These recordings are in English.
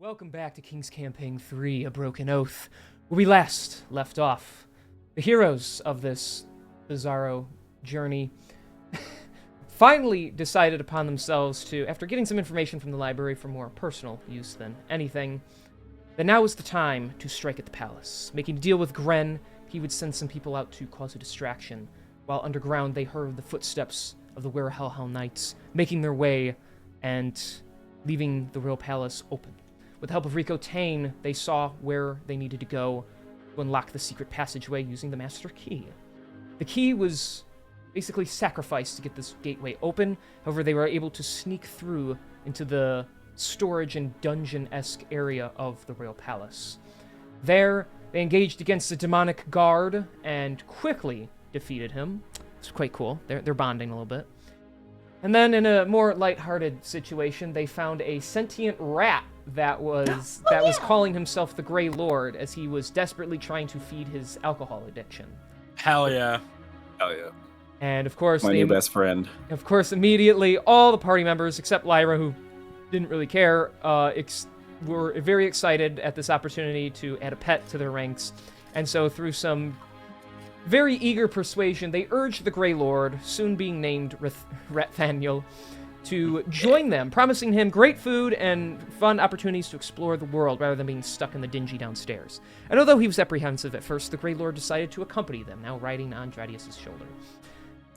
Welcome back to King's Campaign 3, A Broken Oath, where we last left off. The heroes of this bizarro journey finally decided upon themselves to, after getting some information from the library for more personal use than anything, that now was the time to strike at the palace. Making a deal with Gren, he would send some people out to cause a distraction, while underground they heard the footsteps of the Werehellhell Knights making their way and leaving the royal palace open. With the help of Rico Tane, they saw where they needed to go to unlock the secret passageway using the Master Key. The key was basically sacrificed to get this gateway open. However, they were able to sneak through into the storage and dungeon-esque area of the royal palace. There, they engaged against a demonic guard and quickly defeated him. It's quite cool. They're bonding a little bit. And then, in a more lighthearted situation, they found a sentient rat that was calling himself the Grey Lord as he was desperately trying to feed his alcohol addiction. Hell yeah. Hell yeah. And of course, My new best friend. Of course, immediately, all the party members, except Lyra, who didn't really care, were very excited at this opportunity to add a pet to their ranks. And so, through some very eager persuasion, they urged the Grey Lord, soon being named Rathaniel, to join them, promising him great food and fun opportunities to explore the world rather than being stuck in the dingy downstairs. And although he was apprehensive at first, the Grey Lord decided to accompany them, now riding on Dradius' shoulder.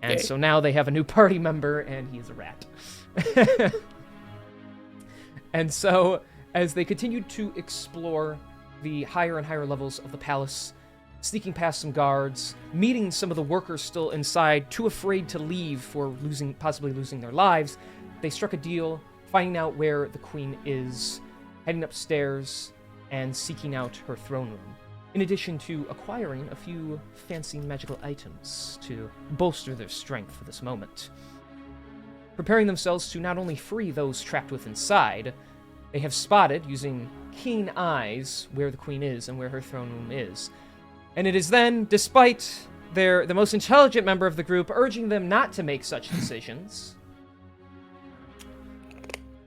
And so now they have a new party member, and he's a rat. And so, as they continued to explore the higher and higher levels of the palace, sneaking past some guards, meeting some of the workers still inside, too afraid to leave for possibly losing their lives, they struck a deal, finding out where the queen is, heading upstairs, and seeking out her throne room, in addition to acquiring a few fancy magical items to bolster their strength for this moment. Preparing themselves to not only free those trapped within inside, they have spotted, using keen eyes, where the queen is and where her throne room is. And it is then, despite the most intelligent member of the group urging them not to make such decisions,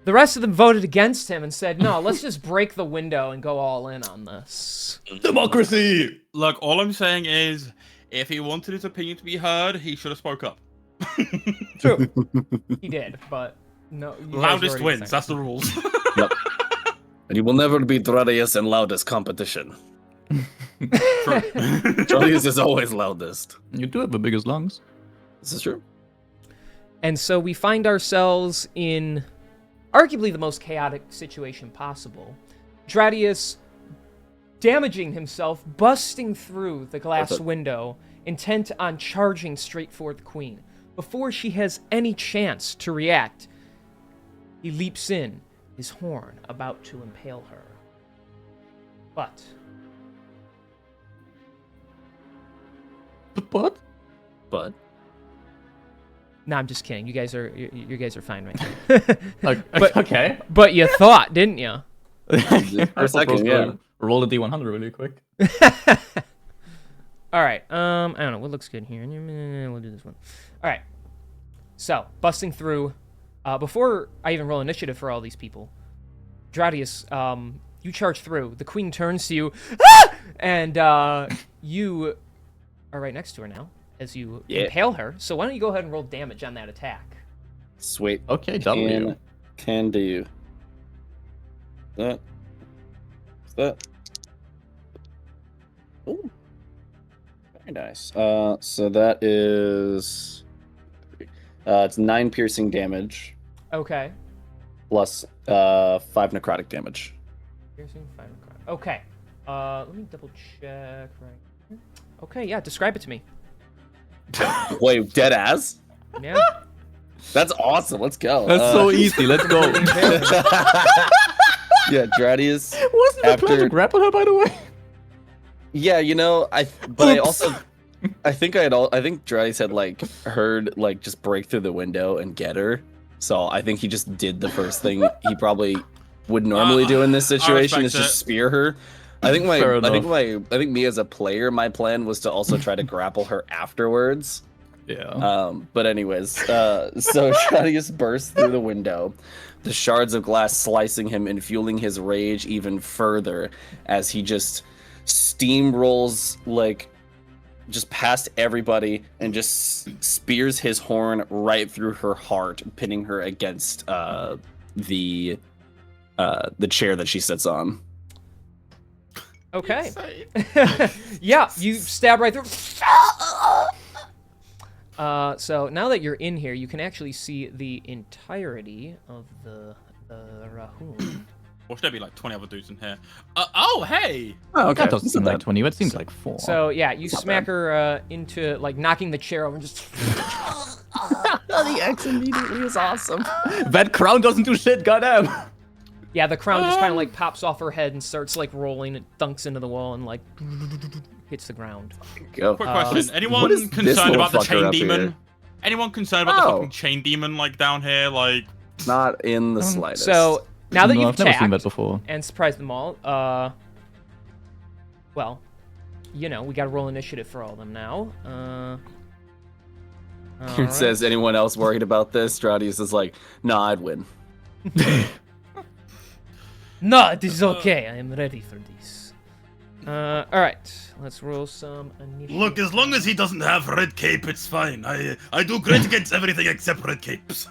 the rest of them voted against him and said, no, let's just break the window and go all in on this. Democracy! Look, all I'm saying is, if he wanted his opinion to be heard, he should have spoke up. True. He did, but no. Loudest wins, that's the rules. Yep. And you will never beat Dradius in loudest competition. Dradius is always loudest. You do have the biggest lungs. This is true. And so we find ourselves in arguably the most chaotic situation possible. Dradius damaging himself, busting through the glass window, intent on charging straight for the queen. Before she has any chance to react, he leaps in, his horn about to impale her. But no, I'm just kidding. You guys are fine right now. Okay. But you thought, didn't you? For a second, yeah. Roll a D100 really quick. All right. I don't know what looks good here. We'll do this one. All right. So busting through. Before I even roll initiative for all these people, Dradius, you charge through. The queen turns to you, and you are right next to her now as you impale her. So why don't you go ahead and roll damage on that attack? Sweet. Okay, W. Can do. That. Ooh. Very nice. So that is it's 9 piercing damage. Okay. Plus 5 necrotic damage. Piercing, 5 necrotic. Okay. Let me double check right here. Okay, yeah, describe it to me. Wait, dead ass? Yeah. That's awesome. Let's go. That's so easy. Let's go. Yeah, Dradius. Wasn't the plan to grapple her, by the way? Yeah, you know, I think Dradius had like heard like just break through the window and get her. So I think he just did the first thing he probably would normally do in this situation is just spear her. I think me as a player, my plan was to also try to grapple her afterwards. Yeah. But anyways, so Shadius bursts through the window, the shards of glass slicing him and fueling his rage even further as he just steamrolls like just past everybody and just spears his horn right through her heart, pinning her against the chair that she sits on. Okay. Yeah, you stab right through. So now that you're in here, you can actually see the entirety of the Rahun. Or should there be like 20 other dudes in here? Oh, hey! Oh, okay. That doesn't seem like 20. That seems like 4. So yeah, you Not smack bad. her into like knocking the chair over and just. The X immediately is awesome. That crown doesn't do shit, goddamn. Yeah, the crown just kind of like pops off her head and starts like rolling. It thunks into the wall and like hits the ground. Go. Quick question. Anyone what is this concerned about the motherfucker chain up demon? here? Anyone concerned about the Oh. fucking chain demon like down here? Like, Not in the slightest. So now that No, you've I've never seen that attacked before. and surprised them all, well, you know, we got to roll initiative for all of them now. It alright. says, anyone else worried about this? Stradius is like, nah, I'd win. No, it is okay. I am ready for this. All right, let's roll some initiative. Look, as long as he doesn't have red cape, it's fine. I do great against everything except red capes.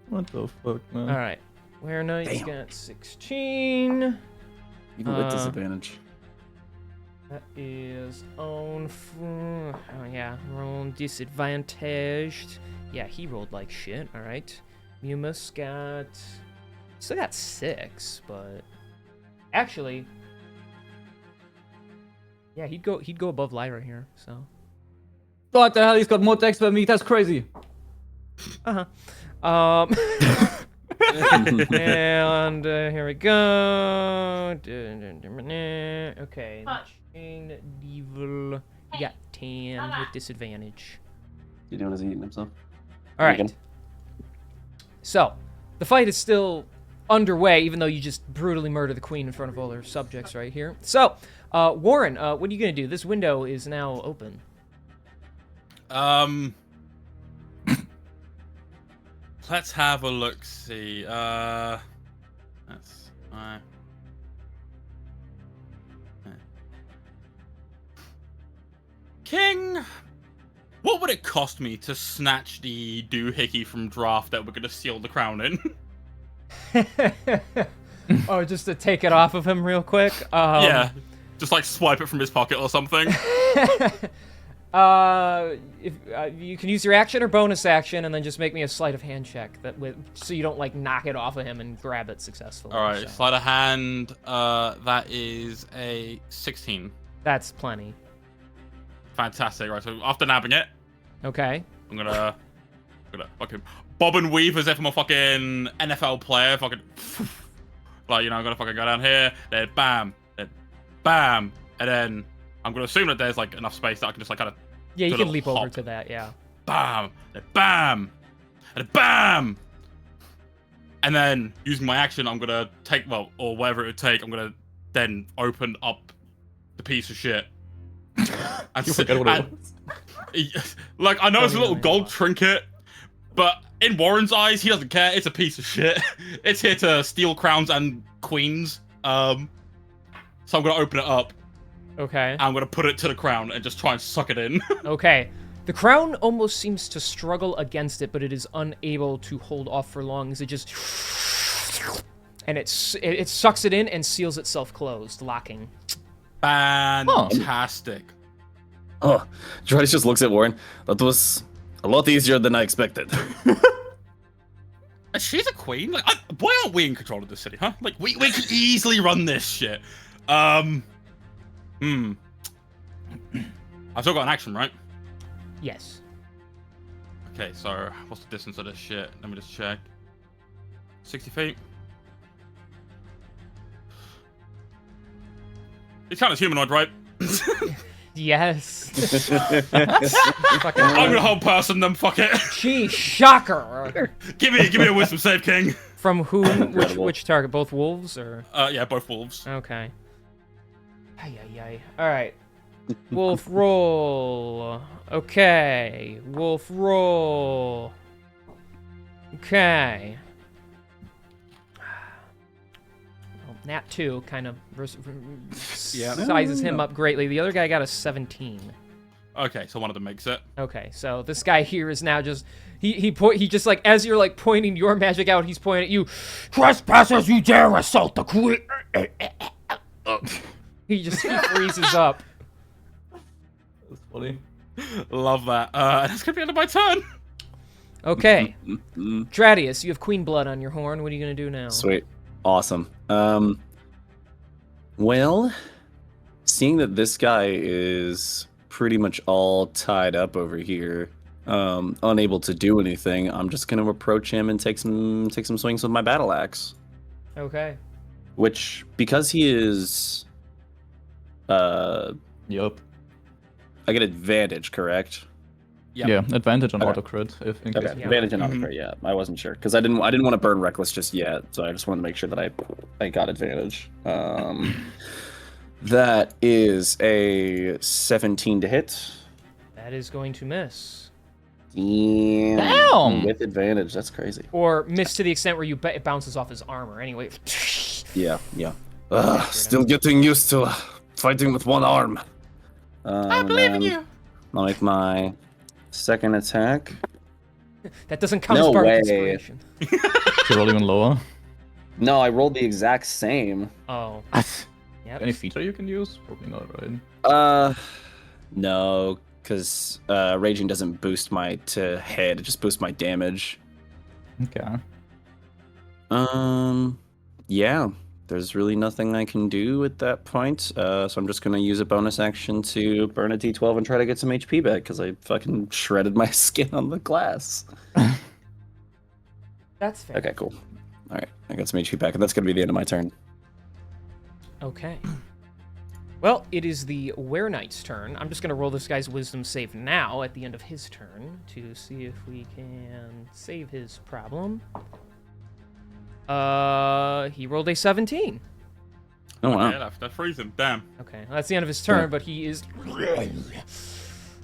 What the fuck, man? All right, Where Knight's Damn. got 16. Even with disadvantage. That is oh yeah, roll disadvantaged. Yeah, he rolled like shit. All right, Mumus got still got 6, but actually, yeah, he'd go above Lyra here. So What the hell? He's got more dex than me. That's crazy. and here we go. Okay, Chain Devil. You got 10 with disadvantage. You doing is eating himself? All right. Again. So, the fight is still underway, even though you just brutally murder the queen in front of all her subjects right here. So, Warren, what are you gonna do? This window is now open. let's have a look. See, that's King. What would it cost me to snatch the doohickey from draft that we're gonna seal the crown in? Oh, just to take it off of him real quick. Yeah, just like swipe it from his pocket or something. If you can use your action or bonus action, and then just make me a sleight of hand check so you don't like knock it off of him and grab it successfully. All right, so. sleight of hand. That is a 16. That's plenty. Fantastic. Right, so after nabbing it, Okay. I'm gonna fucking bob and weave as if I'm a fucking NFL player. Fucking like, you know, I'm gonna fucking go down here, then bam, and then I'm gonna assume that there's like enough space that I can just like kind of Yeah, you do a can leap little over hop. to that. Yeah. Bam, then bam, and bam, and then using my action, I'm gonna take or whatever it would take. I'm gonna then open up the piece of shit. And You forgot what it and- like, I know it's a little gold trinket, but in Warren's eyes, he doesn't care. It's a piece of shit. It's here to steal crowns and queens. So I'm gonna open it up. Okay. And I'm gonna put it to the crown and just try and suck it in. Okay. The crown almost seems to struggle against it, but it is unable to hold off for long as it just and it sucks it in and seals itself closed, locking. Fantastic. Oh, Stradius just looks at Warren. That was a lot easier than I expected. She's a queen. Like, why aren't we in control of this city, huh? Like, we can easily run this shit. I've still got an action, right? Yes. Okay, so what's the distance of this shit? Let me just check. 60 feet. It's kind of humanoid, right? Yes. Fucking I'm gonna hold person them. Fuck it. Gee, shocker. give me a wisdom save, King. From whom? Incredible. Which target? Both wolves or? Yeah, both wolves. Okay. Ay. All right. Wolf roll. Okay. Wolf roll. Okay. Well, Nat 2 kind of sizes him up greatly. The other guy got a 17. Okay, so one of them makes it. Okay, so this guy here is now just he just like as you're like pointing your magic out, he's pointing at you. Trespassers, you dare assault the queen! he freezes up. That's funny. Love that. That's gonna be the end of my turn. Okay, Tradius, you have queen blood on your horn. What are you gonna do now? Sweet. Awesome. Well, seeing that this guy is pretty much all tied up over here, unable to do anything, I'm just gonna approach him and take some swings with my battle axe. Okay. Which, because he is, Yup. I get advantage, correct? Yep. Yeah, advantage on Okay. auto crit if in Okay, case. Yeah. advantage and other yeah. I wasn't sure because I didn't want to burn reckless just yet, so I just wanted to make sure that I got advantage. That is a 17 to hit. That is going to miss. Damn! With advantage, that's crazy. Or miss to the extent where it bounces off his armor. Anyway. Yeah. Still getting used to fighting with one arm. I believe in you. I'll make my second attack. That doesn't count No as part way. of inspiration. To roll even lower. No, I rolled the exact same. Oh. Yep. Any feature you can use? Probably not, right? No, because raging doesn't boost my to hit; it just boosts my damage. Okay. Yeah. There's really nothing I can do at that point, so I'm just gonna use a bonus action to burn a D12 and try to get some HP back because I fucking shredded my skin on the glass. That's fair. Okay, cool. All right, I got some HP back, and that's gonna be the end of my turn. Okay. Well, it is the Were Knight's turn. I'm just going to roll this guy's wisdom save now at the end of his turn to see if we can save his problem. He rolled a 17. Oh wow. Yeah, they're freezing. Damn. Okay, well, that's the end of his turn, but he is...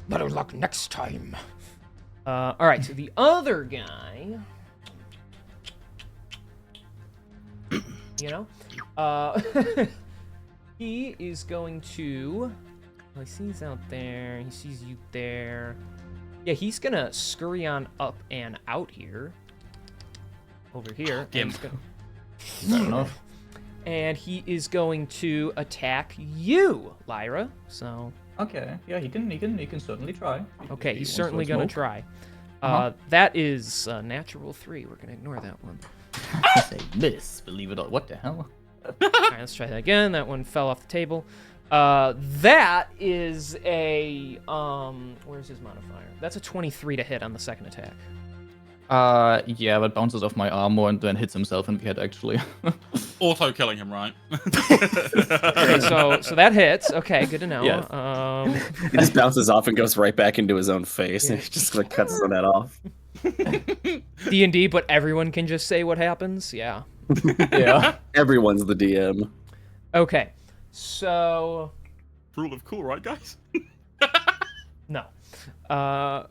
Better luck next time. All right, so the other guy... You know? He is going to... Well, he sees out there. He sees you there. Yeah, he's going to scurry on up and out here. Over here. And he's gonna... Fair enough. And he is going to attack you, Lyra. So... Okay. Yeah, he can certainly try. Okay, If he he's wants certainly to going to smoke. try. That is natural 3. We're going to ignore that one. I say miss, believe it or what the hell? Alright, let's try that again. That one fell off the table. That is a where's his modifier? That's a 23 to hit on the second attack. Yeah, but bounces off my armor and then hits himself in the head actually. Auto killing him, right? Okay, so that hits. Okay, good to know. Yes. He just bounces off and goes right back into his own face, and he just like cuts some of that off. D&D, but everyone can just say what happens. Yeah. Yeah. Everyone's the DM. Okay, so Rule of cool, right, guys? no. All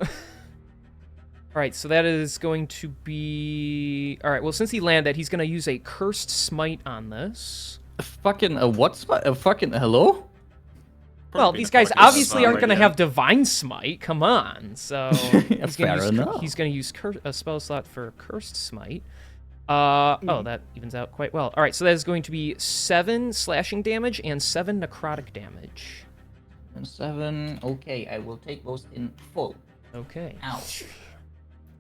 right, so that is going to be... All right, well, since he landed, he's going to use a Cursed Smite on this. Fucking a what? A fucking hello? Well, Probably these gonna guys fucking obviously smite, aren't going to yeah. have Divine Smite. Come on. So he's Fair going enough. to use a spell slot for Cursed Smite. Oh, that evens out quite well. All right, so that is going to be 7 slashing damage and 7 necrotic damage. And 7. Okay, I will take those in full. Okay. Ouch.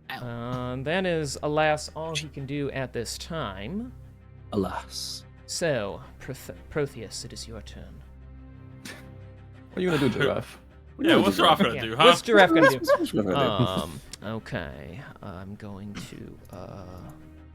That is, alas, all he can do at this time. Alas. So, Protheus, it is your turn. What are you gonna do, Giraffe? Yeah, what's Giraffe gonna Yeah, do, huh? what's Giraffe going to do? What's gonna do? Okay. I'm going to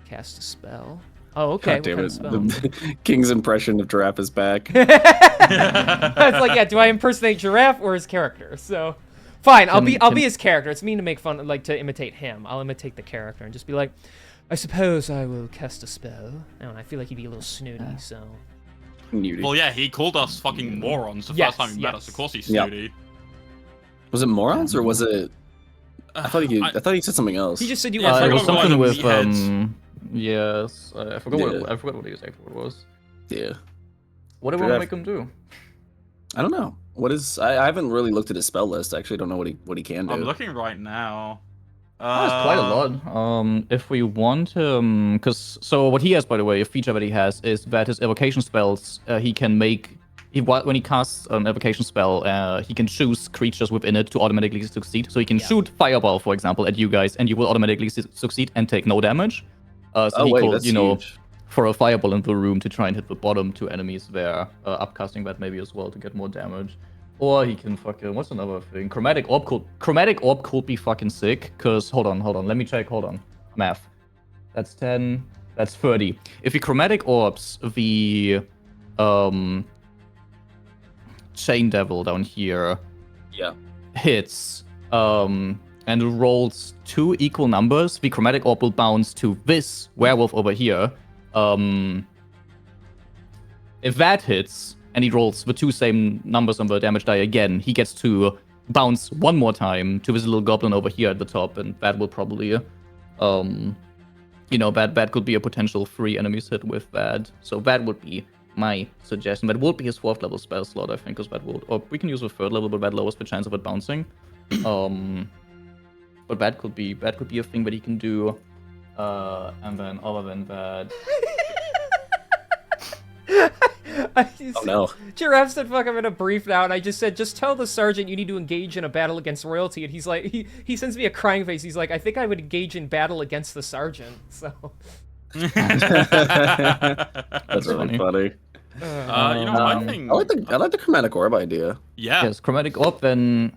cast a spell. Oh, okay. God damn what it. kind of spell? The King's impression of Giraffe is back. It's like, yeah, do I impersonate Giraffe or his character? So, fine, I'll be his character. It's mean to make fun, like to imitate him. I'll imitate the character and just be like, I suppose I will cast a spell. And I feel like he'd be a little snooty, so. Snooty. Well, yeah, he called us fucking morons the Yes, first time he met yes. us. Of course he's Yep. snooty. Was it morons or was it? I thought he said something else. He just said you Yeah, were. it's It like was one of something the with meatheads. yes. I forgot Yeah. what I forgot what exactly what it was. Yeah. What do we want to make him do? I don't know. What is? I haven't really looked at his spell list. I actually don't know what he can do. I'm looking right now. Oh, it's quite a lot. If we want because so what he has, by the way, a feature that he has is that his evocation spells, he can make. When he casts an evocation spell, he can choose creatures within it to automatically succeed. So he can shoot fireball, for example, at you guys, and you will automatically succeed and take no damage. So he could, that's huge. For a fireball in the room to try and hit the bottom two enemies there, upcasting that maybe as well to get more damage. Or he can fucking, what's another thing? Chromatic Orb could be fucking sick, cause hold on, let me check, math. That's 10, that's 30. If he Chromatic Orbs the Chain Devil down here hits and rolls 2 equal numbers, the Chromatic Orb will bounce to this werewolf over here. If that hits and he rolls the 2 same numbers on the damage die again, he gets to bounce 1 more time to this little goblin over here at the top, and that will probably that could be a potential 3 enemies hit with that. So that would be my suggestion. That would be his 4th level spell slot, I think, because that would, or we can use a 3rd level, but that lowers the chance of it bouncing. But that could be a thing that he can do. And then other than that, Oh no. Giraffe said, "Fuck, I'm in a brief now," and I just said, "Just tell the sergeant you need to engage in a battle against royalty." And he's like, he sends me a crying face. He's like, "I think I would engage in battle against the sergeant." So. That's really funny. funny. I think. I like the chromatic orb idea. Yeah. yes, Chromatic Orb, then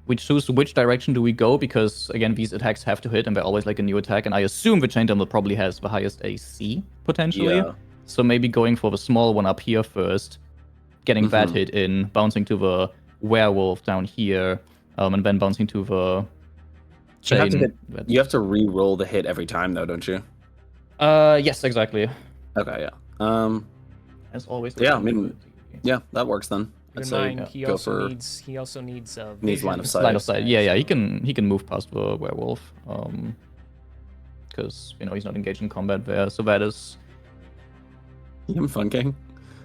we choose which direction do we go, because again, these attacks have to hit and they're always like a new attack, and I assume the Chain Devil probably has the highest AC, potentially. Yeah. So maybe going for the small one up here first, getting that hit in, bouncing to the werewolf down here, and then bouncing to the chain. You have to re-roll the hit every time, though, don't you? Yes, exactly. Okay, yeah. As always. Yeah, I mean, yeah, that works then. Keep I'd in say mind, he go also for needs needs vision. line of sight. Line of sight. Yeah, he can move past the werewolf. Because he's not engaged in combat there. So that is. I'm funking.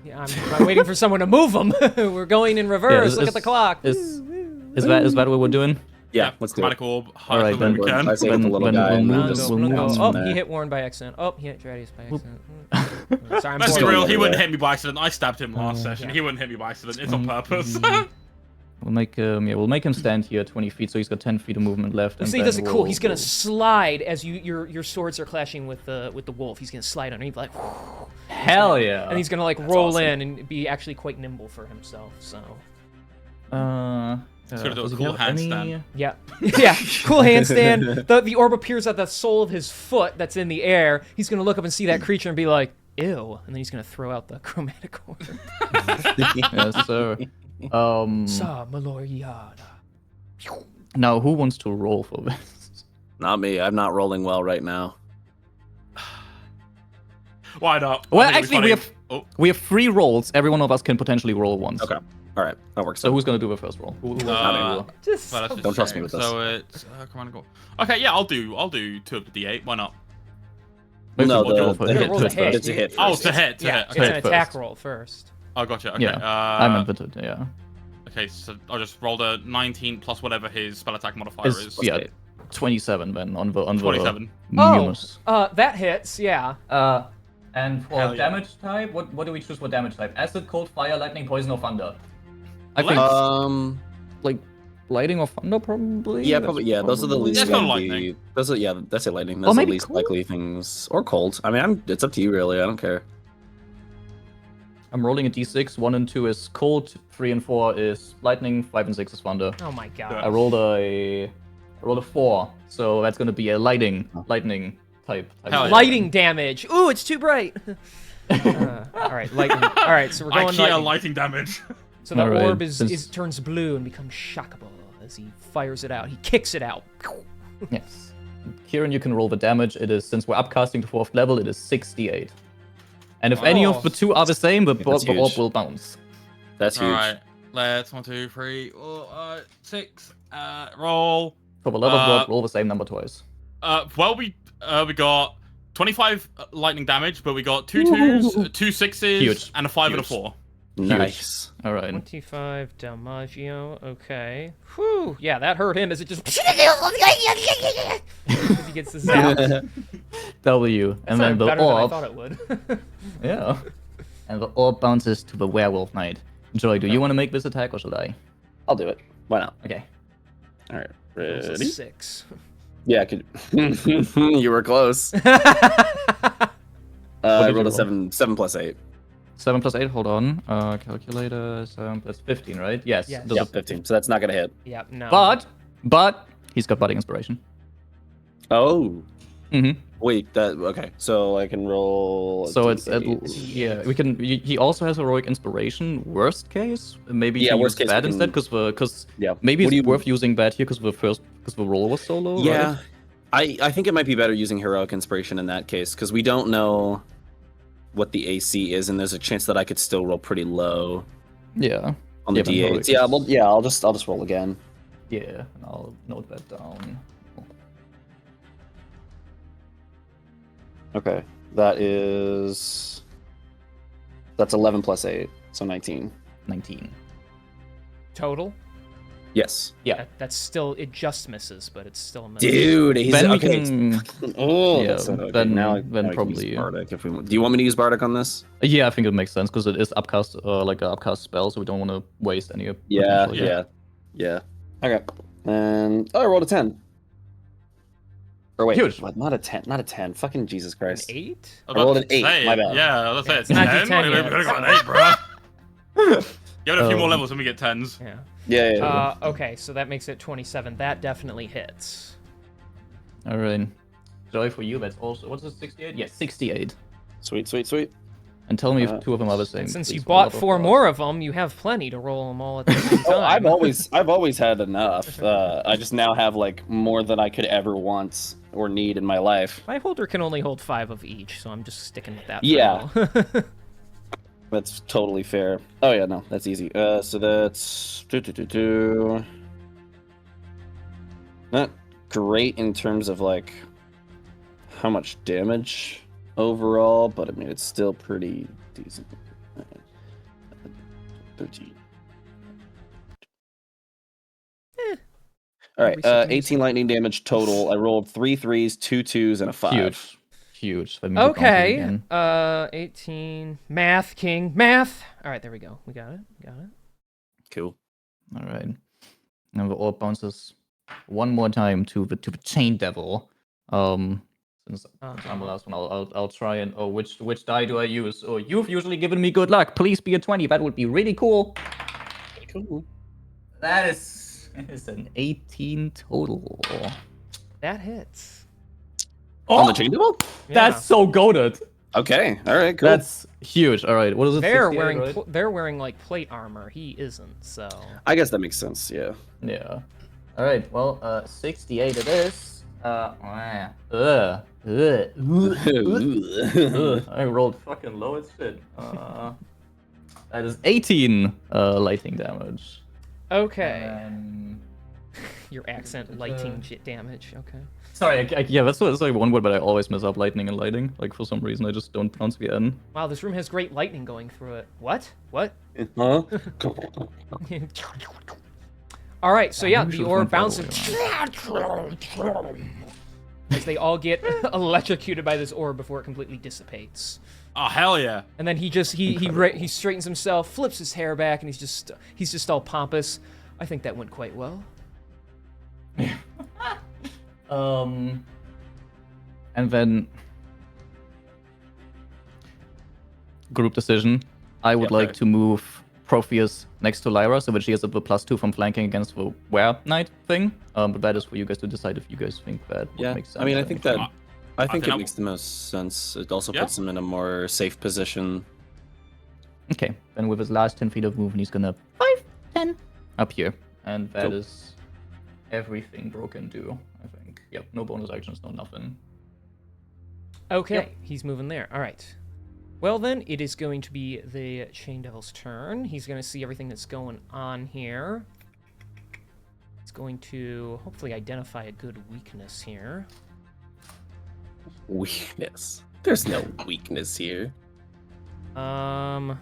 Yeah, I'm waiting for someone to move him. We're going in reverse. Yeah, Look at the clock. Is that what we're doing? Yeah, let's do it. Chromatic Orb. All right, then. We can. I say hit the little guy. we'll and move just it, we'll move bounce it. from Oh, there. he hit Warren by accident. Oh, he hit Dradius by accident. Sorry, I'm Let's be Poor real, Warren. he wouldn't hit me by accident. I stabbed him last session. yeah. He wouldn't hit me by accident. It's on purpose. We'll make him stand here 20 feet, so he's got 10 feet of movement left. So And he then does it cool. we'll- He's gonna slide as your swords are clashing with the wolf. He's gonna slide underneath like, Hell yeah! and he's gonna like roll awesome. in and be actually quite nimble for himself. So He's gonna do a does he cool have any- handstand. yeah, yeah, cool handstand. The orb appears at the sole of his foot that's in the air. He's gonna look up and see that creature and be like, ew, and then he's gonna throw out the chromatic orb. Yes, sir. Sa Maloriana. Now, who wants to roll for this? Not me. I'm not rolling well right now. Why not? Well, I think actually, it'd be funny. we have 3 rolls. Every one of us can potentially roll once. Okay. All right. That works. So who's gonna do the first roll? Who wants to roll? Just Well, that's just Don't trust me shame. with this. So it's Chromatic Orb. Okay, yeah, I'll do 2 of the D8. Why not? Maybe No, we'll roll the for hit hit roll the first. hit. It's a hit. Oh, first. it's a hit. yeah, Okay. it's an Hit attack first. roll first. Oh, gotcha. Okay. Yeah, I meant it. Yeah. Okay, so I'll just roll the 19 plus whatever his spell attack modifier It's, is. yeah, 27 then on the 27. Mumus. That hits. Yeah. And for Hell yeah. damage type, what do we choose for damage type? Acid, cold, fire, lightning, poison, or thunder? I Light. think like lightning or thunder probably. Yeah, That's probably. Yeah, those are the least. Let's go likely- lightning. Those are that's it. Lightning. Or Those are the maybe least cold? likely things, or cold. I mean, it's up to you really. I don't care. I'm rolling a d6. 1 and 2 is cold. 3 and 4 is lightning. 5 and 6 is thunder. Oh my god. I rolled a 4, so that's gonna be a lightning type. Hell yeah. Lighting damage. Ooh, it's too bright. All right, lightning. All right, so we're going IKEA lightning. lighting damage. So the All right, orb since- turns blue and becomes shockable as he fires it out. He kicks it out. Yes. Kieran, you can roll the damage. It is, since we're upcasting to 4th level, it is 68. And if any of the Oh. two are the same, the That's orb huge. will bounce. That's huge. All right, let's 1, 2, 3, 4, 6. Roll. For the level Uh, word, roll the same number twice. Well, we got 25 lightning damage, but we got 2 2s, 2 6s, Huge. and a 5 and a Huge. Oh, 4. Nice. All right. 25 Dalmaggio. Okay. Whew. Yeah, that hurt him as it just. As he gets the zap. W. That's And then the better than I orb. thought it would. Yeah. And the orb bounces to the werewolf knight. Joy, do you want to make this attack or should I? I'll do it. Why not? Okay. All right. Rolls a Ready? 6. Yeah, I could. You were close. did I you rolled a roll? 7 plus 8. 7 plus 8, hold on. Calculator, 7 plus 15, right? Yes. Yes. Does Yeah, it- 15. So that's not gonna hit. Yep, no. But he's got budding inspiration. Oh. Mm-hmm. Wait, that okay. So I can roll. a So it's D8. yeah. We can. He also has heroic inspiration. Worst case, maybe Yeah, he worst use case we that can- instead, because Yeah. maybe What it's do you- worth using that here because the roll was so low. Yeah. Right? I think it might be better using heroic inspiration in that case because we don't know what the AC is, and there's a chance that I could still roll pretty low Yeah. on the Yeah, but heroic D8s. Yeah, is- well, yeah. I'll just roll again. Yeah. And I'll note that down. Okay, that's 11 plus 8, so 19. 19. Total? Yes. Yeah. That's still. It just misses, but it's still a miss. Dude, he's Then we okay. can. Oh, Yeah, that's okay. then- now, then now we can probably, use Bardic if we want. Do you want me to use Bardic on this? Yeah, I think it makes sense because it is upcast, like an upcast spell, so we don't want to waste any. Yeah, potential. yeah. Okay. And I rolled a 10. Or wait, Huge. what? Not a 10. Not a 10. Fucking Jesus An Christ. 8? I rolled an 8, my bad. Yeah, let's say Yeah, it's it's not 10. D10 We yet. could have got an 8, bro. Give it a few more Um, levels and we get 10s. Yeah. Yeah. Okay, so that makes it 27. That definitely hits. All right. Joy, for you, that's also what's it? 68? Yes, 68. Sweet, sweet, sweet. And tell me Uh, if two of them are the same. And since please, you for bought love of 4 God. more of them, you have plenty to roll them all at the same time. Oh, I've always had enough. I just now have like more than I could ever want or need in my life. My holder can only hold 5 of each, so I'm just sticking with that. for Yeah. now. That's totally fair. Oh yeah, no, that's easy. So that's not great in terms of like how much damage overall, but I mean it's still pretty decent. 13. All right, Reset 18 lightning damage total. I rolled 3 3s, 2 2s, and a 5. Huge. That means it bounces Okay. again. 18. Math, King. Math. All right, there we go. We got it. Cool. All right. Now the orb bounces one more time to the chain devil. Since I'm the last one, I'll try and which die do I use? Oh, you've usually given me good luck. Please be a 20. That would be really cool. Cool. That is an 18 total. That hits. On the chain devil? Yeah. That's so goated. Okay. All right. Cool. That's huge. All right. What is it? They're 68, wearing right? they're wearing like plate armor. He isn't. So I guess that makes sense. Yeah. Yeah. All right. Well, 68 it is. I rolled fucking low as shit. That is 18 lightning damage. okay. And Your accent, lighting damage. Okay. sorry, yeah, that's like one word, but I always mess up lightning and lighting. Like for some reason, I just don't pronounce the N. Wow, this room has great lightning going through it. What? Huh? All right, so yeah, we the should've orb went the bounces as they all get electrocuted by this orb before it completely dissipates. Oh, hell yeah. And then he straightens himself, flips his hair back, and he's just all pompous. I think that went quite well. And then group decision. I would Yeah, like okay. to move Protheus next to Lyra so that she has the +2 from flanking against the Were Knight thing. But that is for you guys to decide if you guys think that would Yeah. make sense. I mean, I think that. I think think it I- makes the most sense. It also Yeah. puts him in a more safe position. Okay, then with his last 10 feet of movement, he's gonna 5, 10 up here. And that Cool. is everything broken do, I think. Yep, no bonus actions, no nothing. Okay, Yep. he's moving there. All right. Well then, it is going to be the Chain Devil's turn. He's going to see everything that's going on here. He's going to hopefully identify a good weakness here. Weakness. There's no weakness here. Let's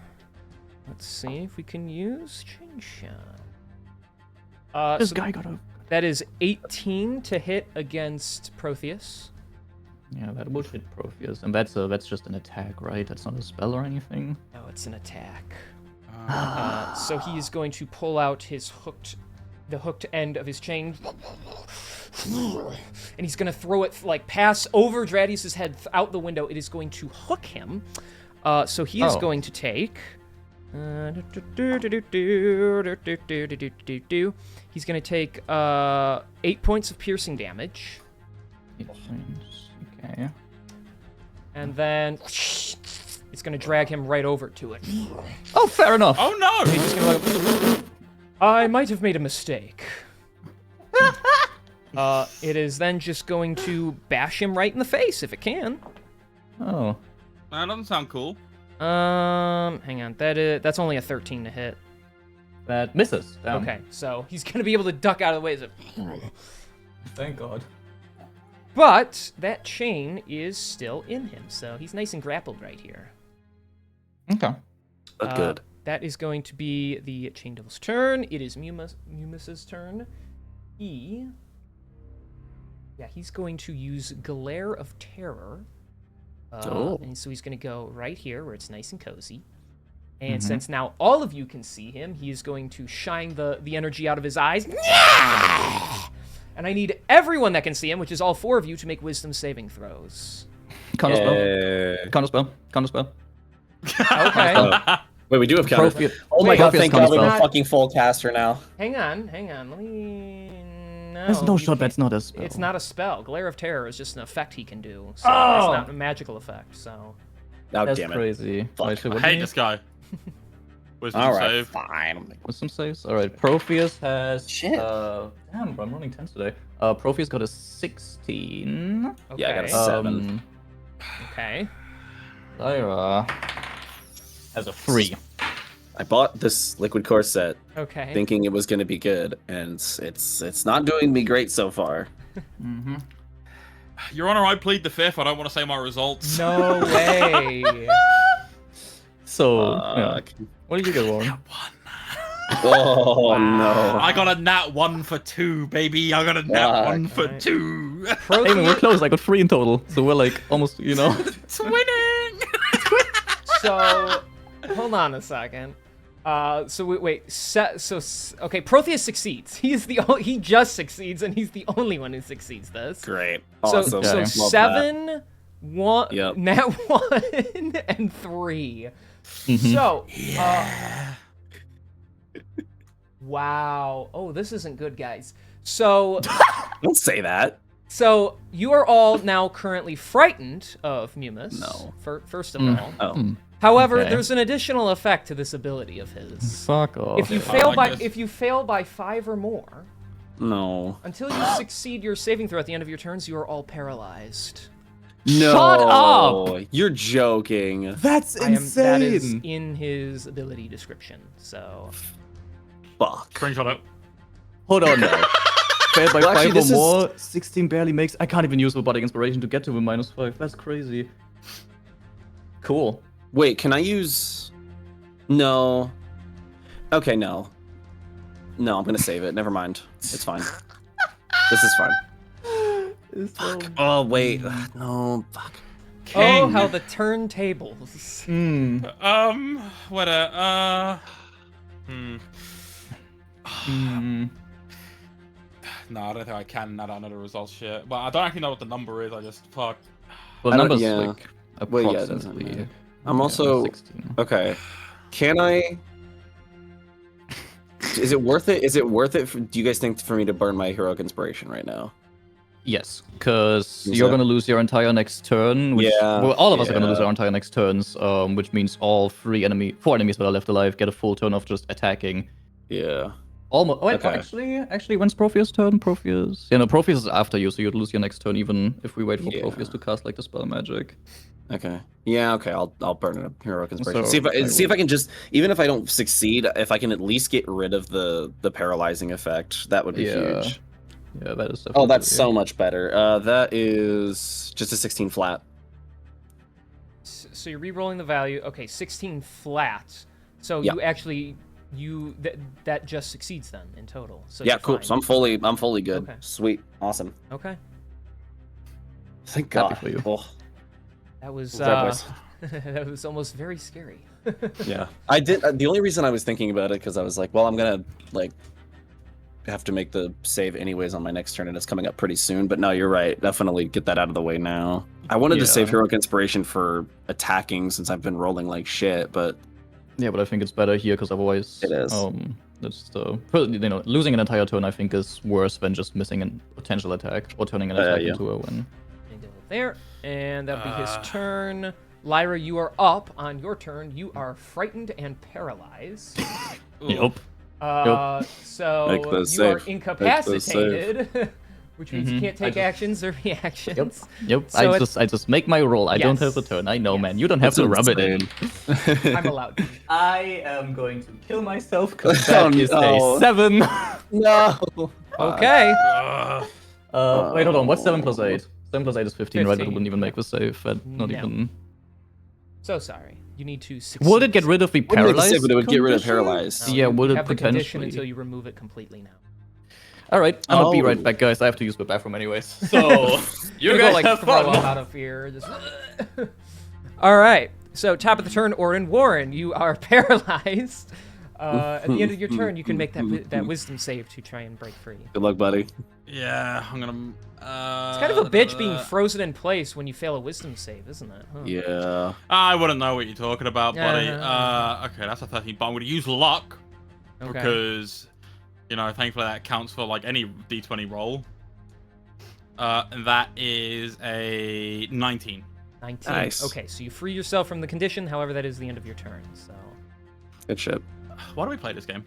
see if we can use Chain Shot. This So guy got a... that is 18 to hit against Protheus. Yeah, that would hit Protheus, and that's just an attack, right? That's not a spell or anything. No, it's an attack. So he is going to pull out the hooked end of his chain, and he's going to throw it pass over Dradius's head out the window. It is going to hook him. So he is going to take. He's going to take 8 points of piercing damage. 8 points. Okay. And then it's going to drag him right over to it. Oh, fair enough. Oh no! He's just gonna look, I might have made a mistake. It is then just going to bash him right in the face if it can. Oh. That doesn't sound cool. Hang on. That's only a 13 to hit. That misses. Damn. Okay, so he's gonna be able to duck out of the way. Thank God. But that chain is still in him, so he's nice and grappled right here. Okay. Good. That is going to be the Chain Devil's turn. It is Mumus's turn. He's going to use Glare of Terror. And so he's going to go right here where it's nice and cozy. And since now all of you can see him, he is going to shine the energy out of his eyes. And I need everyone that can see him, which is all 4 of you, to make wisdom saving throws. Counterspell. Okay. Wait, we do have counter. Oh my Wait, god, thank God we have a counterspell. fucking full caster now. Hang on. Let me... No, There's no you shot, can't- that's not a spell. It's not a spell. Glare of Terror is just an effect he can do. So it's not a magical effect, so... Oh, That's damn it. crazy. Fuck. Wait, so I what do you hate need? this guy. Wisdom All right, save. fine. Wisdom saves? Alright, Protheus has... Shit. Damn, bro, I'm running 10s today. Protheus got a 16. Okay. Yeah, I got a 7. Okay. Lyra has a 3. I bought this liquid corset Okay. thinking it was going to be good, and it's not doing me great so far. Mm-hmm. Your Honor, I plead the fifth. I don't want to say my results. No way. So, yeah. Fuck. What did you get, Warren? Oh no. I got a nat 1 for 2, baby. I got a nat Fuck. 1 for Right. 2. Hey, man, we're close. I got 3 in total. So we're like almost, Twinning! So, hold on a second. So wait. Okay, Protheus succeeds. He just succeeds, and he's the only one who succeeds this. Great. So, Awesome. so Okay. Love 7, 1, Yep. nat 1, and 3. Mhm. So, wow. Oh, this isn't good, guys. So, Don't say that. so you are all now currently frightened of Mumus. No. First of Mm. all. Oh. However, Okay. there's an additional effect to this ability of his. Fuck off. If you I fail like by this. 5 or more, No. until you succeed your saving throw at the end of your turns, you are all paralyzed. No. Shut up! You're joking. That's That is in his ability description. So Fuck. Screenshot it. Hold on now. Failed by Well, actually, 5 this or is- more, 16 barely makes... I can't even use Robotic Inspiration to get to a -5. That's crazy. Cool. Wait, can I use... No. Okay, no. No, I'm gonna save it. Never mind. It's fine. This is fine. Oh, wait. No. Fuck. oh, King. how the turntables. What a, No, I don't think I can now that I know the results shit. But I don't actually know what the number is, I just, fuck. Well, I don't- numbers yeah. like Well, yeah, it doesn't approximately. matter. I'm also... 16. Okay. Can I... Is it worth it? Is it worth it? Do you guys think for me to burn my heroic inspiration right now? Yes, because Is you're that- gonna lose your entire next turn. Which, Yeah, well, all of us are gonna yeah. lose our entire next turns, which means all 4 enemies that are left alive get a full turn of just attacking. Yeah. Almost. Oh, wait, Okay. actually, when's Protheus' turn? Protheus. Yeah, no, Protheus is after you, so you'd lose your next turn even if we wait for Yeah. Protheus to cast like the spell magic. Okay. Yeah. Okay. I'll burn it up. Heroic inspiration. So, See if I can just, even if I don't succeed, if I can at least get rid of the paralyzing effect, that would be huge. Yeah, that is definitely. Oh, that's so much better. That is just a 16 flat. So you're re-rolling the value. Okay, 16 flat. So Yeah. you actually that just succeeds then in total. So Yeah. you're Cool. fine. So I'm fully good. Okay. Sweet. Awesome. Okay. Thank Happy God. for you. Oh, That was That was- that was almost very scary. yeah. I did. The only reason I was thinking about it because I was like, well, I'm gonna like have to make the save anyways on my next turn, and it's coming up pretty soon. But no, you're right. Definitely get that out of the way now. I wanted to save Yeah. heroic inspiration for attacking since I've been rolling like shit, but Yeah, but I think it's better here because otherwise, It is. losing an entire turn I think is worse than just missing a potential attack or turning an attack yeah. into a win. And go there, and that'll be his turn. Lyra, you are up. On your turn, you are frightened and paralyzed. Yep. So Make the you save. are Make the incapacitated, which means you Mhm. can't take actions or reactions. Yep. So I just make my roll. I don't have Yes. a turn. I know, Yes. man. You don't have That's to rub it in. insane. I'm allowed to. I am going to kill myself because Oh, that is no. a 7. No. Okay. Wait, hold on. What's 7 plus 8? 7 plus 8 is 15, right? That 15. wouldn't even make the save. But not No. even. So sorry. You need to succeed. Would it get rid of the Wouldn't make the save, paralyzed? but it would get rid of condition? paralyzed. No, Yeah, you would it have the condition potentially- until you remove it completely now. All right, I'm gonna be right Oh. back, guys. I have to use the bathroom anyways. So you You're guys gonna like have throw fun. up out of fear. Just... All right. So top of the turn, Orin Warren, you are paralyzed. At the end of your turn, you can make that wisdom save to try and break free. Good luck, buddy. Yeah, I'm gonna. It's kind of a bitch being frozen in place when you fail a wisdom save, isn't it? Huh. Yeah. I wouldn't know what you're talking about, buddy. Uh-huh. Okay, that's a 13, but I'm gonna use luck Okay. because, you know, thankfully that counts for like any D20 roll. And that is a 19. 19. Nice. Okay, so you free yourself from the condition. However, that is the end of your turn. So Good shit. Why do we play this game?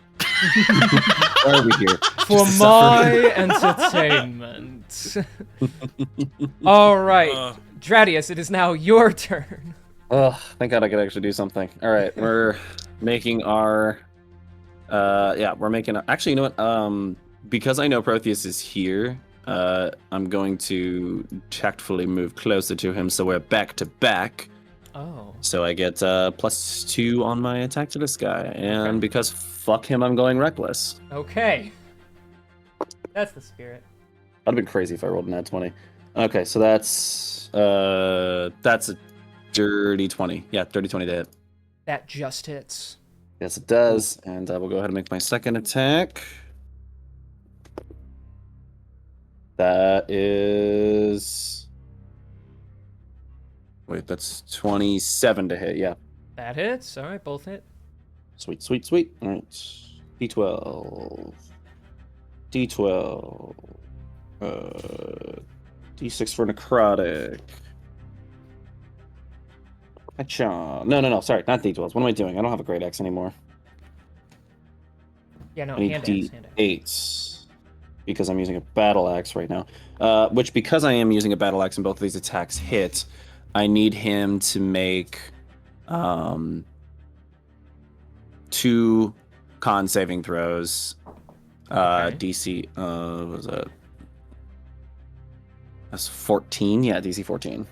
Why are we here? for Just to my entertainment. All right, Dradius, it is now your turn. Oh, thank God I could actually do something. All right, we're making our. We're making. Actually, you know what? Because I know Protheus is here, I'm going to tactfully move closer to him, so we're back to back. Oh. So I get +2 on my attack to this guy, and because fuck him, I'm going reckless. Okay. That's the spirit. That'd have been crazy if I rolled an nat 20. Okay, so that's a dirty 20. Yeah, dirty 20 to hit. That just hits. Yes, it does. And I will go ahead and make my second attack. That is. Wait, that's 27 to hit. Yeah. That hits. All right, both hit. Sweet, sweet, sweet. All right. D12. D12. D6 for necrotic. Acha. No. Sorry, not D12s. What am I doing? I don't have a great axe anymore. Yeah, no, I need hand axe, hand axe. D8s because I'm using a battle axe right now. Which, because I am using a battle axe and both of these attacks hit, I need him to make 2 con saving throws. Okay. DC, what was that? That's 14. Yeah, DC 14.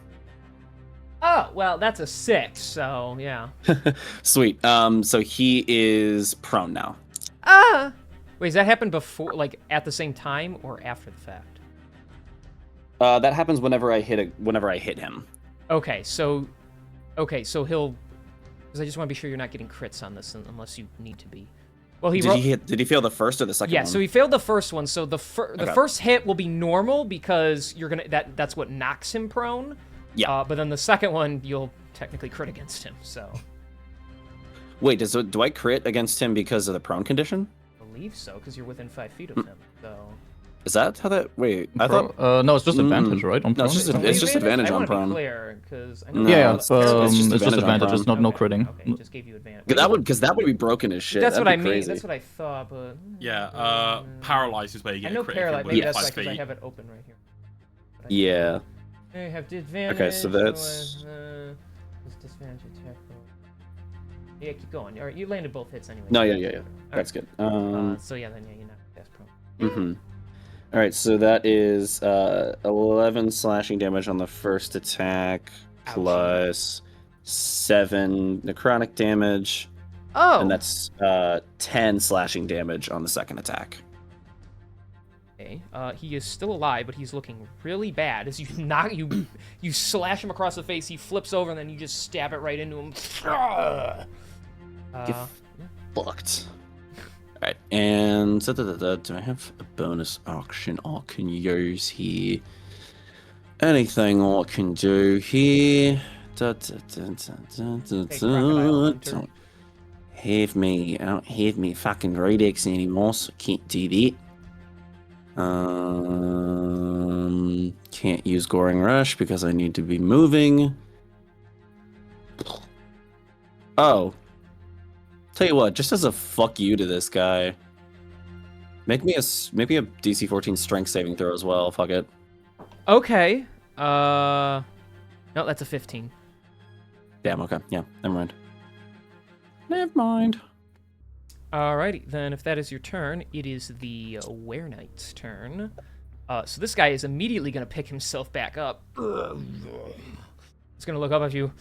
Oh, well, that's a 6, so yeah. Sweet. So he is prone now. Ah! Wait, does that happen before, like, at the same time or after the fact? That happens whenever I hit him. Okay, so he'll... Because I just want to be sure you're not getting crits on this unless you need to be. Well, Did he fail the first or the second yeah, one? so he failed the first one. So the Okay. first hit will be normal because you're gonna that's what knocks him prone. Yeah. But then the second one you'll technically crit against him. So Wait, do I crit against him because of the prone condition? I believe so because you're within 5 feet of him. So Is that how that? Wait, I thought. No, it's just advantage, right? On No, it's prone? just it's just advantage I on want to be prone. clear because I know No, Yeah, it's it's just just advantage on advantage. It's not no Okay, critting. Okay, just gave you advantage. That would be broken as shit. That's That'd what I be mean. crazy. That's what I thought, but Yeah, paralyzed is where you I get know a crit if paralyzed. you're Maybe within that's why 5 because I feet. have it open right here. But I- Yeah. They have disadvantage. Okay, so that's... disadvantage attack roll. Yeah, keep going. All right, you landed both hits anyway. No, yeah. That's good. So yeah, then you're not death prone. Mm-hmm. All right, so that is 11 slashing damage on the first attack, Ouch. plus 7 necrotic damage, Oh. and that's 10 slashing damage on the second attack. Okay. He is still alive, but he's looking really bad. As you you slash him across the face, he flips over, and then you just stab it right into him. Get fucked. Alright, and do I have a bonus action I can use here? Anything I can do here? Don't have me, I don't have me fucking Redex anymore, so I can't do that. Can't use Goring Rush because I need to be moving. Oh. Tell you what, just as a fuck you to this guy, make me a DC 14 strength saving throw as well. Fuck it. Okay. No, that's a 15. Damn. Okay. Yeah. Never mind. Never mind. Alrighty, then if that is your turn, it is the Were Knight's turn. So this guy is immediately going to pick himself back up. He's going to look up at you.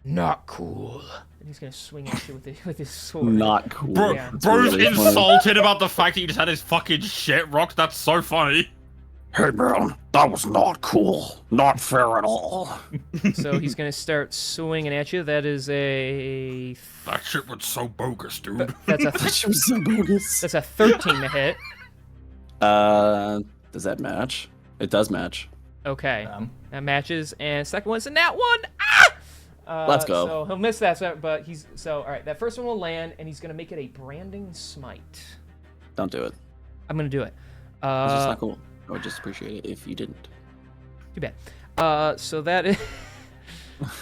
Not cool. And he's going to swing at you with his sword. Not cool. Yeah. Bro's really funny. insulted about the fact that he just had his fucking shit rocked. That's so funny. Hey, man, that was not cool. Not fair at all. So he's going to start swinging at you. That is a... That shit was so bogus, dude. That's a, That was so bogus. that's a 13 to hit. Does that match? It does match. Okay. That matches. And second one's a nat 1. Ah! Let's go. So he'll miss that, but he's... So, all right, that first one will land, and he's going to make it a branding smite. Don't do it. I'm going to do it. It's just not cool. I would just appreciate it if you didn't. Too bad. So that is...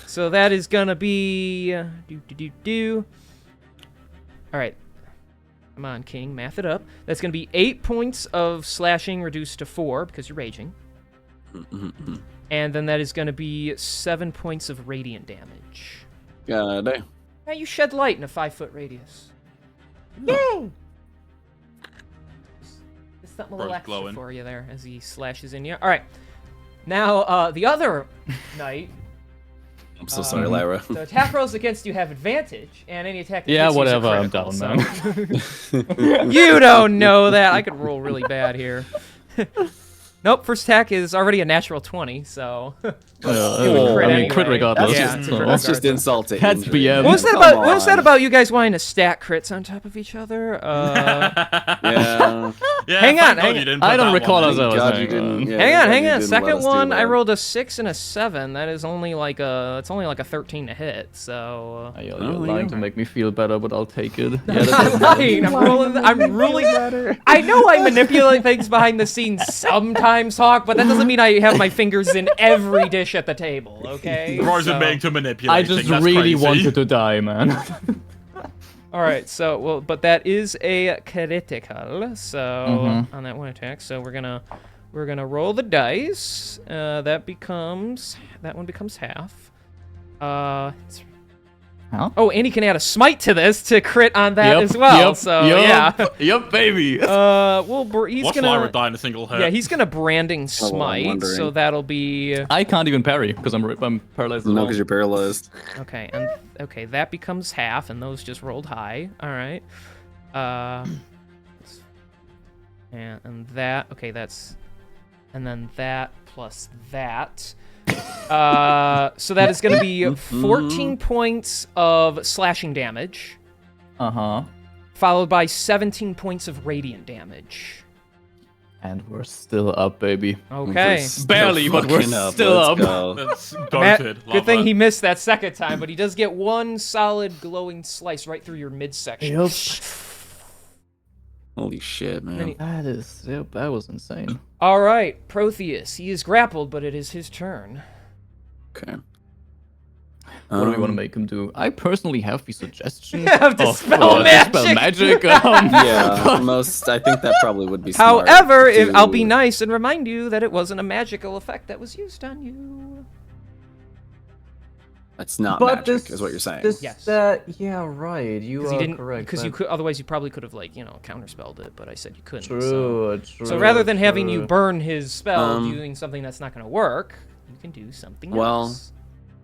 so that is going to be... All right. Come on, King. Math it up. That's going to be 8 points of slashing reduced to 4 because you're raging. And then that is going to be 7 points of radiant damage. God damn. Now you shed light in a 5-foot radius. Yay! Just something a little Bro's extra glowing. for you there as he slashes in you. All right. Now, the other knight. I'm so sorry, Lyra. The attack rolls against you have advantage, and any attack that Yeah, hits you is a whatever, I'm critical, down, man. You don't know that. I could roll really bad here. Nope, first attack is already a natural 20, so... Oh, crit I mean, anyway. crit regardless. Yeah, That's it's a crit just regardless. insult to That's injury. BM. What was that Come about? What was that on. about you guys wanting to stack crits on top of each other? Yeah. Yeah, Hang thank on, God hang you on. didn't I put don't that recall one as in. I was God, saying, you didn't. Yeah, hang God, on, you hang on. didn't Second let us do one, I that. rolled a 6 and a 7. That is only like a... It's only like a 13 to hit, so... You're Oh, lying yeah. to make me feel better, but I'll take it. I'm lying. I'm rolling. I'm ruling. I know I manipulate things behind the scenes sometimes, Hawk, but that doesn't mean I have my fingers in every dish at the table. Okay. Bro's So- admitting to manipulating. I just That's really crazy. wanted to die, man. All right. So but that is a critical. So on that one attack. So we're gonna roll the dice. That one becomes half. It's Huh? Oh, and he can add a smite to this to crit on that as well. So yeah. Yep, baby. He's Watch gonna. Lyra die in a single hit. Yeah, he's gonna branding I'm smite. wondering. So that'll be I can't even parry because I'm paralyzed. as No, well. because you're paralyzed. okay. And okay, that becomes half, and those just rolled high. All right. And that. Okay, that's. And then that plus that. So that is going to be 14 points of slashing damage, followed by 17 points of radiant damage. And we're still up, baby. Okay. Barely, but we're Fucking still Let's up. go. That's Matt, goated. good Love thing that. he missed that second time, but he does get one solid glowing slice right through your midsection. Yep. Holy shit, man. That was insane. All right, Protheus. He is grappled, but it is his turn. Okay. What do we want to make him do? I personally have the suggestion Have to of spell magic. Yeah, I think that probably would be smart. However, I'll be to- nice and remind you that it wasn't a magical effect that was used on you. It's not But magic, this is what you're saying. Yes. Yeah, right. You Because are you didn't, correct. because you but- could. Otherwise, you probably could have counterspelled it. But I said you couldn't. True, So rather than having you true. burn his spell Um, doing something that's not going to work, you can do something Well, else.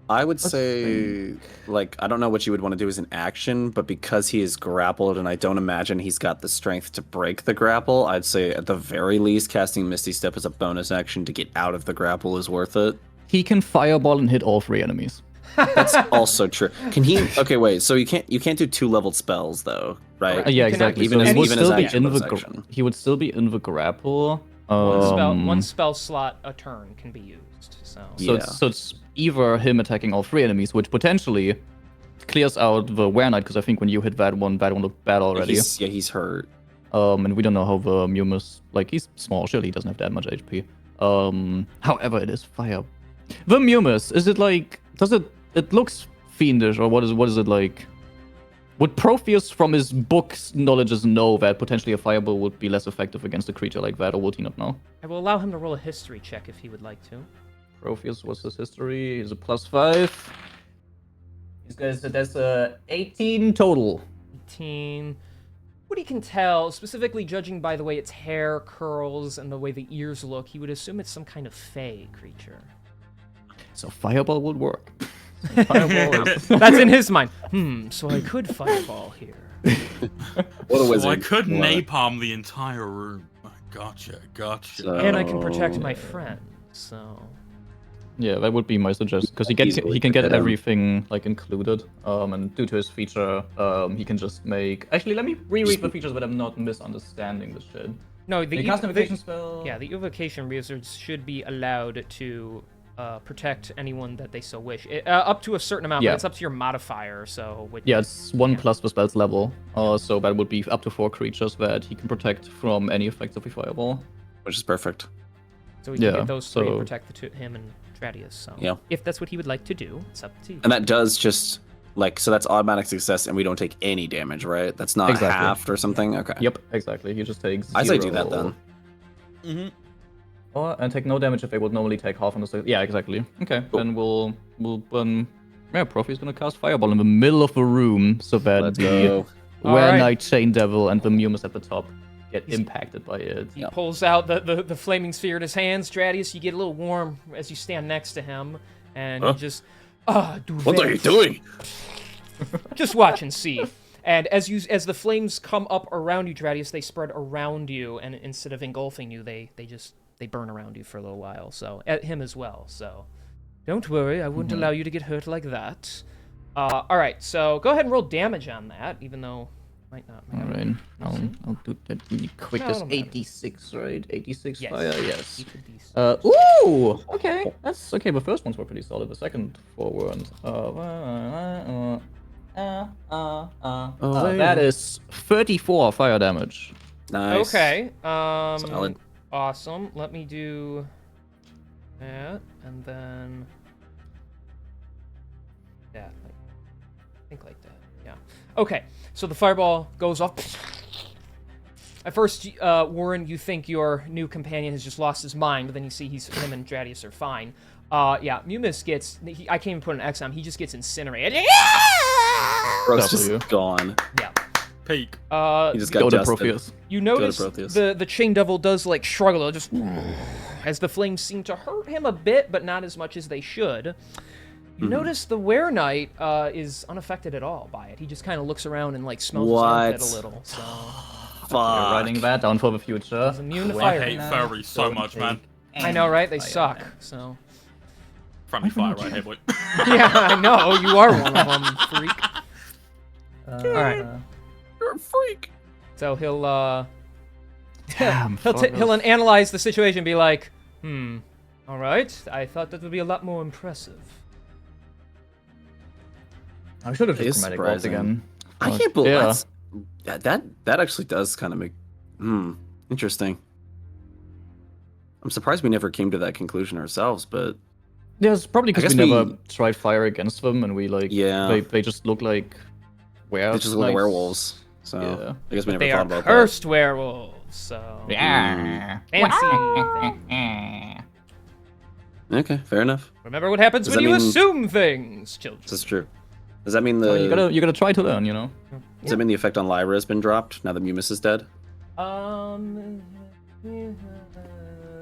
I would say, like, I don't know what you would want to do as an action, but because he is grappled, and I don't imagine he's got the strength to break the grapple, I'd say at the very least, casting Misty Step as a bonus action to get out of the grapple is worth it. He can fireball and hit all 3 enemies. That's also true. Can he? Okay, wait. So you can't do 2-leveled spells though, right? Correct. Yeah, You can exactly. even So as- he would even as still be action in the bonus action. he would still be in the grapple. One spell slot a turn can be used. So So, Yeah. it's either him attacking all 3 enemies, which potentially clears out the Were Knight, because I think when you hit that one looked bad already. He's hurt. And we don't know how the Mumus, like, he's small, surely he doesn't have that much HP. However, it is fire. The Mumus, is it like, it looks fiendish, or what is it like? Would Protheus, from his book's knowledges, know that potentially a fireball would be less effective against a creature like that, or would he not know? I will allow him to roll a history check if he would like to. Protheus, what's his history? He's a +5. That's a 18 total. 18. What he can tell, specifically judging by the way its hair curls and the way the ears look, he would assume it's some kind of fey creature. So fireball would work. Fireball is... That's in his mind. So I could fireball here. What a So wizard! I could What? napalm the entire room. Gotcha. So- And I can protect my friend, so... Yeah, that would be my suggestion, because he can get hit him. everything like included, and due to his feature, he can just make. Actually, let me reread the features, but I'm not misunderstanding this shit. No, the The cast evocation spell. Yeah, the evocation wizards should be allowed to protect anyone that they so wish. Up to a certain amount, Yeah. but it's up to your modifier, so... Yeah, it's 1 Yeah. plus the spell's level, so that would be up to 4 creatures that he can protect from any effects of a fireball. Which is perfect. So we can Yeah, get those 3 and so- protect him and Tradius, so... Yeah. If that's what he would like to do, it's up to you. And that does just like so that's automatic success, and we don't take any damage, right? That's not Exactly. halved or something. Okay. Yep, exactly. He just takes. I say do that then. Mm-hmm. And take no damage if they would normally take half on the. Yeah, exactly. Okay, Cool. then we'll yeah, Profi's gonna cast Fireball in the middle of the room so that Let's the go. All Were right. Knight, Chain Devil, and the Mumus at the top get impacted by it. He pulls out the flaming sphere in his hands. Stradius, you get a little warm as you stand next to him, and Huh? you just, do What that. are you doing? Just watch and see. And as the flames come up around you, Stradius, they spread around you, and instead of engulfing you, they burn around you for a little while. So at him as well. So don't worry, I wouldn't allow you to get hurt like that. All right, so go ahead and roll damage on that, even though might not. Alright, I'll do that really quick. No, That's don't matter. 86, right? 86 Yes. fire, yes. You could be- Ooh! Okay, that's okay. The first ones were pretty solid. The second four weren't. That is 34 fire damage. Nice. Okay. Solid. Awesome. Let me do that, and then that. I think like that. Yeah. Okay. So the fireball goes off. At first, Warren, you think your new companion has just lost his mind, but then you see him and Stradius are fine. Yeah, Mumus gets. I can't even put an X on him. He just gets incinerated. Bro's W. just gone. Yeah. Peak. He just got Go to dusted. Protheus. You notice Protheus. the Chain Devil does like struggle, just as the flames seem to hurt him a bit, but not as much as they should. You notice the Were Knight is unaffected at all by it. He just kind of looks around and like smells his armpit a What? little. So We're Fuck. writing that down for the future. he's immune to I fire. hate furries so much, man. I know, right? They suck. So Friendly fire right here, boy. yeah, I know you are one of them, freak. All right. You're a freak. So he'll Damn, he'll analyze the situation and be like, all right. I thought that would be a lot more impressive. I should have It is just chromatic bolts surprising. again. I can't believe Yeah. that actually does kind of make interesting. I'm surprised we never came to that conclusion ourselves, but There's probably I because guess we never we- tried fire against them, and we like Yeah. they just look like They just look like werewolves. So Yeah. I guess we never They thought are about cursed werewolves, so Yeah. fancy. that. Okay, fair enough. Remember what happens Does when that you mean- assume things, children. This is true. Does that mean You gotta try to learn, you know. Does that mean the effect on Lyra has been dropped now that Mumus is dead?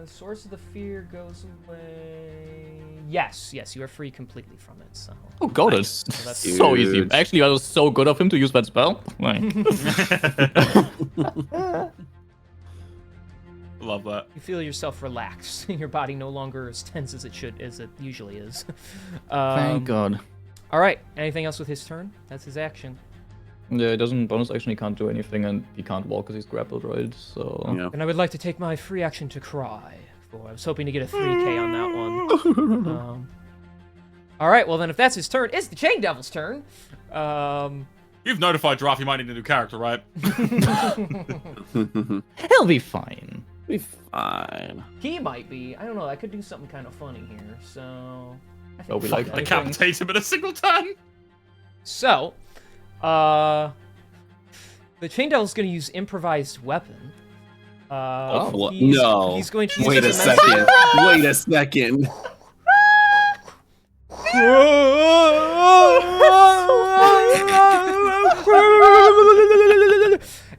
Source of the fear goes away. Yes, you are free completely from it. So. Oh, got Nice. it. that's So easy. huge. Actually, I was so good of him to use that spell. Like, Love that. You feel yourself relax. Your body no longer as tense as it usually is. thank God. All right. Anything else with his turn? That's his action. Yeah, it doesn't. Bonus action, he can't do anything, and he can't walk because he's grappled, right? So. Yeah. And I would like to take my free action to cry. I was hoping to get a 3K on that one. All right. Well, then, if that's his turn, it's the Chain Devil's turn. You've notified Giraffe you might need a new character, right? He'll be fine. Be fine. He might be. I don't know. I could do something kind of funny here. So. I think Oh, we fuck like that. that. Decapitate him in a single turn. So, the Chain Devil's going to use improvised weapon. What? He's going to use Wait a his second. Wait a second.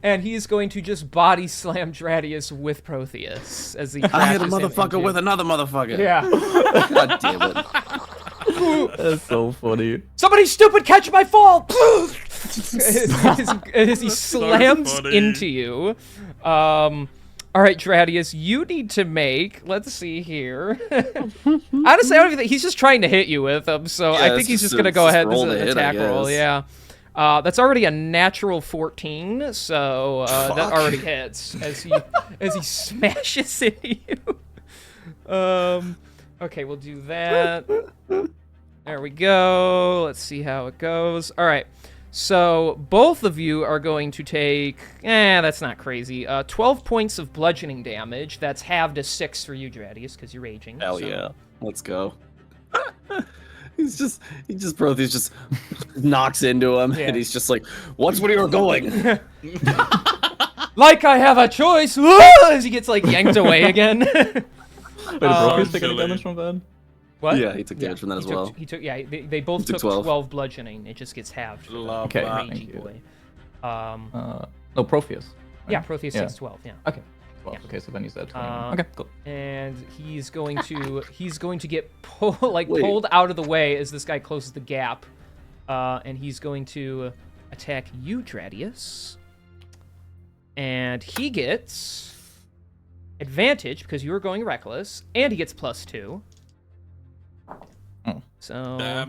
And he's going to just body slam Dradius with Protheus as he I hit a crashes him motherfucker into- with another motherfucker. Yeah. God damn it. That's so funny. Somebody stupid catch my fall! as he slams funny. into you. All right, Dradius, you need to make. Let's see here. Honestly, I don't even think he's just trying to hit you with him. So I Yeah, think it's he's just just gonna a- go just ahead. This roll is to an hit, I attack roll. guess. Yeah. That's already a natural 14, so that already hits as he smashes into you. Okay, we'll do that. There we go. Let's see how it goes. All right. So both of you are going to take, that's not crazy. 12 points of bludgeoning damage. That's halved to 6 for you, Dradius, because you're raging. Hell so. yeah. Let's go. Protheus just knocks into him, Yeah. and he's just like, "Watch where you're going." Like I have a choice. As he gets like yanked away again. Wait, Protheus take any Chilly. damage from that? What? Yeah, he took damage from that as He took- well. He took, yeah, they both He took took 12. 12. Bludgeoning. It just gets halved. For the Love Okay, that. thank ragey you. boy. No, Protheus. Yeah, Protheus Yeah. takes 12. Yeah. Okay. Well, okay, so then he's at 21. Uh, Okay, cool. And he's going to get Wait. pulled out of the way as this guy closes the gap, and he's going to attack you, Dradius, and he gets advantage because you were going reckless, and he gets +2. Oh. So,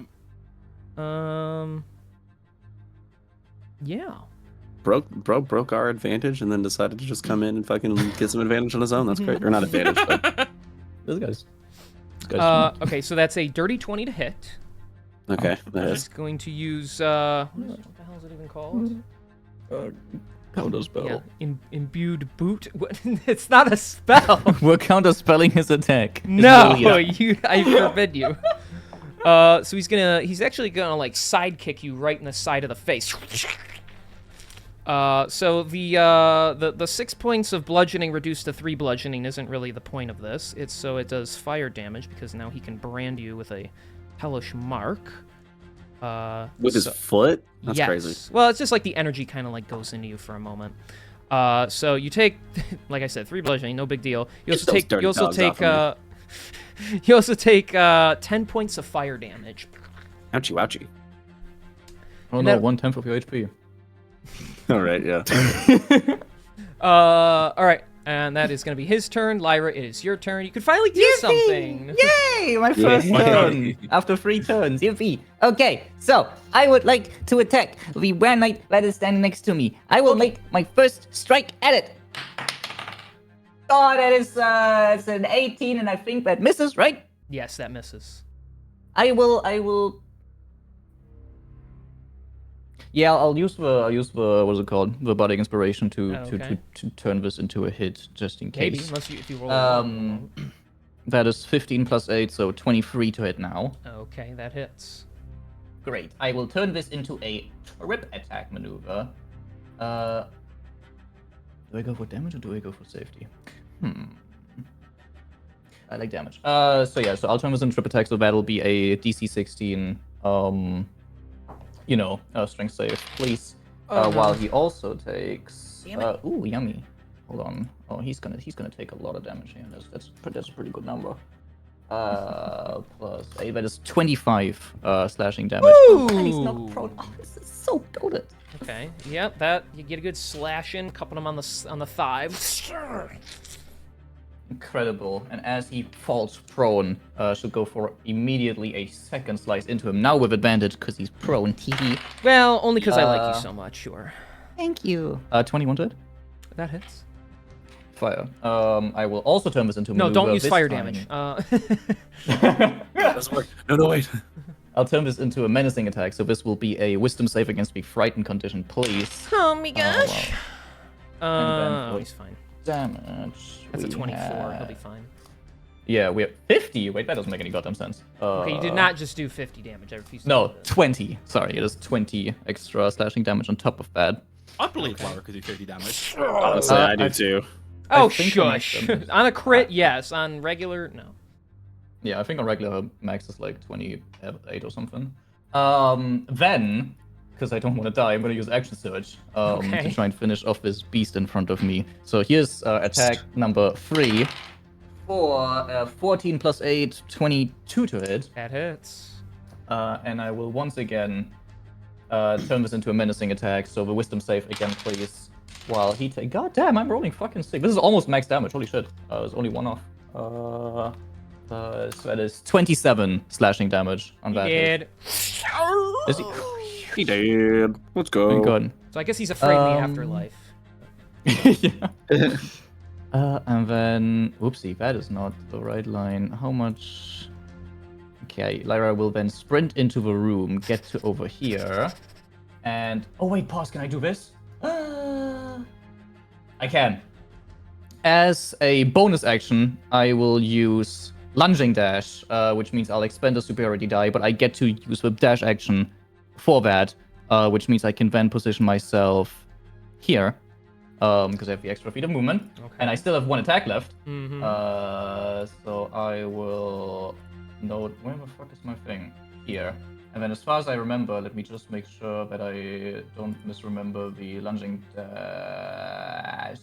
yeah. Broke our advantage, and then decided to just come in and fucking get some advantage on his own. That's great. Or not advantage, but This guy's smart. Okay, so that's a dirty 20 to hit. okay. That He's is. going to use what the hell is it even called? Counter spell. Yeah, imbued boot. What? It's not a spell. We're counter spelling his attack. It's No, really- I forbid you. So he's actually gonna like sidekick you right in the side of the face. So the 6 points of bludgeoning reduced to 3 bludgeoning isn't really the point of this. It's so it does fire damage because now he can brand you with a hellish mark. With his foot? That's yes. crazy. Well, it's just like the energy kind of like goes into you for a moment. So you take, like I said, 3 bludgeoning, no big deal. You Get also those take, dirty you also dogs take, off you also take 10 points of fire damage. Ouchie, ouchie. Oh And no, that- 1/10 of your HP. All right, yeah. All right, and that is going to be his turn. Lyra, it is your turn. You can finally do something. Yay! My first Yeah. turn after 3 turns. Yippee! Okay, so I would like to attack the Were Knight that is standing next to me. I will make my first strike at it. Oh, that is it's an 18, and I think that misses, right? Yes, that misses. I will. Yeah, I'll use the what's it called? The bardic inspiration to Okay. to turn this into a hit just in Maybe, case. unless if you roll. Um, That is 15 plus 8, so 23 to hit now. Okay, that hits. Great. I will turn this into a trip attack maneuver. Do I go for damage or do I go for safety? I like damage. So I'll turn this into trip attack, so that'll be a DC 16, strength save, please. While he also takes, ooh, yummy. Hold on. Oh, he's gonna take a lot of damage here. That's a pretty good number. Plus 8, that is 25 slashing damage. Ooh. And he's not prone. Oh, this is so goated. Okay. Yep. That you get a good slash in, cupping him on the thigh. Incredible. And as he falls prone, should go for immediately a second slice into him. Now with advantage because he's prone. TV. Well, only because I like you so much. Sure. Thank you. 21 to hit. That hits. Fire. I will also turn this into a No, maneuver don't use this fire time. damage. Doesn't work. No, wait. I'll turn this into a menacing attack, so this will be a wisdom save against the frightened condition, please. Oh my gosh. And then He's fine. Damage. That's a we 24. have- He'll be fine. Yeah, we have 50. Wait, that doesn't make any goddamn sense. Okay, you did not just do 50 damage. I refuse to No, do this. 20. Sorry, it is 20 extra slashing damage on top of that. I believe Lyra could do 50 damage. Honestly, I do I- too. Oh, I think on shush. max On a crit, yes. On regular, no. Yeah, I think on regular max is like 28 or something. Then, because I don't want to die, I'm going to use action surge Okay. to try and finish off this beast in front of me. So here's attack number 3 for 14 plus 8, 22 to hit. That hits. And I will once again turn this into a menacing attack. So the wisdom save again, please. While he takes... God damn, I'm rolling fucking sick. This is almost max damage. Holy shit. There's only one off. So that is 27 slashing damage on that hit. Did. Is he... He did. Let's go. Good. So I guess he's afraid in the afterlife. Yeah. And then... Oopsie, that is not the right line. How much... Okay, Lyra will then sprint into the room, get to over here, and... Oh wait, pause, can I do this? I can. As a bonus action, I will use lunging dash, which means I'll expend a superiority die, but I get to use the dash action for that, which means I can then position myself here, because I have the extra feet of movement, Okay. and I still have one attack left. Mm-hmm. So I will note, where the fuck is my thing? Here. And then as far as I remember, let me just make sure that I don't misremember the lunging dash.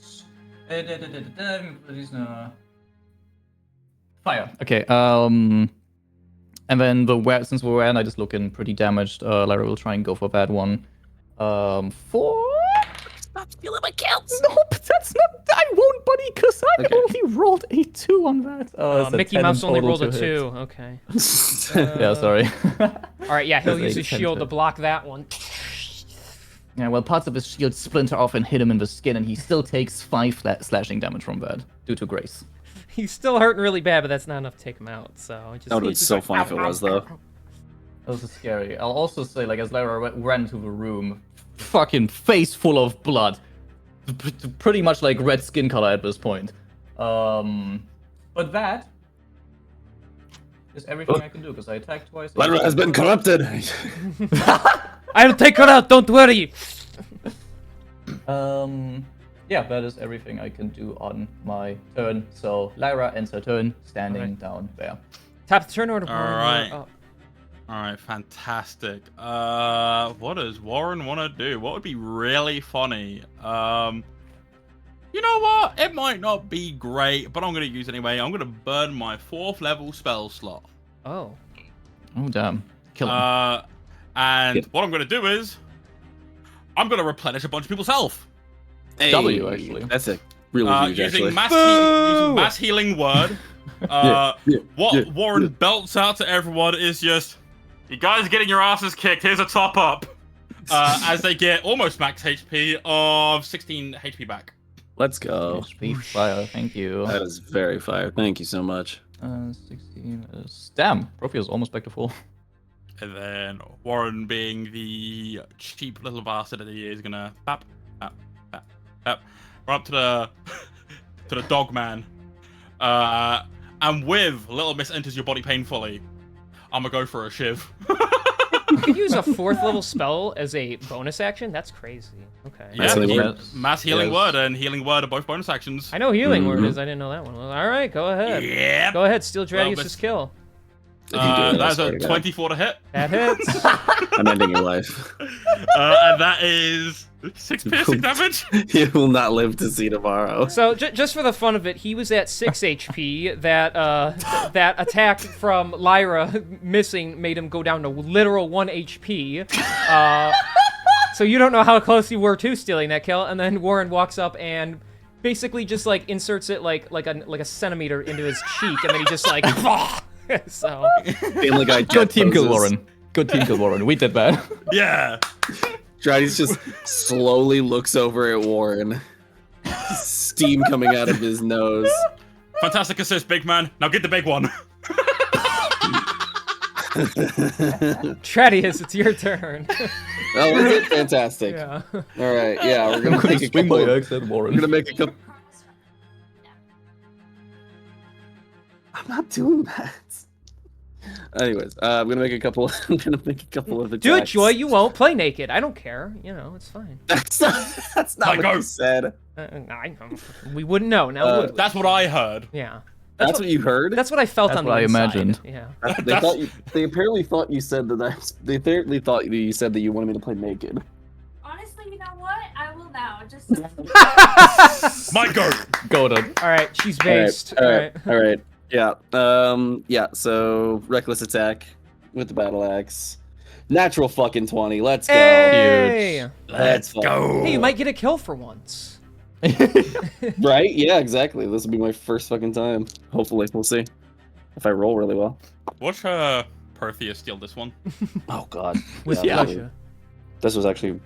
Fire. Okay, and then since the wear knight is looking pretty damaged, Lyra will try and go for that one. 4? Stop stealing my kills. Nope, that's not. I won't, buddy, because I Okay. only rolled a 2 on that. It's a Mickey 10 Mouse only total rolled a to hit. 2. Okay. Yeah, sorry. All right, yeah, he'll That's use his 10 shield to hit. block that one. Yeah, well, parts of his shield splinter off and hit him in the skin, and he still takes 5 slashing damage from that, due to grace. He's still hurting really bad, but that's not enough to take him out. So it just, That would have been he's just so like, fun if it was, though. This is scary. I'll also say, like, as Lyra ran into the room, fucking face full of blood. Pretty much like red skin color at this point. But that is everything I can do, because I attacked twice. Lyra has been corrupted. I'll take her out. Don't worry. Yeah, that is everything I can do on my turn. So Lyra ends her turn standing Alright. down there. Top of the turn order. All right. Oh, All right, fantastic. What does Warren want to do? What would be really funny? You know what? It might not be great, but I'm going to use it anyway. I'm going to burn my 4th level spell slot. oh. Oh damn! Kill him. And what I'm going to do is, I'm going to replenish a bunch of people's health. Hey, W, actually. That's a really huge, Using actually. using mass healing word. What Warren belts out to everyone is just, you guys are getting your asses kicked. Here's a top up. As they get almost max HP of 16 HP back. Let's go. HP fire. Thank you. That is very fire. Thank you so much. 16 is... Damn, Profi is almost back to full. And then Warren, being the cheap little bastard that he is, gonna tap, run up to the to the dog man, and with Little Miss enters your body painfully, I'm gonna go for a shiv. You could use a 4th level spell as a bonus action? That's crazy. Okay. Yeah, Healing you- word. mass healing Yes. word and healing word are both bonus actions. I know healing word Mhm. is. I didn't know that one. All right, go ahead. Yep. Go ahead, steal Well, Dradius' Miss- kill. If you do it, I That's swear a to God. 24 to hit. That hits. I'm ending your life. And that is 6 piercing damage. You will not live to see tomorrow. So just for the fun of it, he was at 6 HP. That attack from Lyra missing made him go down to literal 1 HP. So you don't know how close you were to stealing that kill. And then Warren walks up and basically just like inserts it like a centimeter into his cheek, and then he just like. So Family Guy Good team kill, poses. Warren. Good team kill, Warren. We did that. Yeah. Dradius just slowly looks over at Warren. Steam coming out of his nose. Fantastic assist, big man. Now get the big one. Tradius, it's your turn. Oh, is it? Fantastic. Yeah. All right, yeah, we're gonna make a Swing my couple. axe at We're Warren. gonna make a couple. I'm not doing that. Anyways, I'm gonna make a couple. I'm gonna make a couple of attacks. Do it, Joy. You won't play naked. I don't care. You know, it's fine. That's not. That's not Let what go. you said. We wouldn't know. Now, would we? That's what I heard. Yeah. That's what you heard. That's what I felt That's on the what I inside. imagined. Yeah. They thought you. They apparently thought you said that. They apparently thought you said that you wanted me to play naked. Honestly, you know what? I will now. Just My go. Go then. All right. She's based. All right. All right. Yeah. Yeah. So reckless attack with the battle axe. Natural fucking 20. Let's go. Hey. Let's go. Hey, you might get a kill for once. Right? Yeah. Exactly. This will be my first fucking time. Hopefully, we'll see. If I roll really well. Watch Perseus steal this one. Oh God. With Yeah, pleasure. This was actually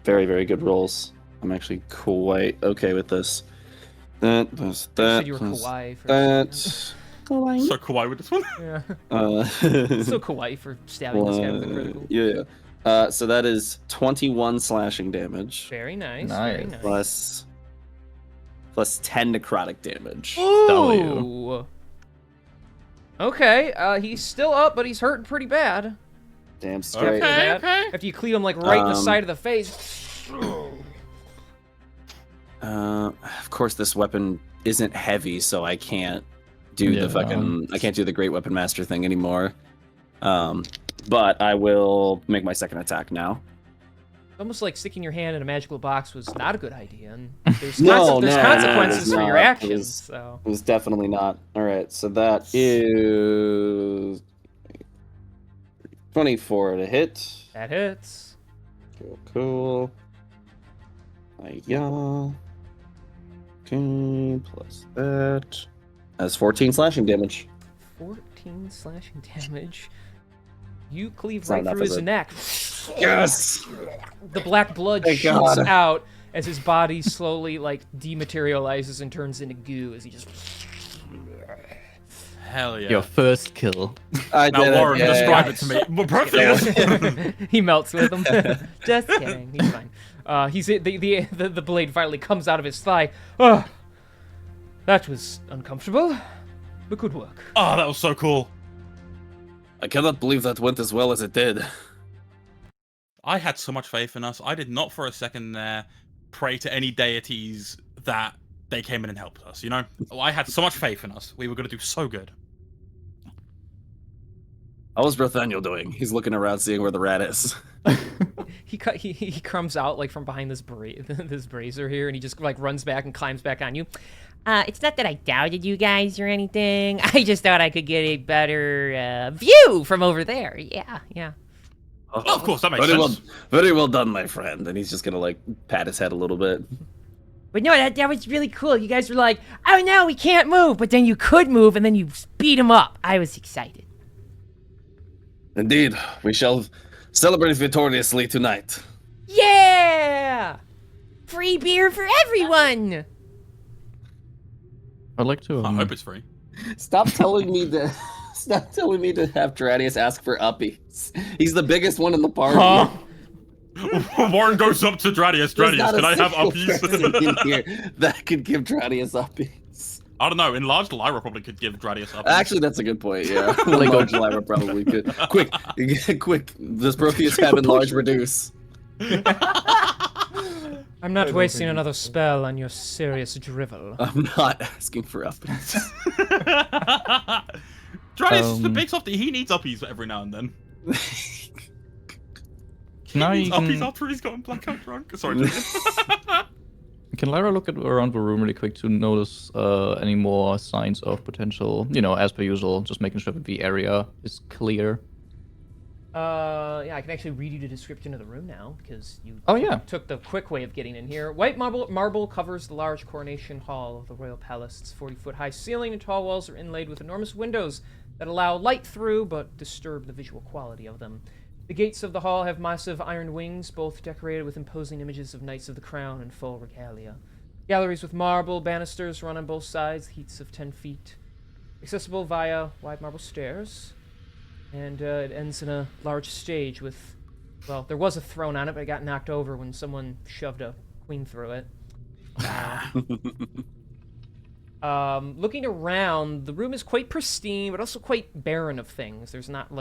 very, very good rolls. I'm actually quite okay with this. That plus You that. said you were plus kawaii for that. So kawaii with this one. Yeah. So kawaii for stabbing this guy with a critical. yeah. So that is 21 slashing damage Very nice. Very Nice. nice. plus 10 necrotic damage. Ooh. Okay. He's still up, but he's hurting pretty bad. Damn straight. Okay. After you cleave him like right in the Um, side of the face. Of course, this weapon isn't heavy, so I can't do Yeah. the fucking. I can't do the Great Weapon Master thing anymore. But I will make my second attack now. Almost like sticking your hand in a magical box was not a good idea. And there's, No, there's no, consequences no, for your it actions. was- So It was definitely not. All right, so that is 24 to hit. that hits. Cool. Yeah. Okay, plus that. That's 14 slashing damage. 14 slashing damage. You cleave It's not right enough, through is his it? neck. Yes! The black blood Thank shoots God. out as his body slowly like dematerializes and turns into goo as he just. Hell yeah. Your first kill. I Now did Warren, it. describe it to me. Well, Perseus. He melts with him. Just kidding. He's fine. The blade finally comes out of his thigh. Oh, that was uncomfortable, but good work. Oh, that was so cool. I cannot believe that went as well as it did. I had so much faith in us. I did not for a second there pray to any deities that they came in and helped us, you know? I had so much faith in us. We were going to do so good. How's Brothaniel doing? He's looking around, seeing where the rat is. He comes out like from behind this this brazier here, and he just like runs back and climbs back on you. It's not that I doubted you guys or anything. I just thought I could get a better view from over there. Yeah. Oh, of course, that makes Very sense. very well done, my friend. And he's just gonna like pat his head a little bit. But no, that was really cool. You guys were like, oh no, we can't move, but then you could move, and then you beat him up. I was excited. Indeed, we shall celebrate victoriously tonight. Yeah! Free beer for everyone! I'd like to. I hope it's free. Stop telling me to have Dradius ask for uppies. He's the biggest one in the party. Warren goes up to Dradius. There's Dradius, not a can I have single person uppies? in here that could give Dradius uppies. I don't know. Enlarged Lyra probably could give Gradius up. Actually, that's a good point. Yeah, enlarged Lyra probably could. Quick. Does Protheus have enlarge reduce? I'm not wasting another spell on your serious drivel. I'm not asking for uppies. Gradius is the big softy. He needs uppies every now and then. Uppies after he's gotten blackout drunk. Sorry, Julian. Can Lyra look around the room really quick to notice any more signs of potential, as per usual, just making sure that the area is clear? Yeah, I can actually read you the description of the room now, because you took the quick way of getting in here. White marble covers the large coronation hall of the royal palace. Its 40-foot-high ceiling and tall walls are inlaid with enormous windows that allow light through, but disturb the visual quality of them. The gates of the hall have massive iron wings, both decorated with imposing images of knights of the crown in full regalia. Galleries with marble banisters run on both sides, heights of 10 feet. Accessible via wide marble stairs. And it ends in a large stage with, well, there was a throne on it, but it got knocked over when someone shoved a queen through it. Looking around, the room is quite pristine, but also quite barren of things. There's not,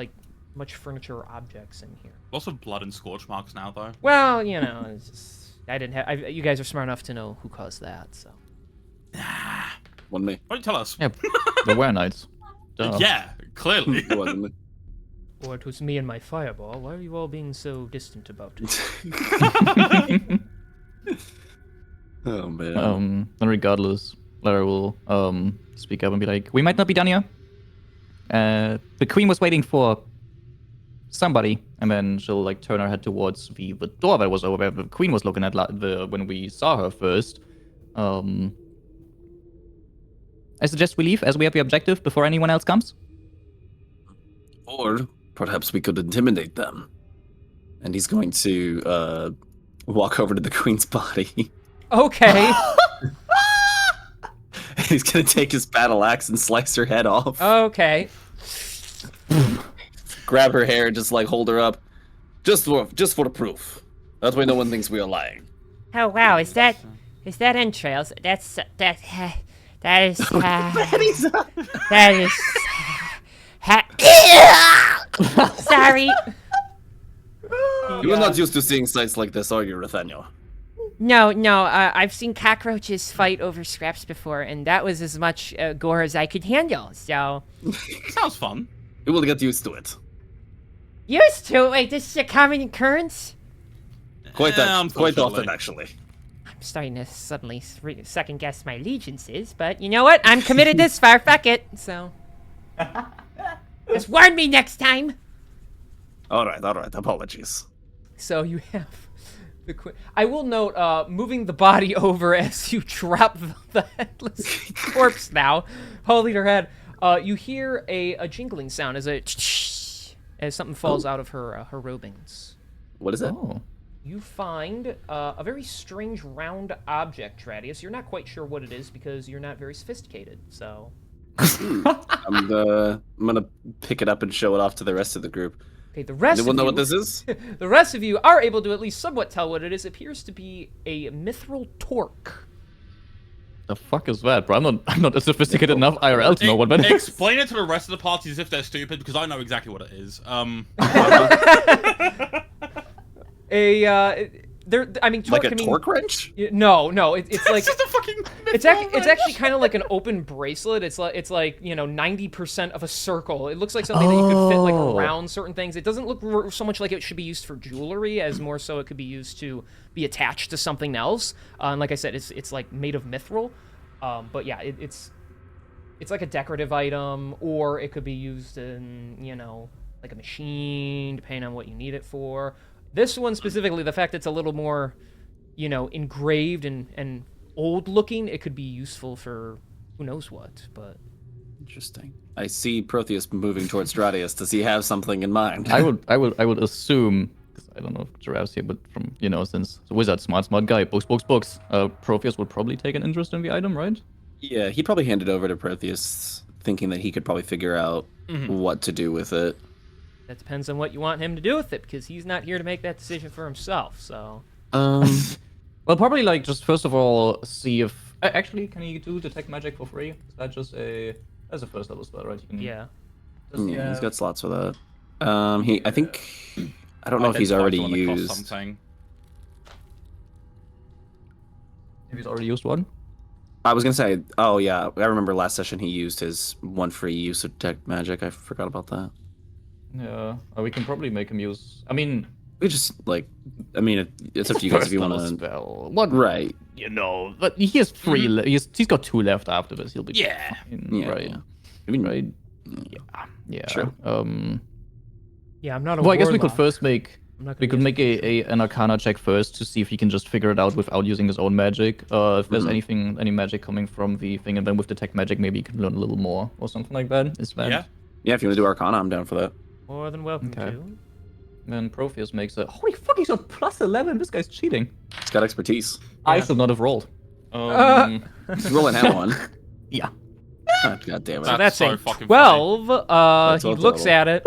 much furniture or objects in here. Lots of blood and scorch marks now, though. Well, it's just, I didn't have. You guys are smart enough to know who caused that, so. Wasn't me. Why don't you tell us? Yeah, the were knights. Duh. Yeah, clearly. It wasn't me. Or it was me and my fireball. Why are you all being so distant about it? Oh man. And regardless, Lara will speak up and be like, "We might not be done here. The queen was waiting for somebody," and then she'll turn her head towards the door that was over where the queen was looking at when we saw her first. I suggest we leave as we have the objective before anyone else comes. Or perhaps we could intimidate them. And he's going to walk over to the queen's body. Okay. He's going to take his battle axe and slice her head off. Okay. Grab her hair and just hold her up. Just for the proof. That way no one thinks we are lying. Oh wow, is that entrails? That is sorry. You are not used to seeing sights like this, are you, Nathaniel? No, I've seen cockroaches fight over scraps before, and that was as much gore as I could handle, so... Sounds fun. You will get used to it. Used to? Wait, this is a common occurrence? Quite often, actually. I'm starting to suddenly second-guess my allegiances, but you know what? I'm committed this far, fuck it, so... Just warn me next time! Alright, apologies. So you have the I will note, moving the body over as you drop the headless corpse now, holding her head, you hear a jingling sound as something falls out of her robings. What is that? Oh. You find a very strange round object, Tradius. You're not quite sure what it is because you're not very sophisticated, so... I'm gonna pick it up and show it off to the rest of the group. Okay, the rest Anyone of know you, what this is? The rest of you are able to at least somewhat tell what it is. It appears to be a mithril torque. The fuck is that, bro? I'm not sophisticated enough IRL to know what that is. Explain it to the rest of the party as if they're stupid, because I know exactly what it is. Like a torque wrench? No, it's like it's just a fucking. it's actually kind of like an open bracelet. It's like 90% of a circle. It looks like something that you could fit around certain things. It doesn't look so much like it should be used for jewelry as more so it could be used to be attached to something else. And like I said, it's like made of mithril. But yeah, it's like a decorative item, or it could be used in like a machine, depending on what you need it for. This one specifically, the fact it's a little more, engraved and old looking, it could be useful for who knows what, but... Interesting. I see Protheus moving towards Stradius. Does he have something in mind? I would assume, because I don't know if Giraffe's here, but from, since the wizard, smart guy, books, Protheus would probably take an interest in the item, right? Yeah, he'd probably hand it over to Protheus, thinking that he could probably figure out what to do with it. That depends on what you want him to do with it, because he's not here to make that decision for himself, so... Well, probably, just first of all, see if Actually, can you do detect magic for free? Is that just that's a first level spell, right? You can Yeah. Yeah, he's got slots for that. I think I don't know if he's already Identify someone that costs used. something. If he's already used one. I was gonna say, oh yeah, I remember last session he used his one free use of detect magic. I forgot about that. Yeah, we can probably make him use. I mean, We just like, I mean, it's up to you guys if you want to. spell. What? Right. You know, but he has 3. He's got 2 left after this. He'll be Yeah. fine, Yeah. right. Yeah. I mean, Right. yeah. Yeah. Sure. Yeah, I'm not a Well, I guess we could warlock. first make. I'm not We gonna could be make an Arcana check first to see if he can just figure it out without using his own magic. If there's Mhm. any magic coming from the thing, and then with detect magic, maybe you can learn a little more or something like that. Is that? Yeah. Yeah, if you want to do Arcana, I'm down for that. more than welcome Okay. to. Then Protheus makes a. Holy fuck! He's got +11. This guy's cheating. It's got expertise. I should not have rolled. He's rolling that one. Yeah. Oh, God damn it. So that's so a fucking 12. That's He all looks total. at it.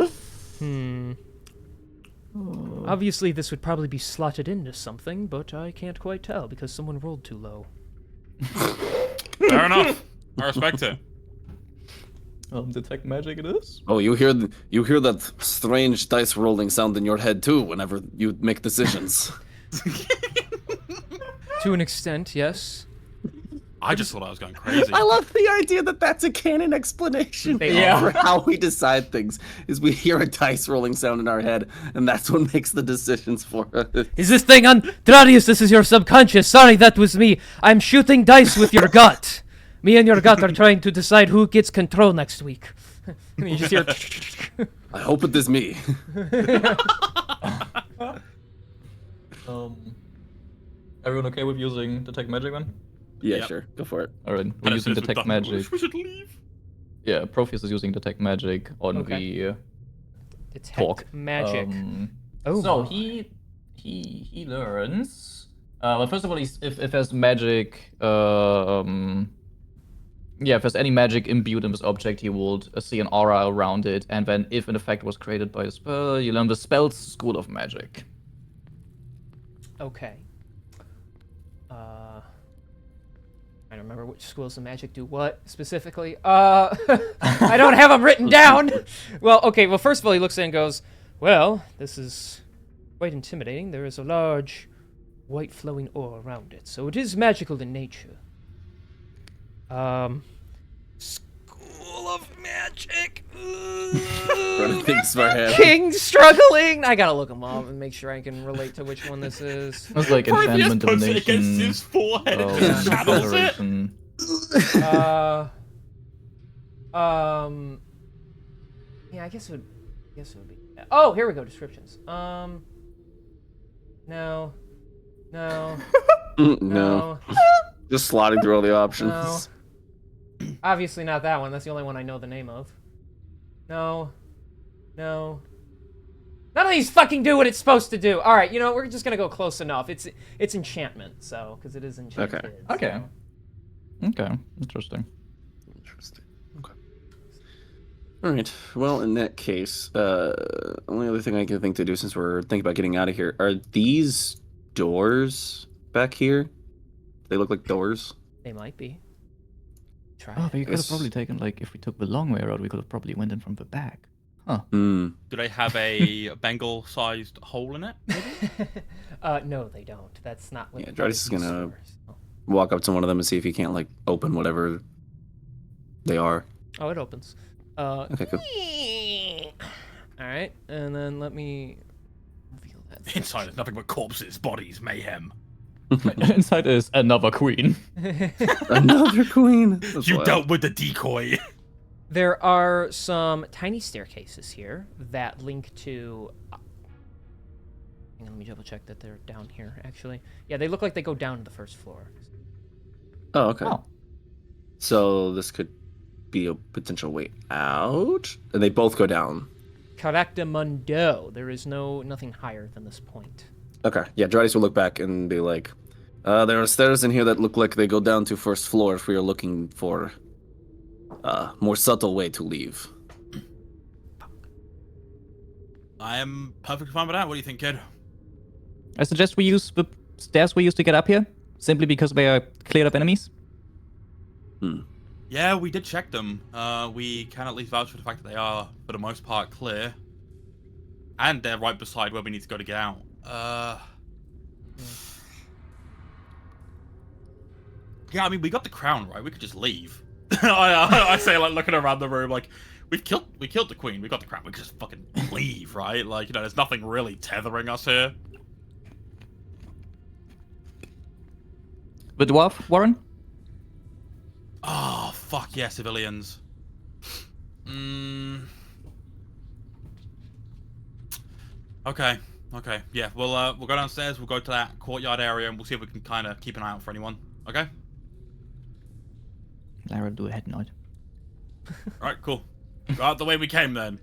Obviously, this would probably be slotted into something, but I can't quite tell because someone rolled too low. Fair enough. I respect it. Detect magic it is. Oh, you hear that strange dice rolling sound in your head too whenever you make decisions. To an extent, yes. I just thought I was going crazy. I love the idea that that's a canon explanation They for how we decide things. Is we hear a dice rolling sound in our head, and that's what makes the decisions for us. Is this thing on? Darius, this is your subconscious. Sorry, that was me. I'm shooting dice with your gut. Me and your gut are trying to decide who gets control next week. And you just hear. I hope it is me. Everyone okay with using detect magic then? Yeah, Yep. sure. Go for it. All right, we're using detect magic. We should leave. Yeah, Protheus is using detect magic on Okay. the Detect talk. magic. So my. he learns. Well, first of all, if there's magic, if there's any magic imbued in this object, he will see an aura around it, and then if an effect was created by a spell, you learn the spell's school of magic. Okay. I don't remember which schools of magic do what specifically. I don't have them written down. Well, okay. Well, first of all, he looks in and goes, "Well, this is quite intimidating. There is a large, white flowing ore around it, so it is magical in nature." School of magic. Running things through our head. King struggling. I gotta look them up and make sure I can relate to which one this is. That's like Protheus enchantment puts it against divination. his forehead and Yeah, just channels it. Federation. Yeah, I guess it would be. Oh, here we go. Descriptions. No. No. Just slotting through all the options. No. Obviously not that one. That's the only one I know the name of. No. None of these fucking do what it's supposed to do. All right, you know we're just gonna go close enough. It's enchantment, so because it is enchanted. Okay. Okay. Interesting. Interesting. Okay. All right. Well, in that case, only other thing I can think to do since we're thinking about getting out of here are these doors back here. They look like doors. They might be. Try. Oh, but you could have Yes. probably taken, like, if we took the long way around, we could have probably went in from the back. Hmm. Do they have a Bengal-sized hole in it? No, they don't. That's not what. Yeah, the Darius is used gonna- for, so. Walk up to one of them and see if he can't like open whatever they are. Oh, it opens. Okay, cool. All right, and then let me reveal that. Inside is nothing but corpses, bodies, mayhem. Inside is another queen. Another queen. That's You wild. dealt with the decoy. There are some tiny staircases here that link to. Hang on, let me double check that they're down here. Actually, yeah, they look like they go down to the first floor. Oh, okay. Oh. So this could be a potential way out. And they both go down. Correctamundo. There is nothing higher than this point. Okay. Yeah, Dradis will look back and be like, there are stairs in here that look like they go down to first floor if we are looking for a more subtle way to leave. I am perfectly fine with that. What do you think, kid? I suggest we use the stairs we used to get up here, simply because they are cleared up enemies. Yeah, we did check them. We can at least vouch for the fact that they are, for the most part, clear. And they're right beside where we need to go to get out. Yeah, I mean, we got the crown, right? We could just leave. I say, like, looking around the room, like, we killed the queen. We got the crown. We could just fucking leave, right? Like, you know, there's nothing really tethering us here. The dwarf, Warren? Oh, fuck yeah, civilians. Okay, yeah. We'll go downstairs. We'll go to that courtyard area, and we'll see if we can kind of keep an eye out for anyone. Okay. Lara, do a head nod. All right, cool. Go out the way we came then.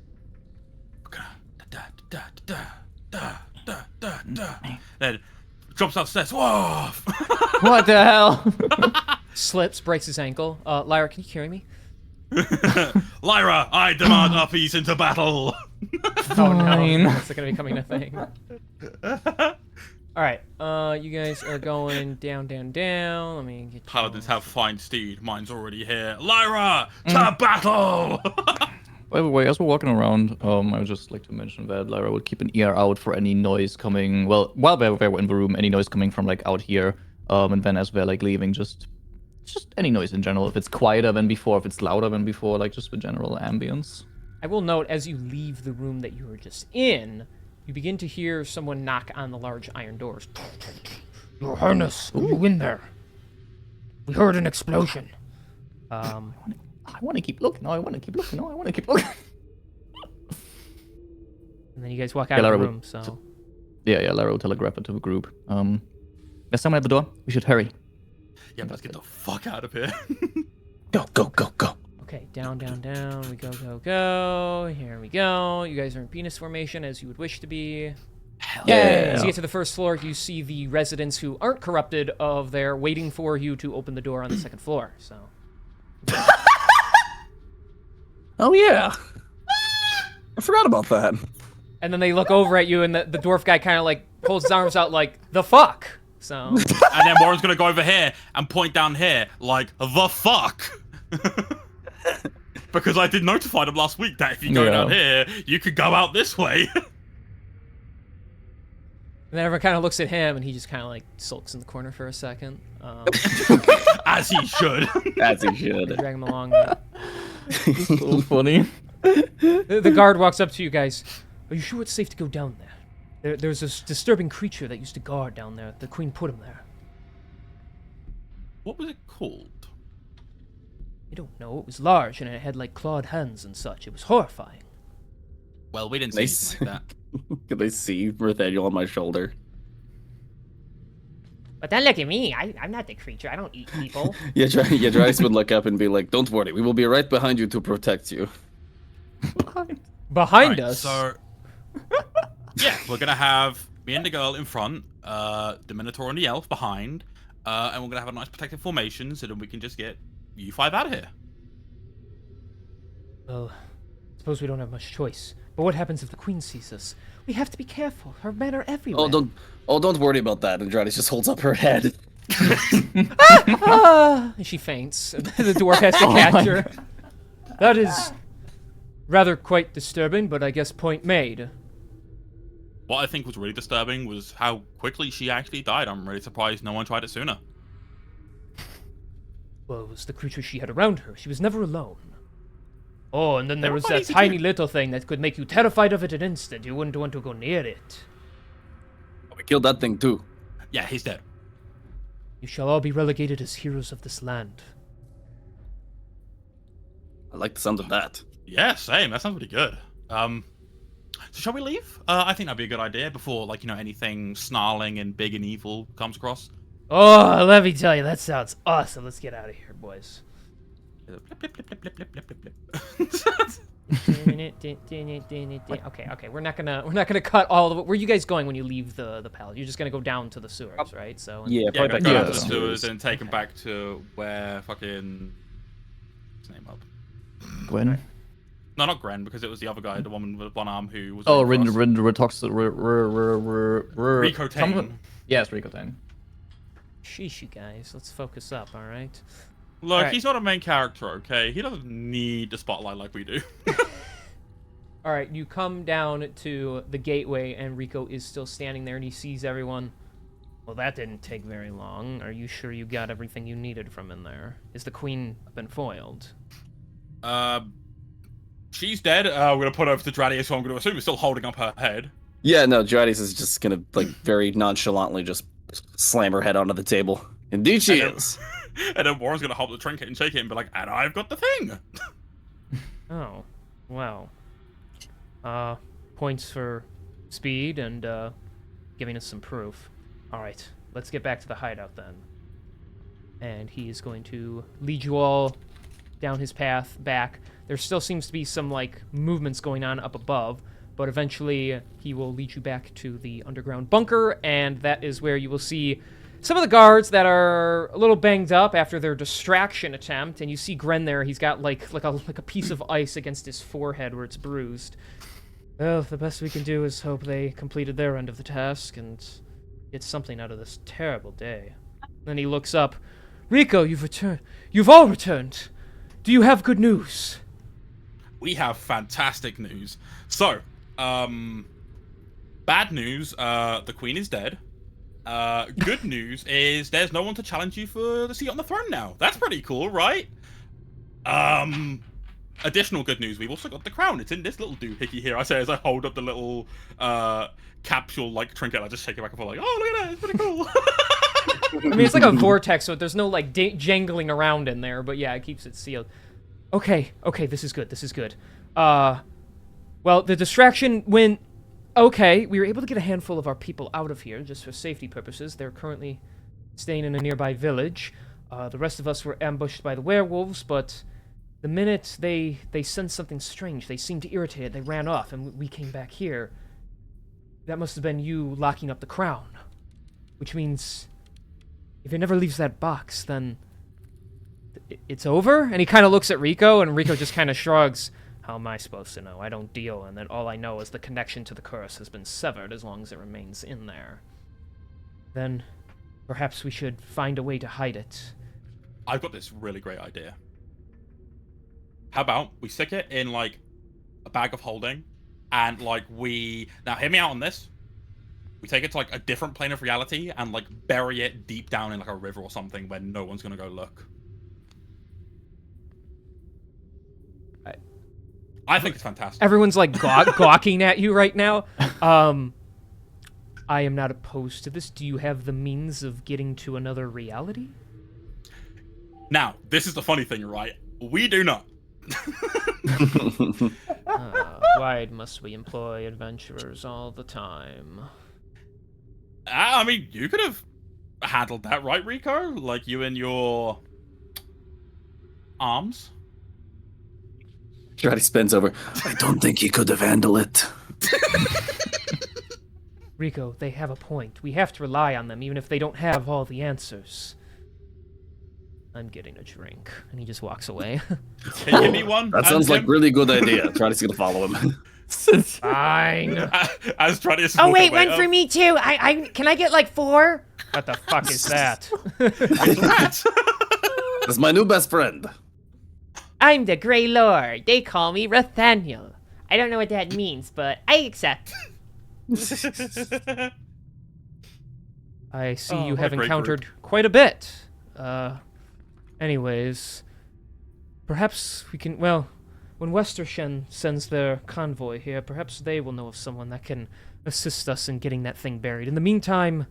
Then drops upstairs. Whoa! What the hell? Slips, breaks his ankle. Lyra, can you carry me? Lyra, I demand our piece into battle. Oh no, Fine. that's gonna be becoming a thing. All right, you guys are going down. Let me get. Paladins have fine steed. Mine's already here. Lyra, to battle! By the way, as we're walking around, I would just like to mention that Lyra would keep an ear out for any noise coming. Well, while we're in the room, any noise coming from like out here. And then as we're like leaving, just any noise in general. If it's quieter than before, if it's louder than before, like just the general ambience. I will note, as you leave the room that you were just in, you begin to hear someone knock on the large iron doors. Your Highness, are you in there? We heard an explosion. I want to keep looking. I want to keep looking. And then you guys walk out of the room, so... Yeah, Lara will telegraph it to the group. There's someone at the door. We should hurry. Yeah, let's get the fuck out of here. Go. Okay, down. We go. Here we go. You guys are in penis formation, as you would wish to be. Yeah. As you get to the first floor, you see the residents who aren't corrupted of there waiting for you to open the door on the second floor, so... Oh yeah. I forgot about that. And then they look over at you, and the dwarf guy kind of like holds his arms out like, the fuck? So... And then Warren's gonna go over here and point down here like, the fuck? Because I did notify them last week that if you go down here, you could go out this way. And then everyone kind of looks at him, and he just kind of like sulks in the corner for a second. As he should. As he should. Drag him along. It's so funny. The guard walks up to you guys. Are you sure it's safe to go down there? There's this disturbing creature that used to guard down there. The queen put him there. What was it called? I don't know. It was large, and it had like clawed hands and such. It was horrifying. Well, we didn't Nice. see anything like that. Can they see Nathaniel on my shoulder? But don't look at me. I'm not the creature. I don't eat people. Yadris would look up and be like, "Don't worry, we will be right behind you to protect you." Behind Right, us. So, yeah, we're gonna have me and the girl in front, the Minotaur and the elf behind, and we're gonna have a nice protective formation so that we can just get you five out of here. Well, suppose we don't have much choice. But what happens if the queen sees us? We have to be careful. Her men are everywhere. Don't worry about that. And Yadris just holds up her head. And she faints. The dwarf has to catch her. That is rather quite disturbing, but I guess point made. What I think was really disturbing was how quickly she actually died. I'm really surprised no one tried it sooner. Well, it was the creature she had around her. She was never alone. Oh, and then there was quite that easy tiny to- little thing that could make you terrified of it an instant. You wouldn't want to go near it. We killed that thing too. Yeah, he's dead. You shall all be relegated as heroes of this land. I like the sound of that. Yeah, same. That sounds pretty good. So shall we leave? I think that'd be a good idea before, like, you know, anything snarling and big and evil comes across. Oh, let me tell you, that sounds awesome. Let's get out of here, boys. Okay. We're not gonna cut all of it. Where are you guys going when you leave the palace? You're just gonna go down to the sewers, right? So Yeah, Yeah, probably go back down to to the the sewers and take him back to where fucking... What's his name up? Gwen? No, not Gren, because it was the other guy, the woman with one arm who was... Oh, waiting for us. Rico Tane. Yes, Rico Tane. sheesh, you guys. Let's focus up, all right? Look, Alright. he's not a main character, okay? He doesn't need the spotlight like we do. All right, you come down to the gateway, and Rico is still standing there, and he sees everyone. Well, that didn't take very long. Are you sure you got everything you needed from in there? Is the queen been foiled? She's dead. We're gonna put her over to Dradius, who I'm gonna assume is still holding up her head. Yeah, no, Jadis is just gonna like very nonchalantly just slam her head onto the table. Indeed, she is. And then Warren's gonna hold the trinket and shake it and be like, "And I've got the thing." Oh, well. Points for speed and giving us some proof. All right, let's get back to the hideout then. And he is going to lead you all down his path back. There still seems to be some like movements going on up above, but eventually he will lead you back to the underground bunker, and that is where you will see some of the guards that are a little banged up after their distraction attempt. And you see Gren there; he's got like a piece of ice against his forehead where it's bruised. Well, the best we can do is hope they completed their end of the task and get something out of this terrible day. Then he looks up. Rico, you've returned. You've all returned. Do you have good news? We have fantastic news. So, bad news, the queen is dead. Good news is there's no one to challenge you for the seat on the throne now. That's pretty cool, right? Additional good news, we've also got the crown. It's in this little doohickey here, I say as I hold up the little, capsule-like trinket. I just shake it back and forth like, oh, look at that, it's pretty cool. I mean, it's like a vortex, so there's no like jangling around in there, but yeah, it keeps it sealed. Okay, this is good, this is good. Well, the distraction went okay. We were able to get a handful of our people out of here, just for safety purposes. They're currently staying in a nearby village. The rest of us were ambushed by the werewolves, but the minute they sensed something strange, they seemed irritated, they ran off, and we came back here. That must have been you locking up the crown. Which means, if it never leaves that box, then it's over? And he kind of looks at Rico, and Rico just kind of shrugs. How am I supposed to know? I don't deal, and then all I know is the connection to the curse has been severed as long as it remains in there. Then, perhaps we should find a way to hide it. I've got this really great idea. How about we stick it in, like, a bag of holding, and, like, now, hear me out on this. We take it to, like, a different plane of reality and, like, bury it deep down in, like, a river or something where no one's gonna go look. I think it's fantastic. Everyone's, like, gawking at you right now. I am not opposed to this. Do you have the means of getting to another reality? Now, this is the funny thing, right? We do not. Why must we employ adventurers all the time? I mean, you could have handled that, right, Rico? Like, you and your arms? Jadis bends over. I don't think he could have handled it. Rico, they have a point. We have to rely on them, even if they don't have all the answers. I'm getting a drink. And he just walks away. Can you give me one? That sounds like a really good idea. Jadis is gonna follow him. Fine. As Tradius. Oh wait, one for me too. I can I get like 4? What the fuck is that? That's my new best friend. I'm the Grey Lord. They call me Rathaniel. I don't know what that means, but I accept. I see Oh, you what a have great encountered quite a bit. Anyways, perhaps we can, well, when Westershen sends their convoy here, perhaps they will know of someone that can assist us in getting that thing buried. In the meantime,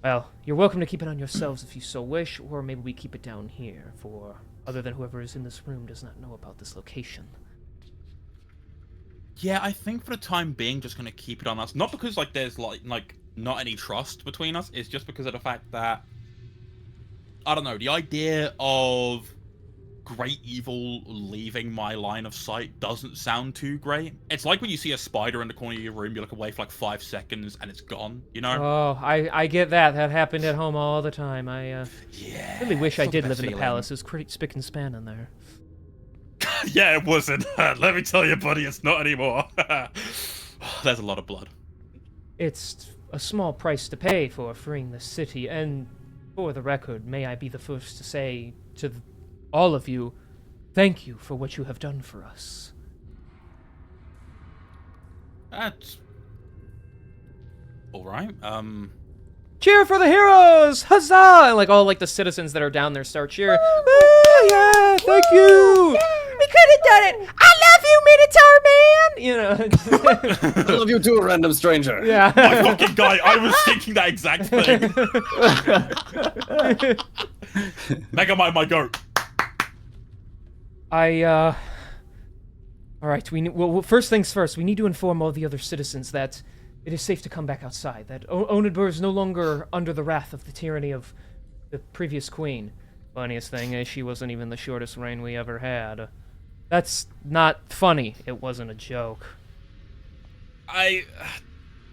well, you're welcome to keep it on yourselves if you so wish, or maybe we keep it down here for other than whoever is in this room does not know about this location. Yeah, I think for the time being, just gonna keep it on us. Not because like there's like not any trust between us. It's just because of the fact that I don't know. The idea of great evil leaving my line of sight doesn't sound too great. It's like when you see a spider in the corner of your room, you look away for like 5 seconds and it's gone. You know? Oh, I get that. That happened at home all the time. I Yeah. really wish I it's not did the live best in the feeling. palace. It was pretty spick and span in there. Yeah, it wasn't. Let me tell you, buddy, it's not anymore. There's a lot of blood. It's a small price to pay for freeing the city, and for the record, may I be the first to say, to all of you, thank you for what you have done for us. That's all right. Cheer for the heroes! Huzzah! And like all like the citizens that are down there start cheering. Oh yeah, thank you! We could have done it. I love you, Minotaur Man. I love you too, random stranger. Yeah. My fucking guy, I was thinking that exact thing. Megamind, my goat. All right. Well, first things first. We need to inform all the other citizens that it is safe to come back outside. That Onedbur is no longer under the wrath of the tyranny of the previous queen. Funniest thing is she wasn't even the shortest reign we ever had. That's not funny. It wasn't a joke. I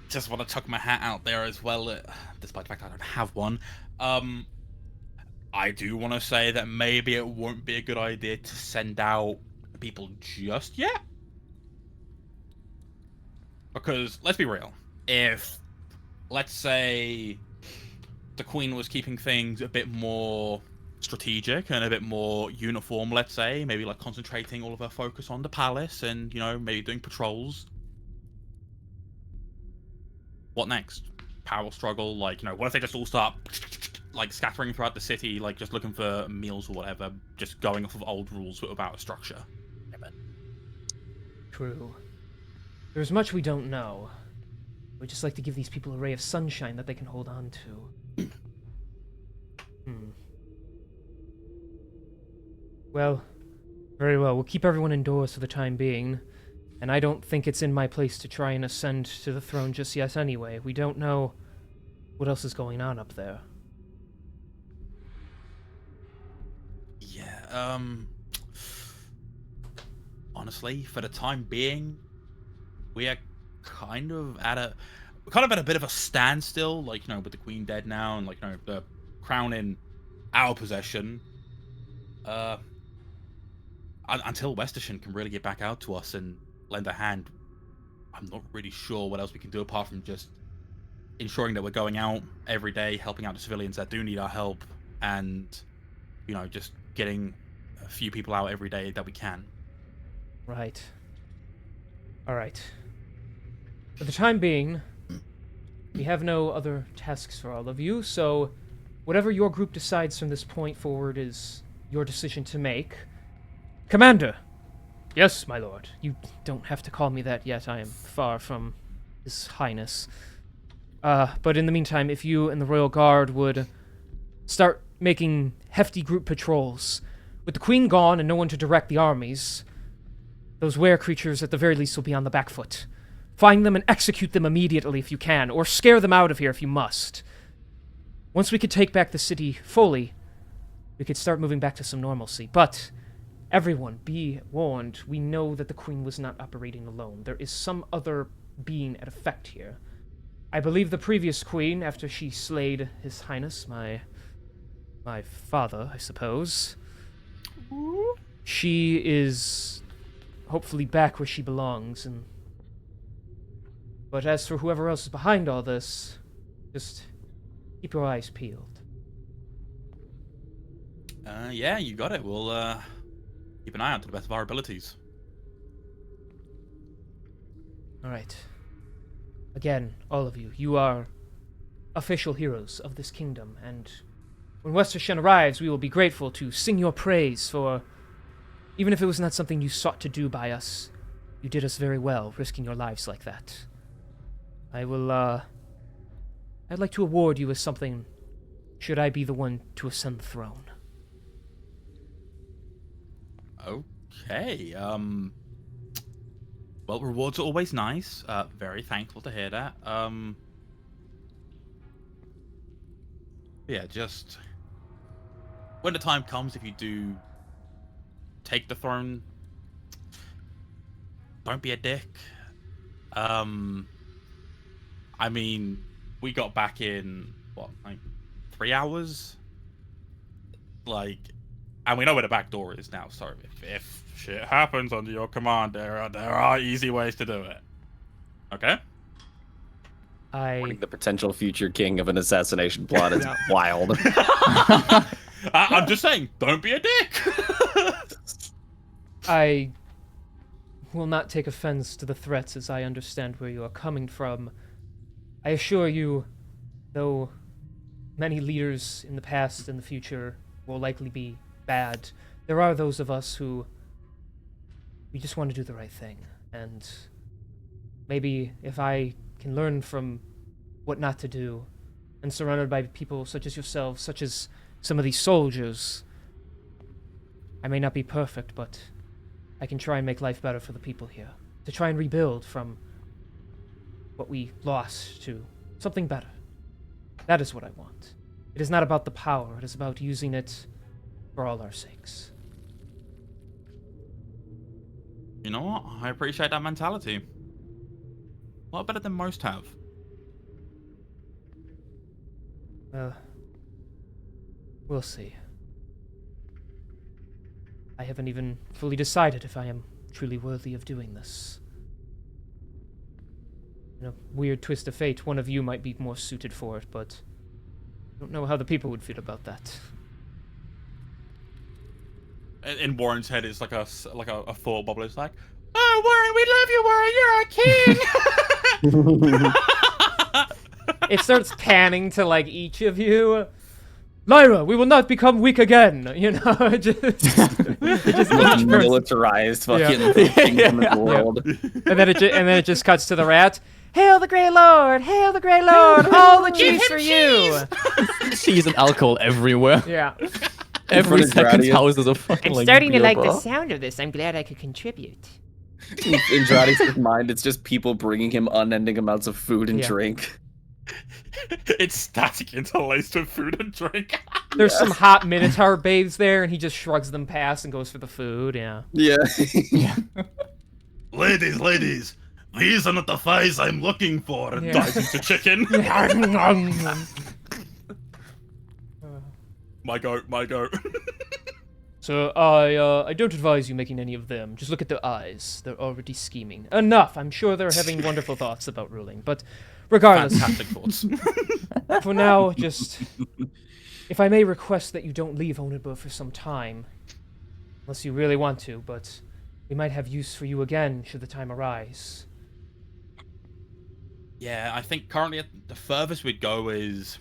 just want to chuck my hat out there as well, despite the fact I don't have one. I do want to say that maybe it won't be a good idea to send out people just yet. Because, let's be real, if, let's say, the Queen was keeping things a bit more strategic and a bit more uniform, let's say, maybe like concentrating all of her focus on the palace and, you know, maybe doing patrols. What next? Power struggle, like, you know, what if they just all start, like, scattering throughout the city, like, just looking for meals or whatever, just going off of old rules without a structure? True. There's much we don't know. We'd just like to give these people a ray of sunshine that they can hold on to. Well, very well. We'll keep everyone indoors for the time being. And I don't think it's in my place to try and ascend to the throne just yet anyway. We don't know what else is going on up there. Yeah, honestly, for the time being, we are kind of at a bit of a standstill, like, you know, with the Queen dead now and, like, you know, the crown in our possession. Until Westersham can really get back out to us and lend a hand, I'm not really sure what else we can do apart from just ensuring that we're going out every day, helping out the civilians that do need our help, and, you know, just getting a few people out every day that we can. Right. Alright. For the time being, we have no other tasks for all of you, so whatever your group decides from this point forward is your decision to make. Commander! Yes, my lord. You don't have to call me that yet. I am far from His Highness. But in the meantime, if you and the Royal Guard would start making hefty group patrols, with the Queen gone and no one to direct the armies, those were creatures at the very least will be on the back foot. Find them and execute them immediately if you can, or scare them out of here if you must. Once we could take back the city fully, we could start moving back to some normalcy. But everyone, be warned, we know that the Queen was not operating alone. There is some other being at effect here. I believe the previous Queen, after she slayed His Highness, my father, I suppose, she is hopefully back where she belongs, and but as for whoever else is behind all this, just keep your eyes peeled. Yeah, you got it. We'll keep an eye out to the best of our abilities. Alright. Again, all of you, you are official heroes of this kingdom, and when Westersham arrives, we will be grateful to sing your praise for, even if it was not something you sought to do by us, you did us very well, risking your lives like that. I'd like to award you with something, should I be the one to ascend the throne. Okay, well, rewards are always nice. Very thankful to hear that. Yeah, just when the time comes, if you do take the throne, don't be a dick. I mean, we got back in, what, like 3 hours? Like, and we know where the back door is now, so if shit happens under your command, there are easy ways to do it. Okay? The potential future king of an assassination plot is wild. I'm just saying, don't be a dick. I will not take offense to the threats as I understand where you are coming from. I assure you, though many leaders in the past and the future will likely be bad, there are those of us who we just want to do the right thing. And maybe if I can learn from what not to do, and surrounded by people such as yourselves, such as some of these soldiers, I may not be perfect, but I can try and make life better for the people here. To try and rebuild from what we lost to something better. That is what I want. It is not about the power, it is about using it for all our sakes. You know what? I appreciate that mentality. A lot better than most have. We'll see. I haven't even fully decided if I am truly worthy of doing this. In a weird twist of fate, one of you might be more suited for it, but I don't know how the people would feel about that. In Warren's head, it's like a thought bubble. It's like, oh, Warren, we love you, Warren. You're our king. It starts panning to, like, each of you. Lyra, we will not become weak again. You know, it just Most militarized fucking kingdom in the world. and then it just cuts to the rat. Hail the Grey Lord! Hail the Grey Lord! All the cheese for you! Cheese and alcohol everywhere. Yeah. Every What is second Gradius? house is a fucking I'm like, starting to beer like the bar. sound of this. I'm glad I could contribute. In Dradi's mind, it's just people bringing him unending amounts of food and Yeah. drink. It's static interlaced with food and drink. There's some hot Minotaur babes there, and he just shrugs them past and goes for the food, yeah. Yeah. Ladies, these are not the thighs I'm looking for. Yeah. Dives into chicken. My goat. So, I don't advise you making any of them. Just look at their eyes. They're already scheming. Enough! I'm sure they're having wonderful thoughts about ruling, but regardless, Fantastic thoughts. for now, just... If I may request that you don't leave Onedburg for some time, unless you really want to, but we might have use for you again should the time arise. Yeah, I think currently the furthest we'd go is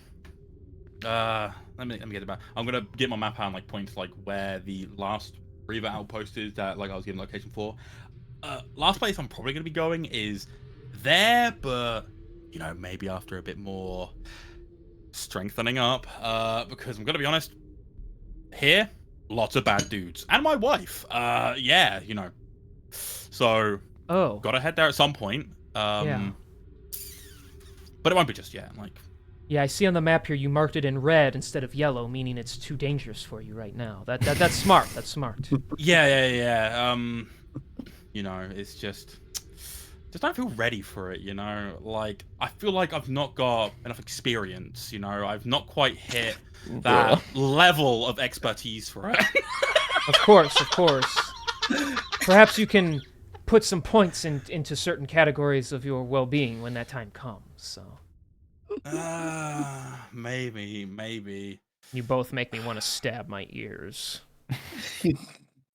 let me get it back. I'm gonna get my map out and like point to like where the last Reaver outpost is that like I was given location for. Last place I'm probably gonna be going is there, but you know, maybe after a bit more strengthening up. Because I'm gonna be honest, here, lots of bad dudes. And my wife. Yeah, you know. So Oh. gotta head there at some point. Yeah. But it won't be just yet. Like, Yeah, I see on the map here you marked it in red instead of yellow, meaning it's too dangerous for you right now. That's smart. That's smart. yeah. You know, it's just don't feel ready for it. You know, like I feel like I've not got enough experience. You know, I've not quite hit that level of expertise for it. Of course. Perhaps you can put some points into certain categories of your well-being when that time comes. So Maybe. you both make me want to stab my ears.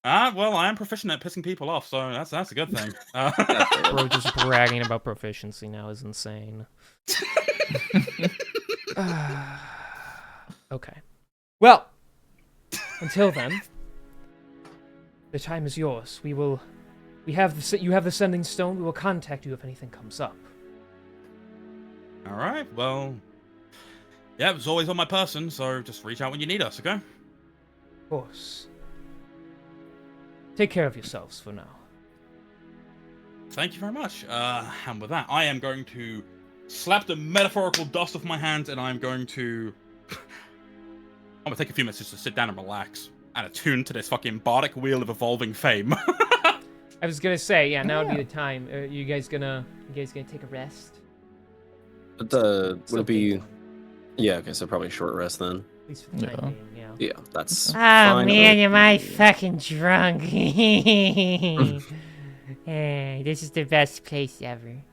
Well, I am proficient at pissing people off, so that's a good thing. Bro, just bragging about proficiency now is insane. Okay. Well, until then, the time is yours. You have the sending stone. We will contact you if anything comes up. All right. Well, yeah, it's always on my person, so just reach out when you need us, okay? Of course. Take care of yourselves for now. Thank you very much. And with that, I am going to slap the metaphorical dust off my hands, and I'm going to take a few minutes just to sit down and relax and attune to this fucking bardic wheel of evolving fame. I was gonna say, yeah, now would be the time. You guys gonna take a rest? But would it be? Yeah. Okay. So probably a short rest then. At least for the time being, yeah. Yeah. That's. Oh fine. man, am I fucking drunk? This is the best place ever.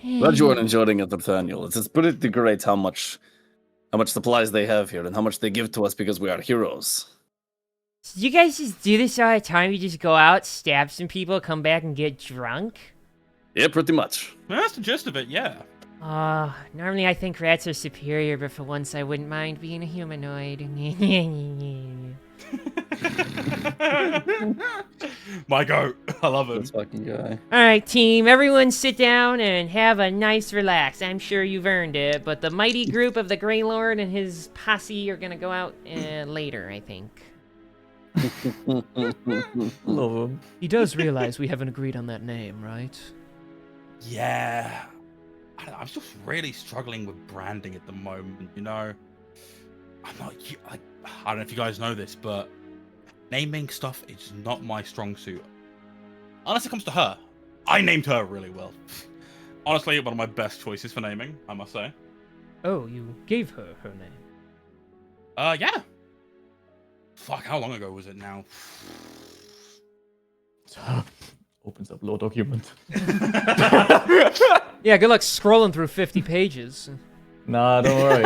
Glad you are enjoying it, Nathaniel. It's pretty great how much how much supplies they have here and how much they give to us because we are heroes. So you guys just do this all the time? You just go out, stab some people, come back and get drunk? Yeah, pretty much. Well, that's the gist of it, yeah. Normally I think rats are superior, but for once I wouldn't mind being a humanoid. My goat. I love him. This fucking guy. Alright, team, everyone sit down and have a nice relax. I'm sure you've earned it, but the mighty group of the Grey Lord and his posse are gonna go out later, I think. Love him. He does realize we haven't agreed on that name, right? Yeah. I'm just really struggling with branding at the moment, you know? I'm not, I don't know if you guys know this, but naming stuff is not my strong suit. Unless it comes to her. I named her really well. Honestly, one of my best choices for naming, I must say. Oh, you gave her her name. Yeah. Fuck, how long ago was it now? Opens up law document. Yeah, good luck scrolling through 50 pages. Nah, don't worry.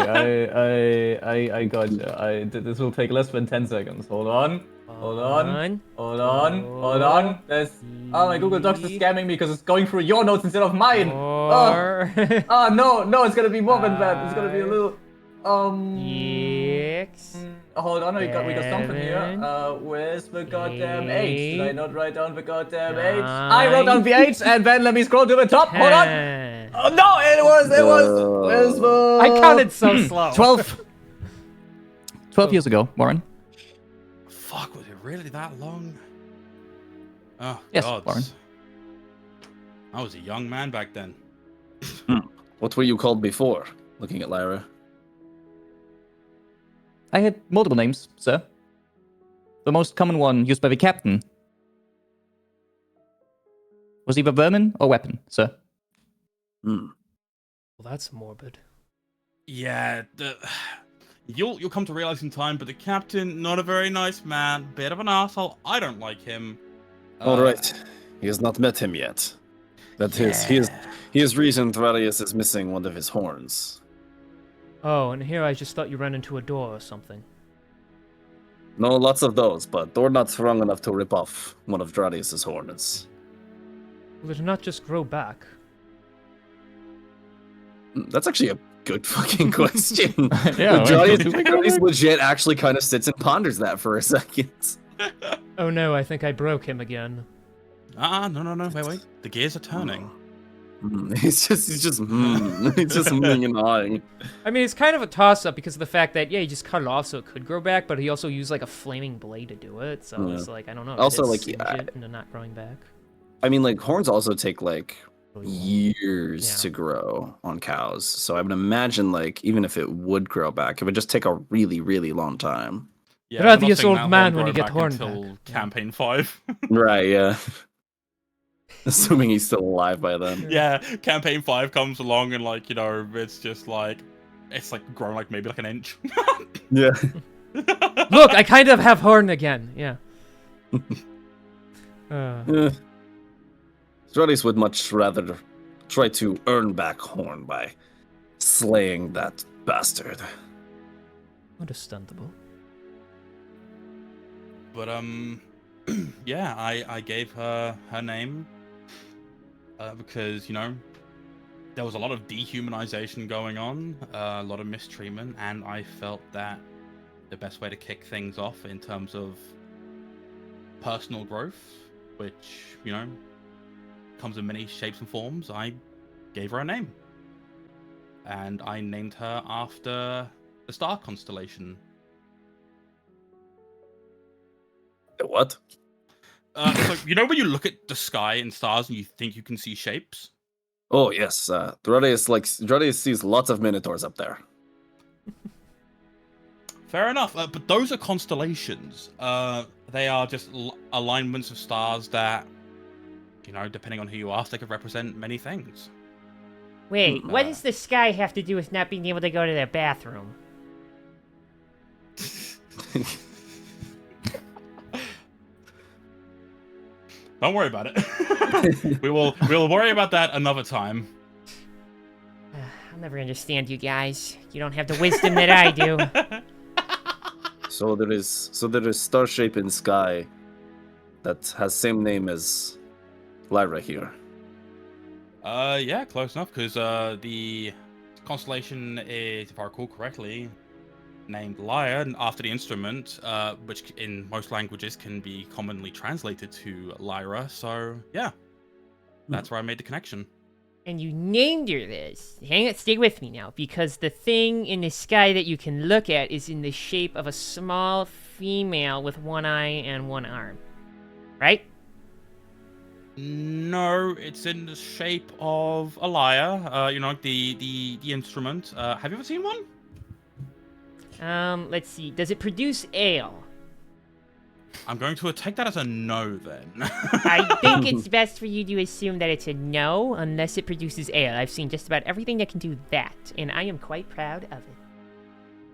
I got you. This will take less than 10 seconds. Hold on. Hold on. There's... Oh, my Google Docs is scamming me because it's going through your notes instead of mine. Oh, no, it's gonna be more than that. It's gonna be a little... 6. Hold on, we got something here. Where's the goddamn H? Did I not write down the goddamn H? I wrote down the H, and then let me scroll to the top. Hold on. Oh no, it was. Where's the? I counted so slow. 12 years ago, Warren. Fuck, was it really that long? Oh, Yes, gods. Warren. I was a young man back then. What were you called before? Looking at Lyra. I had multiple names, sir. The most common one used by the captain was either vermin or weapon, sir. Hmm. Well, that's morbid. Yeah, you'll come to realize in time, but the captain, not a very nice man, bit of an asshole. I don't like him. All right. He has not met him yet. That is, he is reason Thralius is missing one of his horns. Oh, and here I just thought you ran into a door or something. No, lots of those, but they're not strong enough to rip off one of Thralius's horns. Will it not just grow back? That's actually a good fucking question. Yeah, Thralius legit actually kind of sits and ponders that for a second. Oh no, I think I broke him again. No. Wait. The gears are turning. He's just moving and awing. I mean, it's kind of a toss-up because of the fact that, yeah, he just cut it off so it could grow back, but he also used, like, a flaming blade to do it, so it's like, I don't know. Also, like, singe it into not growing back. I mean, like, horns also take, like, years to grow on cows, so I would imagine, like, even if it would grow back, it would just take a really, really long time. Yeah, Radius I'm not saying old that man horn when you grow get back horn until back. campaign 5. Right, yeah. Assuming he's still alive by then. Yeah, campaign 5 comes along and, like, you know, it's just like, it's like grown like maybe like an inch. Yeah. Look, I kind of have horn again, yeah. Thralius would much rather try to earn back horn by slaying that bastard. Understandable. But yeah, I gave her her name because, you know, there was a lot of dehumanization going on, a lot of mistreatment, and I felt that the best way to kick things off in terms of personal growth, which, you know, comes in many shapes and forms, I gave her a name. And I named her after the star constellation. What? So, you know when you look at the sky and stars and you think you can see shapes? Oh yes, Thralius sees lots of minotaurs up there. Fair enough, but those are constellations. They are just alignments of stars that, you know, depending on who you ask, they could represent many things. Wait, what does the sky have to do with not being able to go to the bathroom? Don't worry about it. We'll worry about that another time. I'm never understand you guys. You don't have the wisdom that I do. So there is star shape in sky that has same name as Lyra here. Yeah, close enough, because the constellation is, if I recall correctly, named Lyre after the instrument, which in most languages can be commonly translated to Lyra. So yeah, that's where I made the connection. And you named her this. Hang on, stay with me now, because the thing in the sky that you can look at is in the shape of a small female with one eye and one arm. Right? No, it's in the shape of a lyre. You know, the instrument. Have you ever seen one? Let's see. Does it produce ale? I'm going to take that as a no, then. I think it's best for you to assume that it's a no, unless it produces ale. I've seen just about everything that can do that, and I am quite proud of it.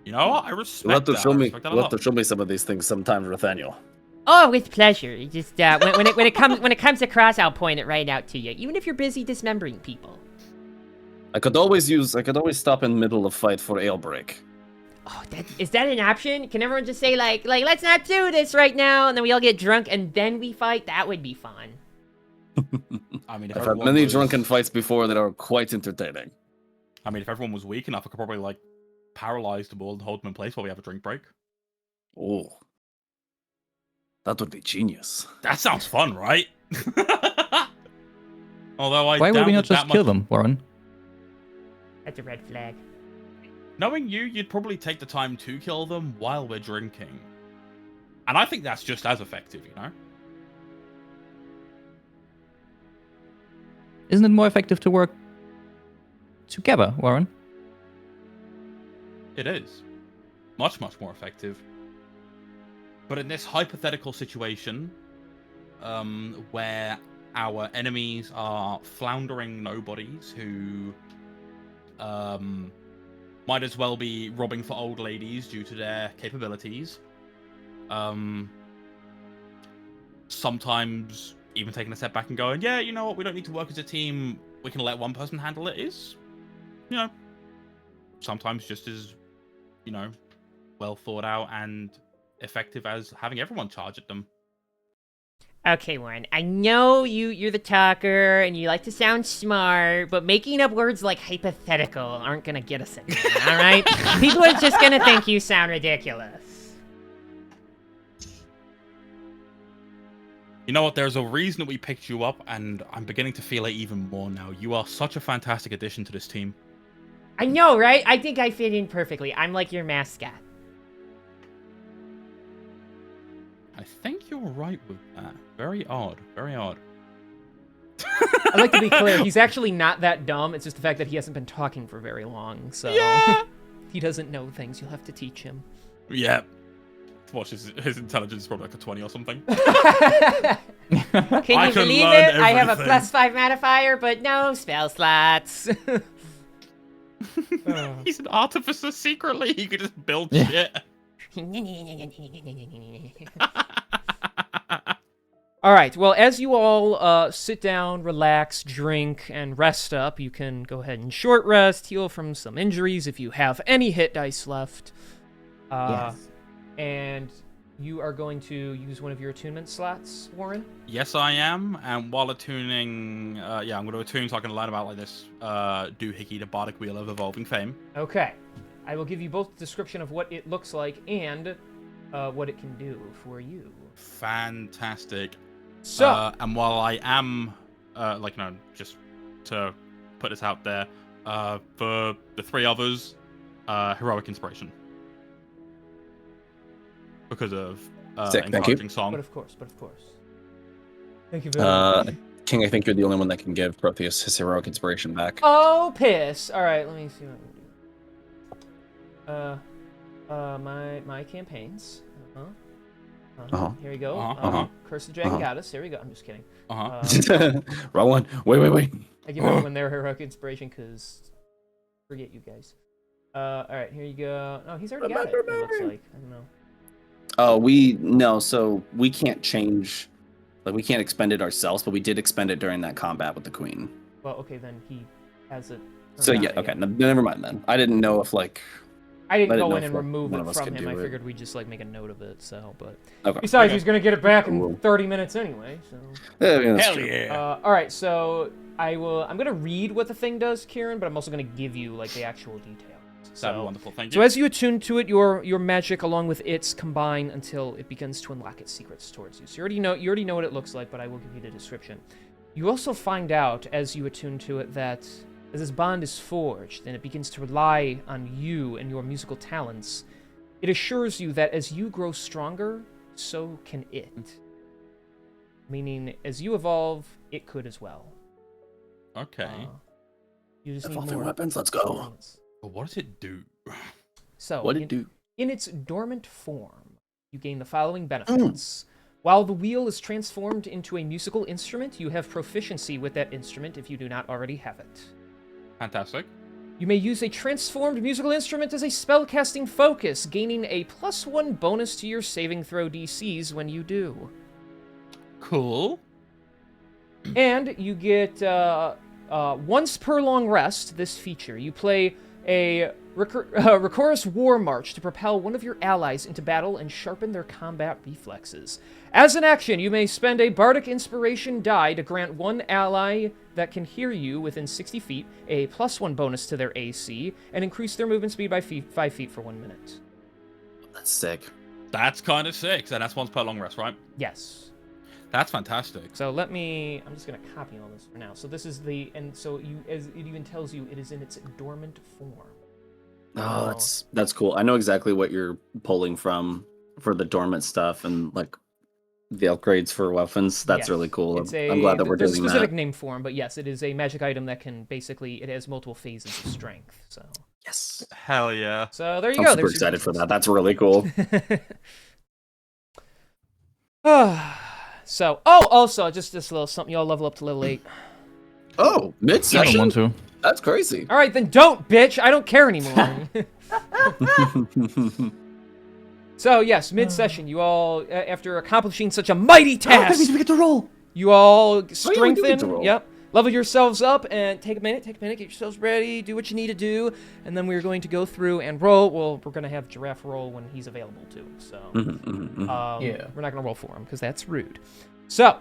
You know what? I respect You'll have to that. show I me. respect that a You'll have lot. to show me some of these things sometime, Nathaniel. Oh, with pleasure. You just when it comes across, I'll point it right out to you, even if you're busy dismembering people. I could always stop in the middle of fight for ale break. Oh, is that an option? Can everyone just say like let's not do this right now, and then we all get drunk and then we fight? That would be fun. I mean, if I've had everyone many was- drunken fights before that are quite entertaining. I mean, if everyone was weak enough, I could probably like paralyze them all and hold them in place while we have a drink break. Oh, that would be genius. That sounds fun, right? Although I Why would doubt we not that just kill them, Warren? That's a red flag. Knowing you, you'd probably take the time to kill them while we're drinking. And I think that's just as effective, you know? Isn't it more effective to work together, Warren? It is. Much, much more effective. But in this hypothetical situation, where our enemies are floundering nobodies who might as well be robbing for old ladies due to their capabilities, sometimes even taking a step back and going, yeah, you know what, we don't need to work as a team, we can let one person handle it, is, you know, sometimes just as, you know, well thought out and effective as having everyone charge at them. Okay, Warren, I know you're the talker and you like to sound smart, but making up words like hypothetical aren't gonna get us anywhere, alright? People are just gonna think you sound ridiculous. You know what, there's a reason that we picked you up, and I'm beginning to feel it even more now. You are such a fantastic addition to this team. I know, right? I think I fit in perfectly. I'm like your mascot. I think you're right with that. Very odd. Very odd. I'd like to be clear, he's actually not that dumb. It's just the fact that he hasn't been talking for very long, so... Yeah. He doesn't know things. You'll have to teach him. Yeah. Watch, his intelligence is probably like a 20 or something. Can I you can believe learn it? I have a everything. +5 modifier, but no spell slots. He's an artificer secretly. He could just build Yeah. shit. All right, well, as you all sit down, relax, drink, and rest up, you can go ahead and short rest, heal from some injuries if you have any hit dice left. Yes. And you are going to use one of your attunement slots, Warren? Yes, I am. And while attuning, yeah, I'm going to attune so I can learn about like this doohickey, the bardic wheel of evolving fame. Okay. I will give you both the description of what it looks like and what it can do for you. Fantastic. So, And while I am, like, you know, just to put this out there, for the three others, heroic inspiration. Because of Sick, thank you. encouraging song. but of course. Thank you very much. King, I think you're the only one that can give Protheus his heroic inspiration back. Oh, piss. All right, let me see what I can do. My campaigns. Here we go. Curse the Dragon Goddess. There we go. I'm just kidding. Wrong one. Wait. I give everyone their heroic inspiration because forget you guys. All right, here you go. Oh, he's already got it. It looks like. I don't know. So we can't change, like we can't expend it ourselves, but we did expend it during that combat with the Queen. Well, okay, then he has it. So not, yeah, okay, never mind then. I didn't know if like. I didn't I didn't go know in if and one remove of it us from could him. do I it. figured we'd just like make a note of it. So, but Okay. besides, he's gonna get it back in Cool. 30 minutes anyway. So. Yeah, that's Hell true. yeah. All right, so I'm gonna read what the thing does, Kieran, but I'm also gonna give you like the actual details. That'd be So, wonderful. Thank so you. as you attune to it, your magic along with its combine until it begins to unlock its secrets towards you. So you already know what it looks like, but I will give you the description. You also find out as you attune to it that as this bond is forged and it begins to rely on you and your musical talents, it assures you that as you grow stronger, so can it. Meaning, as you evolve, it could as well. Okay. You just need Evolving more weapons, let's go. experience. But what does it do? So, What did it do? in its dormant form, you gain the following benefits. While the wheel is transformed into a musical instrument, you have proficiency with that instrument if you do not already have it. Fantastic. You may use a transformed musical instrument as a spellcasting focus, gaining a +1 bonus to your saving throw DCs when you do. Cool. And you get once per long rest, this feature. You play a Recorus War March to propel one of your allies into battle and sharpen their combat reflexes. As an action, you may spend a Bardic Inspiration die to grant one ally that can hear you within 60 feet a +1 bonus to their AC and increase their movement speed by 5 feet for 1 minute. That's sick. That's kind of sick. And that's once per long rest, right? Yes. That's fantastic. So I'm just gonna copy all this for now. So this is and so as it even tells you, it is in its dormant form. Oh, that's cool. I know exactly what you're pulling from for the dormant stuff and like the upgrades for weapons. That's Yes. really cool. It's I'm glad that we're there's doing a specific that. name for him, but yes, it is a magic item that can basically, it has multiple phases of strength. So Yes. Hell yeah. so there you I'm go. super There's your excited for details. that. That's really cool. So, also just this little something y'all level up to level 8. Oh, mid I don't session? want to. That's crazy. All right, then don't, bitch. I don't care anymore. So yes, mid-session, you all, after accomplishing such a mighty task, we get to roll. you all we do get to strengthen, roll. yep, level yourselves up, and take a minute, get yourselves ready, do what you need to do, and then we're going to go through and roll. Well, we're going to have Giraffe roll when he's available too, so Yeah. we're not going to roll for him, because that's rude. So,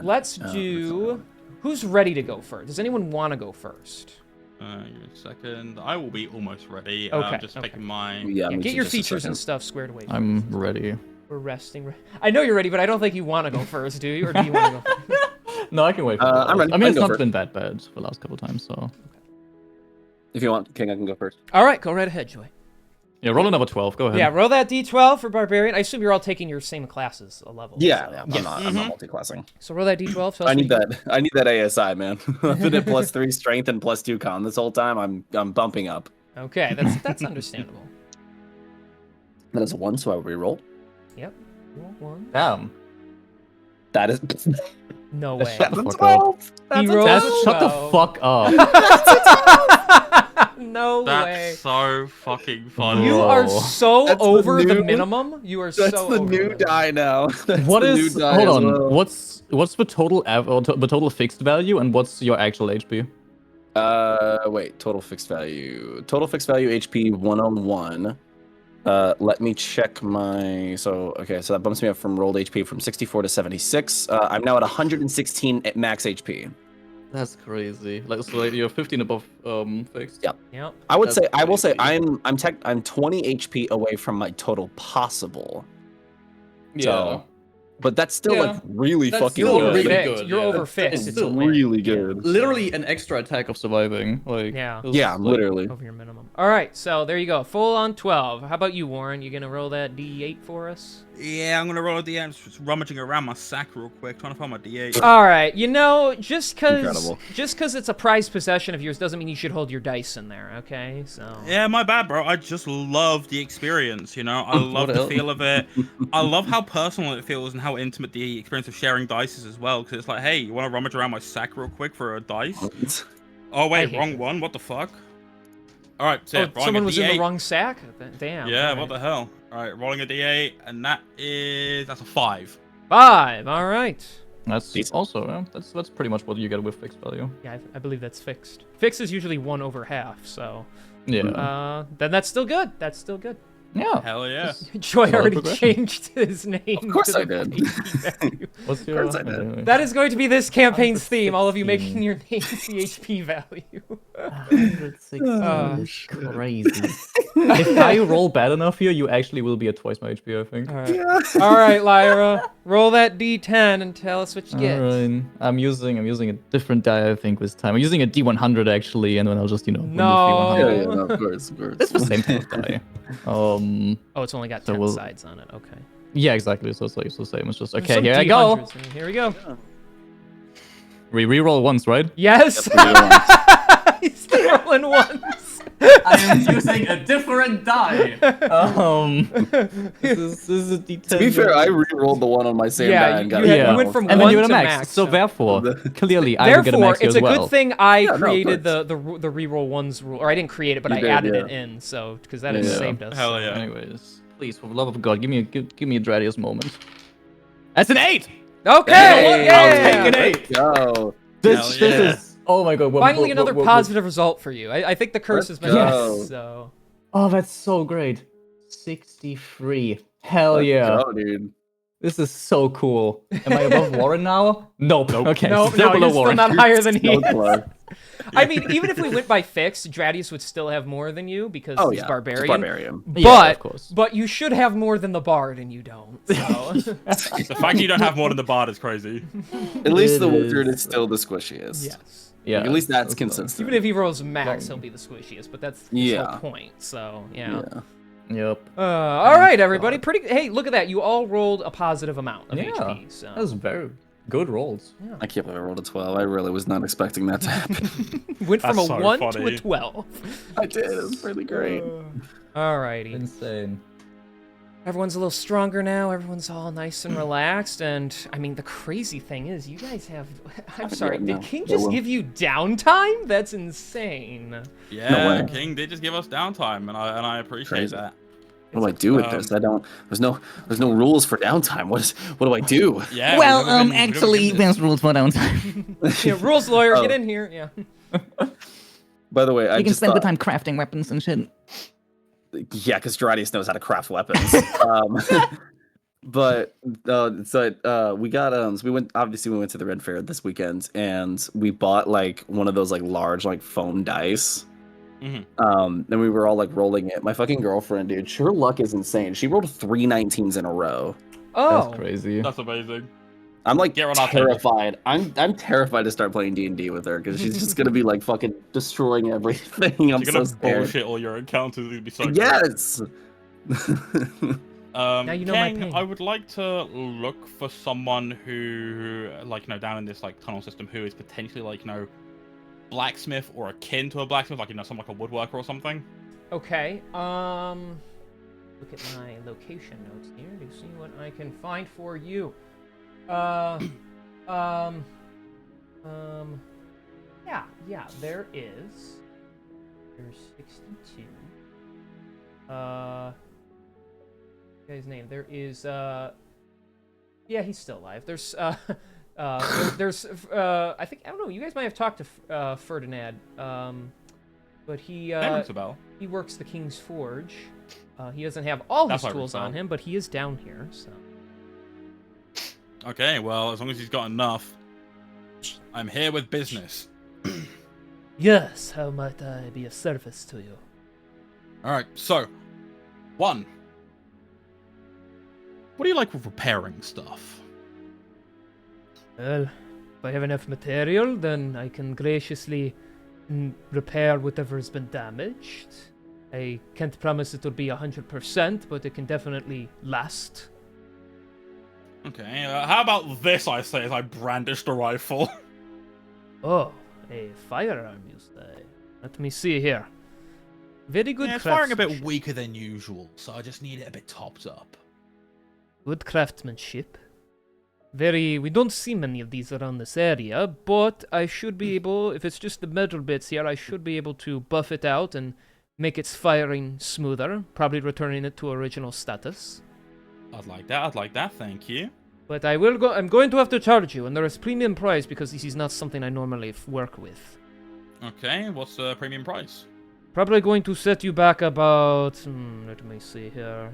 let's do, who's ready to go first? Does anyone want to go first? Give me a second. I will be almost ready. Okay, I'm just okay. taking my... Yeah, Yeah, me get too, your just a features and second. stuff squared away. I'm ready. We're resting. I know you're ready, but I don't think you want to go first, do you? Or do you want to go first? No, I can wait. For I'm ready. I mean, I it's can go not first. been that bad the last couple times, so. If you want, King, I can go first. All right, go right ahead, Joy. Yeah, roll another 12. Go ahead. Yeah, roll that d12 for Barbarian. I assume you're all taking your same classes a level. Yeah, so. yeah, I'm not multi-classing. So roll that d12. Tell us I what need you get. that. I need that ASI, man. I've been at +3 strength and +2 con this whole time. I'm bumping up. Okay, that's understandable. That is a 1, so I re-roll. Yep. Roll 1. Damn. That is. No That's way. shut the That's fuck up. He a rolls That's a shut the 12. fuck up. No That's way. so fucking funny. You Bro. are so That's the over the new- minimum. You are That's so the over new minimum. die now. That's What the is? new die Hold as on. well. What's the total the total fixed value and what's your actual HP? Wait. Total fixed value. Total fixed value HP 101. Let me check my. So that bumps me up from rolled HP from 64 to 76. I'm now at 116 at max HP. That's crazy. Like you're 15 above fixed. Yeah. Yep. I will That's say crazy. I'm 20 HP away from my total possible. Yeah. So, but that's still Yeah. like really That's fucking still good. really Fixed. good, You're yeah. over fixed. It's It's still a win. really Yeah. good. Literally an extra attack of surviving. Like Yeah. it's Yeah, like- literally. Over your minimum. All right, so there you go. Full on 12. How about you, Warren? You gonna roll that d8 for us? Yeah, I'm gonna roll a D8. I'm just rummaging around my sack real quick, trying to find my D8. All right, you know, just cause Incredible. it's a prized possession of yours doesn't mean you should hold your dice in there. Okay, so Yeah, my bad, bro. I just love the experience, you know? I love What the else? feel of it. I love how personal it feels and how intimate the experience of sharing dice is as well. Because it's like, hey, you want to rummage around my sack real quick for a dice? Oh, I wait, hate wrong this. one. What the fuck? All right, so yeah, oh, rolling someone a was in the D8. wrong sack. Damn. Yeah, all what the right. hell? All right, rolling a D8, and that's a 5. 5. All right. That's Decent. also that's pretty much what you get with fixed value. Yeah, I believe that's fixed. Fixed is usually 1 over half, so Yeah. then that's still good. That's still good. Yeah. Hell yeah. Joy Solid already progression. changed his name. Of course to I the did. HP value. What's your? course I did. anyway. That is going to be this campaign's theme. All of you 116. making your names the HP value. 160 Oh, is crazy. If I roll bad enough here, you actually will be at twice my HP, I think. All right, all right, Lyra, roll that D10 and tell us what you get. Alright. I'm using a different die, I think, this time. I'm using a D100 actually, and then I'll just remove No. Yeah, the yeah, D100. no, of course, of course. It's the same type of die. Oh, it's only got So 10 we'll- sides on it. Okay. Yeah, exactly. So it's like it's the same. It's just There's okay. some Here I go. D100s. Here we go. We reroll once, right? Yes. Yep, He's still rolling once. I am using a different die. This is a D10. To be fair, I re-rolled the one on my same Yeah, die and you got had- it. you went from and then one you got a to max. max, So so- therefore, clearly, I will get a Therefore, max here it's as a well. good thing I Yeah, no, of created course. the reroll ones rule, or I didn't create it, but You I did, added yeah. it in, so because that has Yeah. saved us. Hell yeah. Anyways, please, for the love of God, give me a Dradius moment. That's an 8. Okay, Hey, yeah. I'll take an 8. Go. This Hell yeah. is. Oh my God. Finally, another positive result for you. I think the curse has Let's been go. yes, so. Oh, that's so great. 63. Hell Let's yeah. go, dude. This is so cool. Am I above Warren now? Nope. Okay. No, still no, below you're still Warren. not higher than he So is. close. I mean, even if we went by fixed, Dradius would still have more than you because Oh he's yeah, barbarian. It's barbarian. But, Yeah, of course. but you should have more than the bard, and you don't. So. The fact you don't have more than the bard is crazy. At least the It wizard is, is still the squishiest. Yes. Yeah. Like, at least that's fine. consistent. Even if he rolls max, he'll be the squishiest. But that's his Yeah. whole point. So yeah. Yeah. Yep. All right, everybody. Pretty. Hey, look at that. You all rolled a positive amount of Yeah. HP. So. That was very good rolls. I can't believe I rolled a 12. I really was not expecting that to happen. Went from That's a so 1 to a funny. 12. I did. It was really great. Alrighty. Insane. Everyone's a little stronger now. Everyone's all nice and relaxed. And I mean, the crazy thing is, you guys have. I'm sorry. no. Did King Yeah, just well. give you downtime? That's insane. Yeah, way. King did just give us downtime, and I appreciate Crazy. that. What do I do with Um, this? I don't. There's no rules for downtime. What do I do? Yeah. Well, we've never been actually, given this. there's rules for downtime. Yeah, rules lawyer, Oh. get in here. Yeah. By the way, I You can just spend the thought, time crafting weapons and shit. yeah, because Gerardius knows how to craft weapons. But we got so we went to the Red Fair this weekend and we bought like one of those like large like foam dice. Mhm. Then we were all like rolling it. My fucking girlfriend, dude, her luck is insane. She rolled 3 19s in a row. Oh. That's crazy. That's amazing. I'm like Get one off table. terrified. I'm terrified to start playing D&D with her because she's just gonna be like fucking destroying everything. I'm You're so gonna scared. bullshit all your encounters. It'd be so good. Yes. Now you know my King, pain. I would like to look for someone who, like, down in this like tunnel system, who is potentially like, blacksmith or akin to a blacksmith, like, someone like a woodworker or something. Okay. Look at my location notes here to see what I can find for you. Yeah, there is. There's 62. Guy's name. There is, yeah, he's still alive. There's, there's, I think, I don't know, you guys might have talked to, Ferdinand, but he, That rings a bell. he works the King's Forge. He doesn't have all That's his why it tools rings a on bell. him, but he is down here, so. Okay, well, as long as he's got enough, I'm here with business. Yes, how might I be of service to you? All right, so, 1. What do you like with repairing stuff? Well, if I have enough material, then I can graciously repair whatever has been damaged. I can't promise it'll be 100%, but it can definitely last. Okay, how about this, I say, as I brandish the rifle? Oh, a firearm, you say? Let me see here. Very good Yeah, it's firing a bit craftsmanship. weaker than usual, so I just need it a bit topped up. Good craftsmanship. We don't see many of these around this area, but I should be able, if it's just the metal bits here, I should be able to buff it out and make its firing smoother, probably returning it to original status. I'd like that, thank you. But I'm going to have to charge you, and there is premium price because this is not something I normally work with. Okay, what's the premium price? Probably going to set you back about. Let me see here.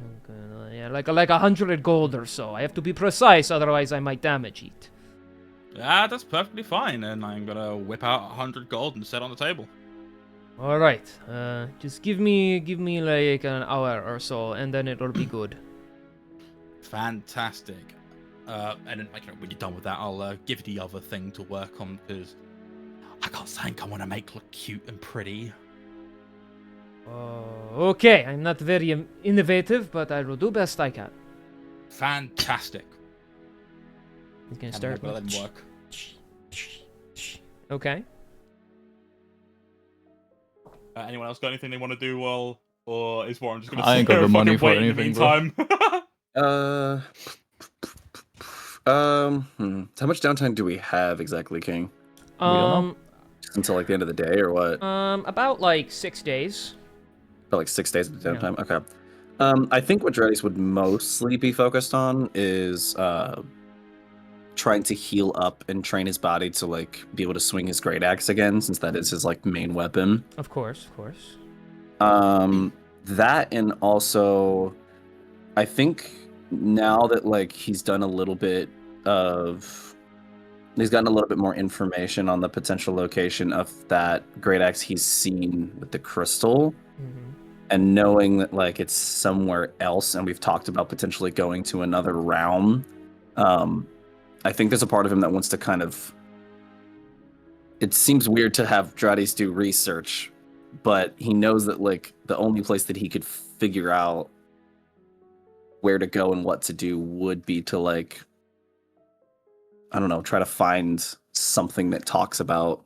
Yeah, like 100 gold or so. I have to be precise, otherwise I might damage it. Yeah, that's perfectly fine, and I'm gonna whip out 100 gold and set on the table. All right. Just give me like an hour or so, and then it'll be good. Fantastic. And then, like, when you're done with that, I'll give you the other thing to work on, because I got something I want to make look cute and pretty. Okay. I'm not very innovative, but I will do best I can. Fantastic. He's gonna And start. we'll let him work. Okay. Anyone else got anything they want to do while, or is Warren just gonna I sit ain't got there the and money fucking for wait in the anything, bro. meantime? How much downtime do we have exactly, King? don't know. Just until like the end of the day, or what? About like 6 days. About like 6 days of downtime. Okay. I think what Dredis would mostly be focused on is trying to heal up and train his body to like be able to swing his great axe again, since that is his like main weapon. Of course, of course. That, and also I think now that like he's gotten a little bit more information on the potential location of that great axe he's seen with the crystal, and knowing that like it's somewhere else, and we've talked about potentially going to another realm, I think there's a part of him that wants to kind of. It seems weird to have Dradis do research, but he knows that like the only place that he could figure out where to go and what to do would be to like, I don't know, try to find something that talks about.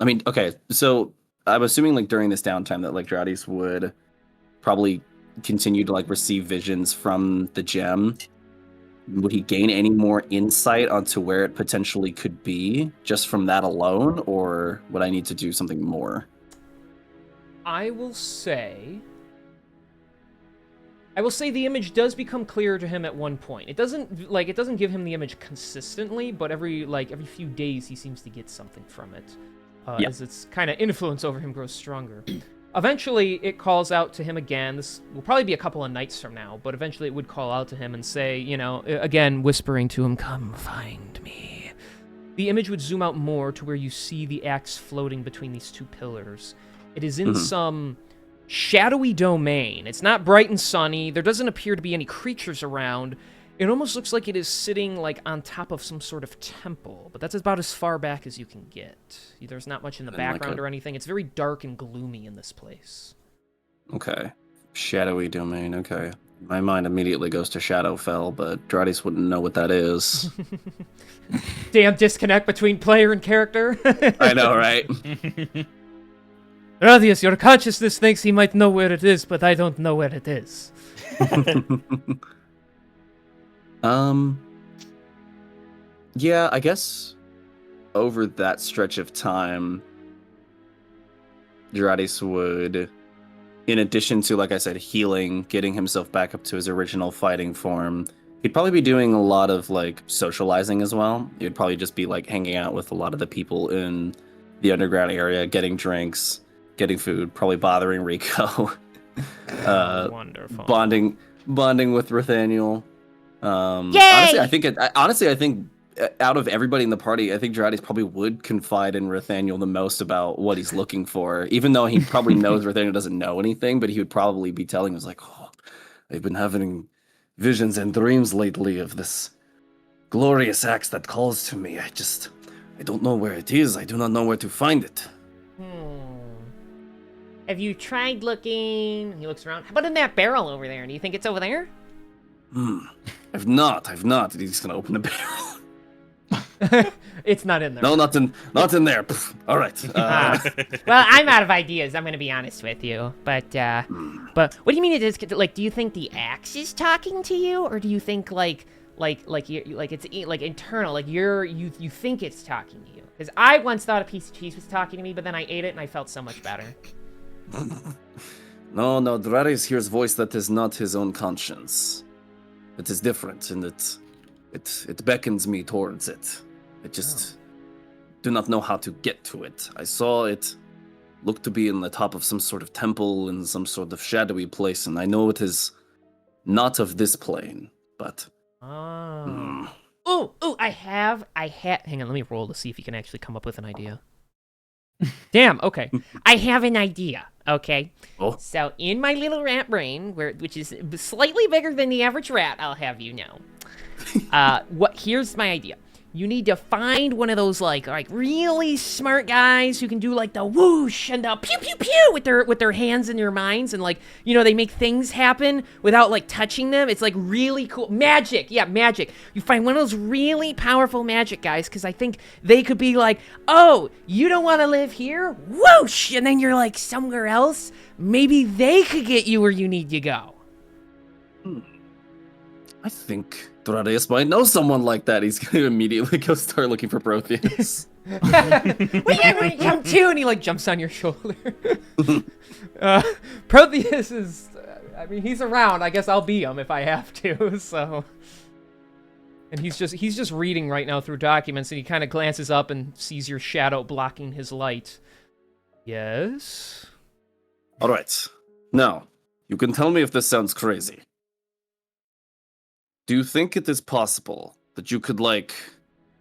I mean, okay, so I'm assuming like during this downtime that like Dradis would probably continue to like receive visions from the gem. Would he gain any more insight onto where it potentially could be just from that alone, or would I need to do something more? I will say the image does become clearer to him at one point. It doesn't give him the image consistently, but every few days he seems to get something from it. As its kind of influence over him grows stronger. Eventually, it calls out to him again. This will probably be a couple of nights from now, but eventually it would call out to him and say, you know, again, whispering to him, "Come find me." The image would zoom out more to where you see the axe floating between these two pillars. It is in some shadowy domain. It's not bright and sunny. There doesn't appear to be any creatures around. It almost looks like it is sitting like on top of some sort of temple, but that's about as far back as you can get. There's not much in the background or anything. It's very dark and gloomy in this place. Okay. Shadowy domain, okay. My mind immediately goes to Shadowfell, but Dradis wouldn't know what that is. Damn disconnect between player and character. I know, right? Radius, your consciousness thinks he might know where it is, but I don't know where it is. Yeah, I guess over that stretch of time, Dradis would, in addition to, like I said, healing, getting himself back up to his original fighting form, he'd probably be doing a lot of, like, socializing as well. He'd probably just be, like, hanging out with a lot of the people in the underground area, getting drinks, getting food, probably bothering Rico. Wonderful. Bonding with Rathaniel. Yay! Honestly, I think out of everybody in the party, I think Dradis probably would confide in Rathaniel the most about what he's looking for, even though he probably knows Rathaniel doesn't know anything, but he would probably be telling him, like, "Oh, I've been having visions and dreams lately of this glorious axe that calls to me. I don't know where it is. I do not know where to find it." Have you tried looking? He looks around. How about in that barrel over there? Do you think it's over there? I've not. He's gonna open the barrel. It's not in there. No, not in there. All right. Well, I'm out of ideas. I'm gonna be honest with you. But what do you mean it is? Like, do you think the axe is talking to you, or do you think like it's like internal? Like you think it's talking to you? Because I once thought a piece of cheese was talking to me, but then I ate it and I felt so much better. No, Dradis hears voice that is not his own conscience. It is different in that It beckons me towards it. I just do not know how to get to it. I saw it look to be in the top of some sort of temple in some sort of shadowy place, and I know it is not of this plane, but... Oh. Ooh, I have. Hang on, let me roll to see if you can actually come up with an idea. Damn, okay. I have an idea, okay? Oh. So, in my little rat brain, which is slightly bigger than the average rat, I'll have you know. Here's my idea. You need to find one of those like really smart guys who can do like the whoosh and the pew pew pew with their hands and their minds, and like, you know, they make things happen without like touching them. It's like really cool. Magic. Yeah, magic. You find one of those really powerful magic guys, because I think they could be like, oh, you don't want to live here? Whoosh! And then you're like somewhere else. Maybe they could get you where you need to go. I think Doradius might know someone like that. He's going to immediately go start looking for Protheus. Well, yeah, when you come to, and he like jumps on your shoulder. Protheus is, I mean, he's around. I guess I'll be him if I have to. So, and he's just reading right now through documents, and he kind of glances up and sees your shadow blocking his light. Yes. All right. Now, you can tell me if this sounds crazy. Do you think it is possible that you could like,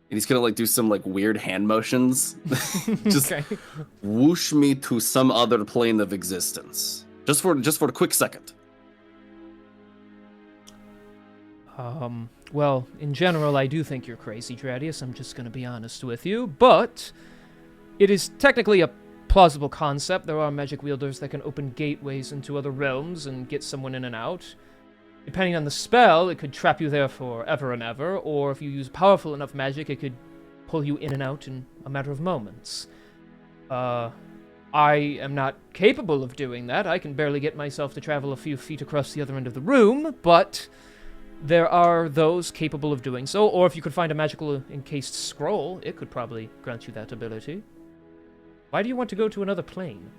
and he's gonna like do some like weird hand motions, just whoosh me to some other plane of existence, just for a quick second? Well, in general, I do think you're crazy, Dradius. I'm just gonna be honest with you, but it is technically a plausible concept. There are magic wielders that can open gateways into other realms and get someone in and out. Depending on the spell, it could trap you there forever and ever, or if you use powerful enough magic, it could pull you in and out in a matter of moments. I am not capable of doing that. I can barely get myself to travel a few feet across the other end of the room, but there are those capable of doing so, or if you could find a magical encased scroll, it could probably grant you that ability. Why do you want to go to another plane?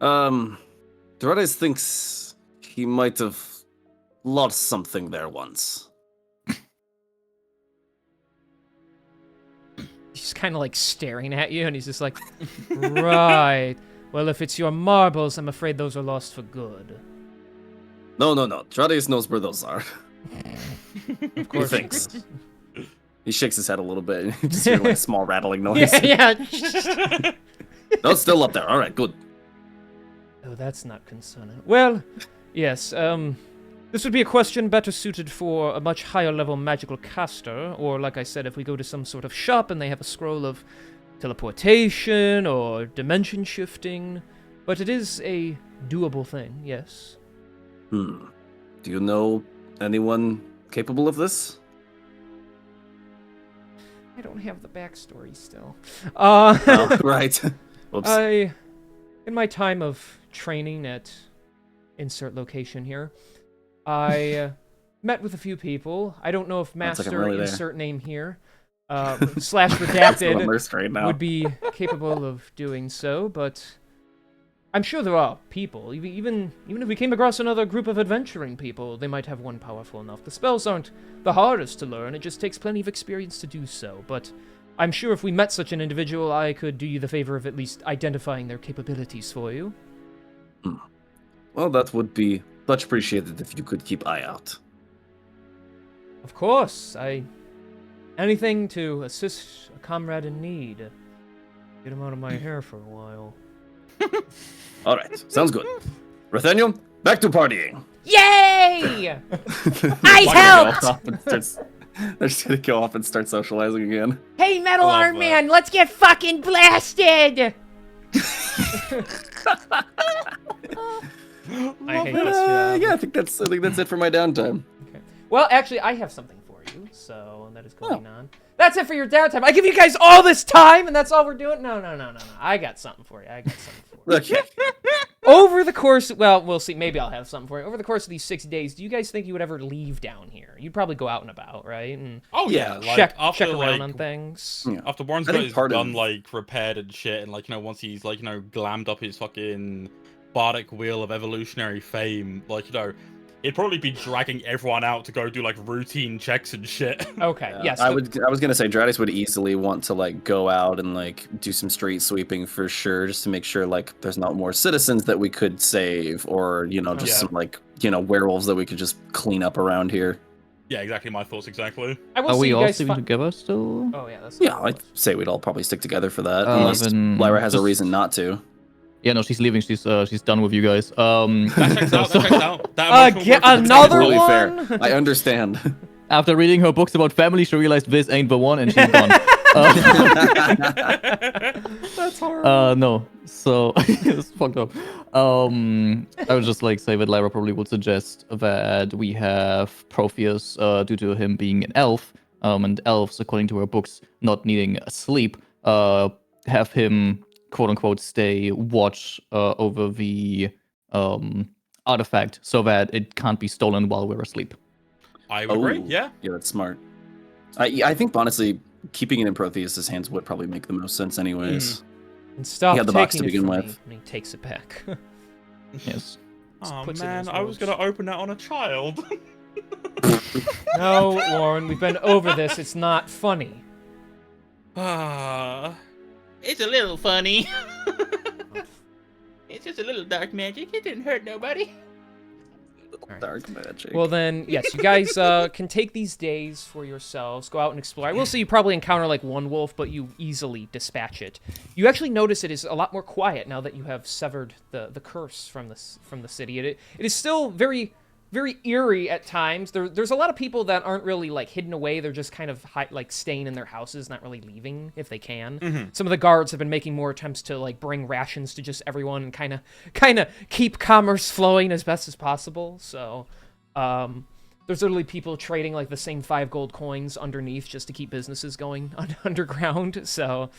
Doradius thinks he might have lost something there once. He's kind of like staring at you, and he's just like, right. Well, if it's your marbles, I'm afraid those are lost for good. No. Doradius knows where those are. Of course. He thinks. He shakes his head a little bit, and you just hear like a small rattling noise. Yeah. No, it's still up there. All right, good. Oh, that's not concerning. Well, yes, this would be a question better suited for a much higher level magical caster, or like I said, if we go to some sort of shop and they have a scroll of teleportation or dimension shifting, but it is a doable thing, yes. Do you know anyone capable of this? I don't have the backstory still. Oh, right. Whoops. In my time of training at insert location here, I met with a few people. I don't know if master really insert name here slash redacted right now. would be capable of doing so, but I'm sure there are people. Even if we came across another group of adventuring people, they might have one powerful enough. The spells aren't the hardest to learn. It just takes plenty of experience to do so, but I'm sure if we met such an individual, I could do you the favor of at least identifying their capabilities for you. Well, that would be much appreciated if you could keep eye out. Of course, anything to assist a comrade in need. Get him out of my hair for a while. All right, sounds good. Nathaniel, back to partying. Yay! I helped! They're just gonna go off and start socializing again. Hey, Metal Love Arm that. Man, let's get fucking blasted! I hate this job. Yeah, I think that's it for my downtime. Okay. Well, actually, I have something for you, so that is going on. That's it for your downtime. I give you guys all this time, and that's all we're doing? No. I got something for you. Okay. Over the course, well, we'll see. Maybe I'll have something for you. Over the course of these 6 days, do you guys think you would ever leave down here? You'd probably go out and about, right? And Oh yeah, like check after around like on things. Yeah. after Warren's I got think his part of- gun like repaired and shit, and like once he's like glammed up his fucking bardic wheel of evolutionary fame, like it'd probably be dragging everyone out to go do like routine checks and shit. Okay, yes. I was gonna say Dradis would easily want to like go out and like do some street sweeping for sure, just to make sure like there's not more citizens that we could save, or just some like werewolves that we could just clean up around here. Yeah, exactly. My thoughts exactly. I will Are see we you all guys sleeping together still? Oh yeah, that's Yeah, I'd say we'd all probably stick together for that, unless then Lyra has a just- reason not to. Yeah, no, she's leaving. She's done with you guys. That checks out. That checks out. That emotional Get work is another Totally one? fair. I understand. After reading her books about family, she realized this ain't the one, and she's gone. That's horrible. No. So it's fucked up. I would just like say that Lyra probably would suggest that we have Protheus, due to him being an elf, and elves, according to her books, not needing sleep, have him quote unquote stay watch over the artifact so that it can't be stolen while we're asleep. I would agree. Yeah. Yeah, that's smart. I think honestly, keeping it in Protheus's hands would probably make the most sense, anyways. And stop He had the box taking to it begin from with. me, and he takes it back. Yes. Oh puts it in man, his I was nose. gonna open that on a child. No, Warren, we've been over this. It's not funny. It's a little funny. It's just a little dark magic. It didn't hurt nobody. Dark magic. Well then, yes, you guys can take these days for yourselves. Go out and explore. I will say you probably encounter like one wolf, but you easily dispatch it. You actually notice it is a lot more quiet now that you have severed the curse from the city. It is still very eerie at times. There's a lot of people that aren't really like hidden away. They're just kind of like staying in their houses, not really leaving if they can. Some of the guards have been making more attempts to like bring rations to just everyone and kind of keep commerce flowing as best as possible. So there's literally people trading like the same 5 gold coins underneath just to keep businesses going underground. So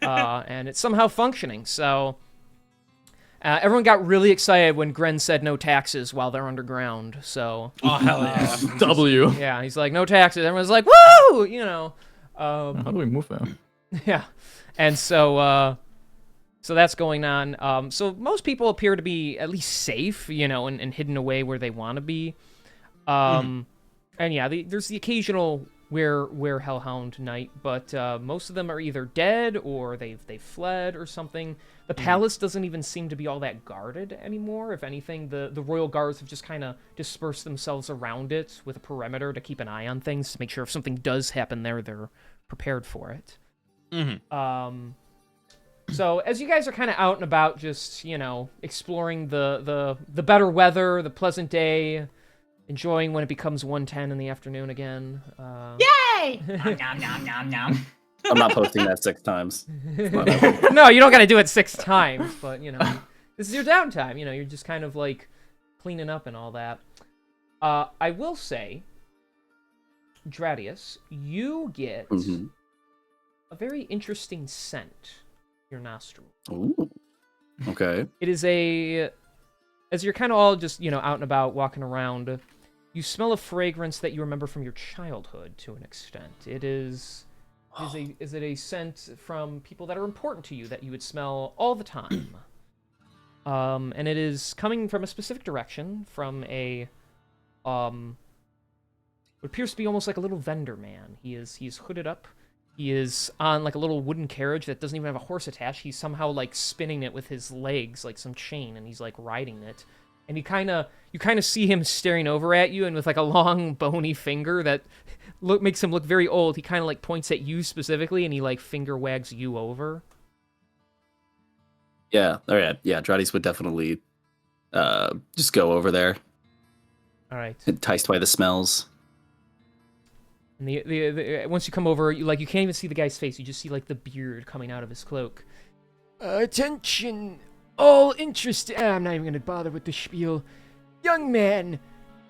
and it's somehow functioning. So everyone got really excited when Gren said no taxes while they're underground. So Oh hell yeah. W. yeah, he's like no taxes. Everyone's like woo, How do we move there? Yeah, and so that's going on. So most people appear to be at least safe, and hidden away where they want to be. And yeah, there's the occasional were Hellhound Knight, but most of them are either dead or they've fled or something. The palace doesn't even seem to be all that guarded anymore. If anything, the royal guards have just kind of dispersed themselves around it with a perimeter to keep an eye on things, to make sure if something does happen there, they're prepared for it. So as you guys are kind of out and about, just exploring the better weather, the pleasant day, enjoying when it becomes 1:10 in the afternoon again. Yay! Nom nom nom nom. I'm not posting that 6 times. No, you don't got to do it 6 times, but this is your downtime. You're just kind of like cleaning up and all that. I will say, Dradius, you get a very interesting scent in your nostril. Ooh. Okay. It is as you're kind of all just out and about walking around, you smell a fragrance that you remember from your childhood to an extent. It is it a scent from people that are important to you that you would smell all the time? And it is coming from a specific direction, from what appears to be almost like a little vendor man. He's hooded up. He is on like a little wooden carriage that doesn't even have a horse attached. He's somehow like spinning it with his legs, like some chain, and he's like riding it. And you kind of see him staring over at you, and with like a long bony finger that makes him look very old. He kind of like points at you specifically, and he like finger wags you over. Yeah. All right. Yeah. Dradis would definitely just go over there, All right. enticed by the smells. And the once you come over, you can't even see the guy's face. You just see like the beard coming out of his cloak. Attention, all interested. I'm not even gonna bother with the spiel. Young man,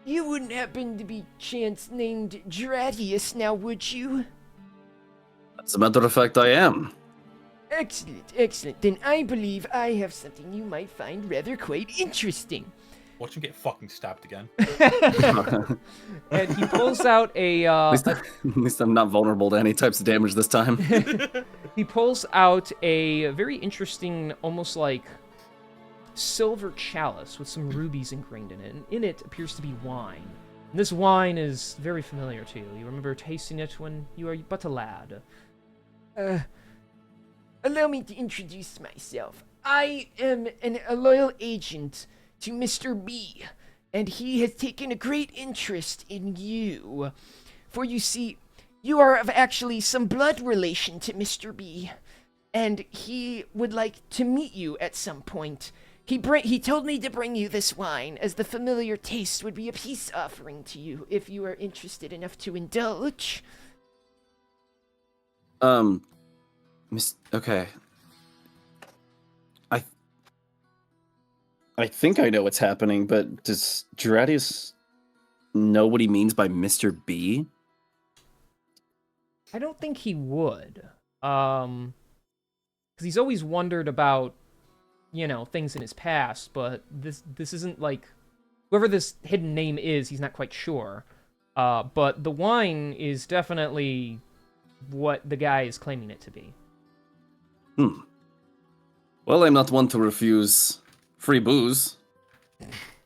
you wouldn't happen to be chance named Dradius, now would you? As a matter of fact, I am. Excellent, excellent. Then I believe I have something you might find rather quite interesting. Watch him get fucking stabbed again. And he pulls out At least I'm not vulnerable to any types of damage this time. he pulls out a very interesting, almost like silver chalice with some rubies ingrained in it, and in it appears to be wine. And this wine is very familiar to you. You remember tasting it when you were but a lad. Allow me to introduce myself. I am a loyal agent to Mr. B, and he has taken a great interest in you. For you see, you are of actually some blood relation to Mr. B, and he would like to meet you at some point. He told me to bring you this wine, as the familiar taste would be a peace offering to you, if you are interested enough to indulge. Okay. I think I know what's happening, but does Geradius know what he means by Mr. B? I don't think he would. Because he's always wondered about, things in his past, but this isn't like... Whoever this hidden name is, he's not quite sure. But the wine is definitely what the guy is claiming it to be. Well, I'm not one to refuse free booze.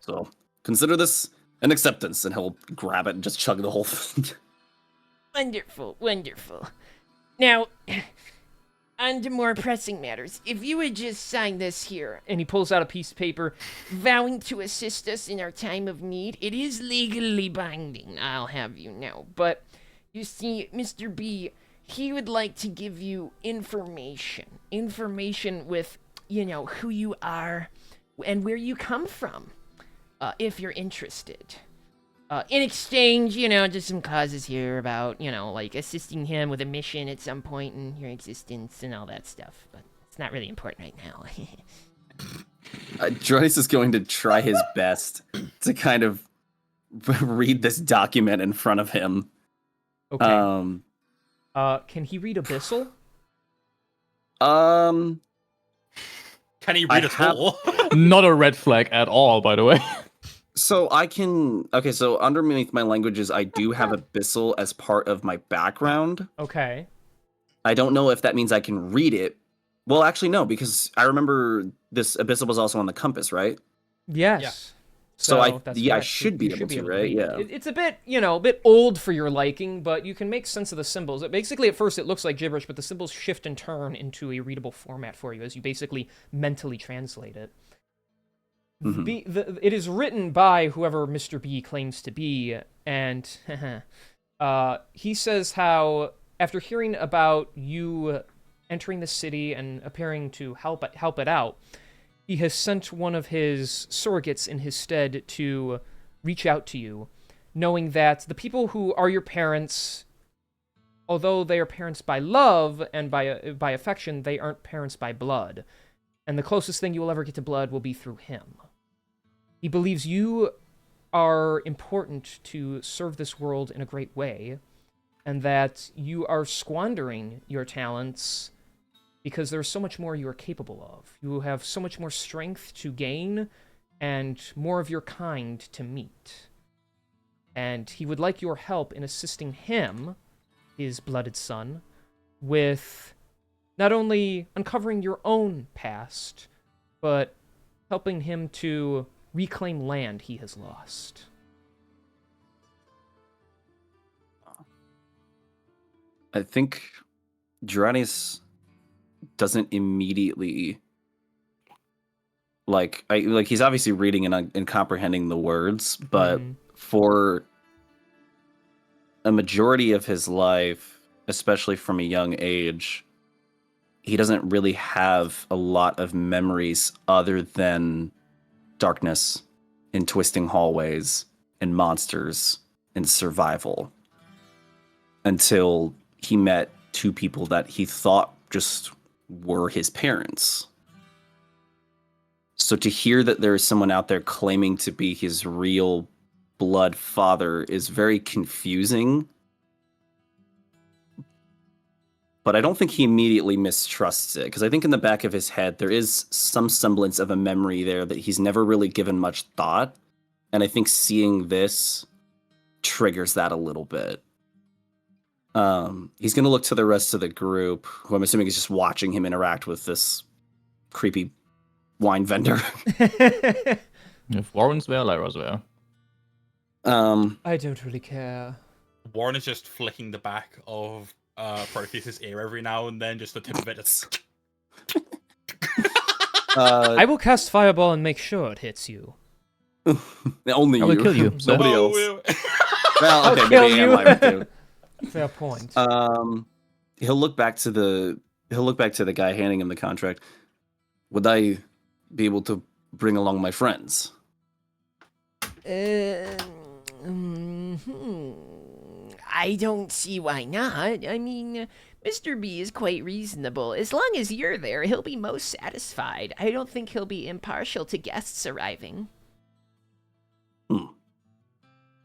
So, consider this an acceptance, and he'll grab it and just chug the whole thing. Wonderful, wonderful. Now, on to more pressing matters. If you would just sign this here, And he pulls out a piece of paper. vowing to assist us in our time of need, it is legally binding, I'll have you know. But, you see, Mr. B, he would like to give you information. Information with, who you are and where you come from, if you're interested. In exchange, just some causes here about, like assisting him with a mission at some point in your existence and all that stuff. But it's not really important right now. Geradius is going to try his best to kind of read this document in front of him. Okay. Can he read Abyssal? Can he read at all? Not a red flag at all, by the way. So I can... Okay, so underneath my languages, I do have Abyssal as part of my background. Okay. I don't know if that means I can read it. Well, actually, no, because I remember this Abyssal was also on the compass, right? Yes. So I that's I correct. should be You able to, right? read it. Yeah. It's a bit, a bit old for your liking, but you can make sense of the symbols. Basically, at first, it looks like gibberish, but the symbols shift and turn into a readable format for you as you basically mentally translate it. Mhm. It is written by whoever Mr. B claims to be, and he says how, after hearing about you entering the city and appearing to help it out, he has sent one of his surrogates in his stead to reach out to you, knowing that the people who are your parents, although they are parents by love and by affection, they aren't parents by blood. And the closest thing you will ever get to blood will be through him. He believes you are important to serve this world in a great way, and that you are squandering your talents because there's so much more you are capable of. You have so much more strength to gain and more of your kind to meet. And he would like your help in assisting him, his blooded son, with not only uncovering your own past, but helping him to reclaim land he has lost. I think Geradius doesn't immediately he's obviously reading and comprehending the words, but for a majority of his life, especially from a young age, he doesn't really have a lot of memories other than darkness and twisting hallways and monsters and survival, until he met two people that he thought just were his parents. So to hear that there is someone out there claiming to be his real blood father is very confusing. But I don't think he immediately mistrusts it, because I think in the back of his head there is some semblance of a memory there that he's never really given much thought. And I think seeing this triggers that a little bit. He's going to look to the rest of the group, who I'm assuming is just watching him interact with this creepy wine vendor. If Warren's there, Lyra's there. I don't really care. Warren is just flicking the back of Protheus' ear every now and then, just the tip of it. Just... I will cast Fireball and make sure it hits you. Only I you. will kill you. so- Nobody else. Well, okay, I'll kill maybe I am you. live too. Fair point. He'll look back to the guy handing him the contract. Would I be able to bring along my friends? I don't see why not. I mean, Mr. B is quite reasonable. As long as you're there, he'll be most satisfied. I don't think he'll be impartial to guests arriving.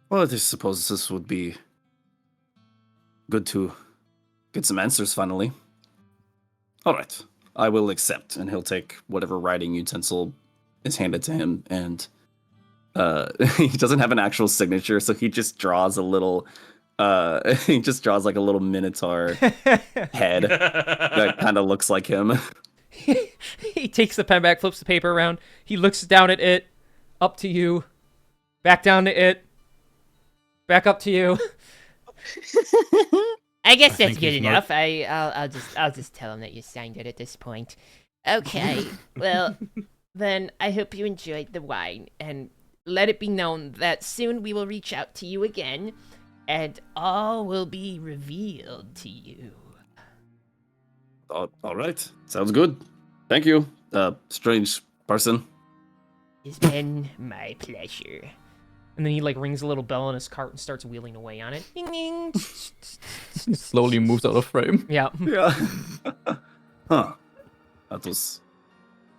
Well, I just suppose this would be good to get some answers finally. All right, I will accept, and he'll take whatever writing utensil is handed to him, and he doesn't have an actual signature, so he just draws a little. He just draws like a little minotaur head that kind of looks like him. He takes the pen back, flips the paper around. He looks down at it, up to you, back down to it, back up to you. I guess that's think good he's not- enough. I'll just tell him that you signed it at this point. Okay. Well, then I hope you enjoyed the wine, and let it be known that soon we will reach out to you again, and all will be revealed to you. All right, sounds good. Thank you, strange person. It's been my pleasure. And then he like rings a little bell on his cart and starts wheeling away on it. Ding ding. He slowly moves out of frame. Yeah. Yeah. Huh. That was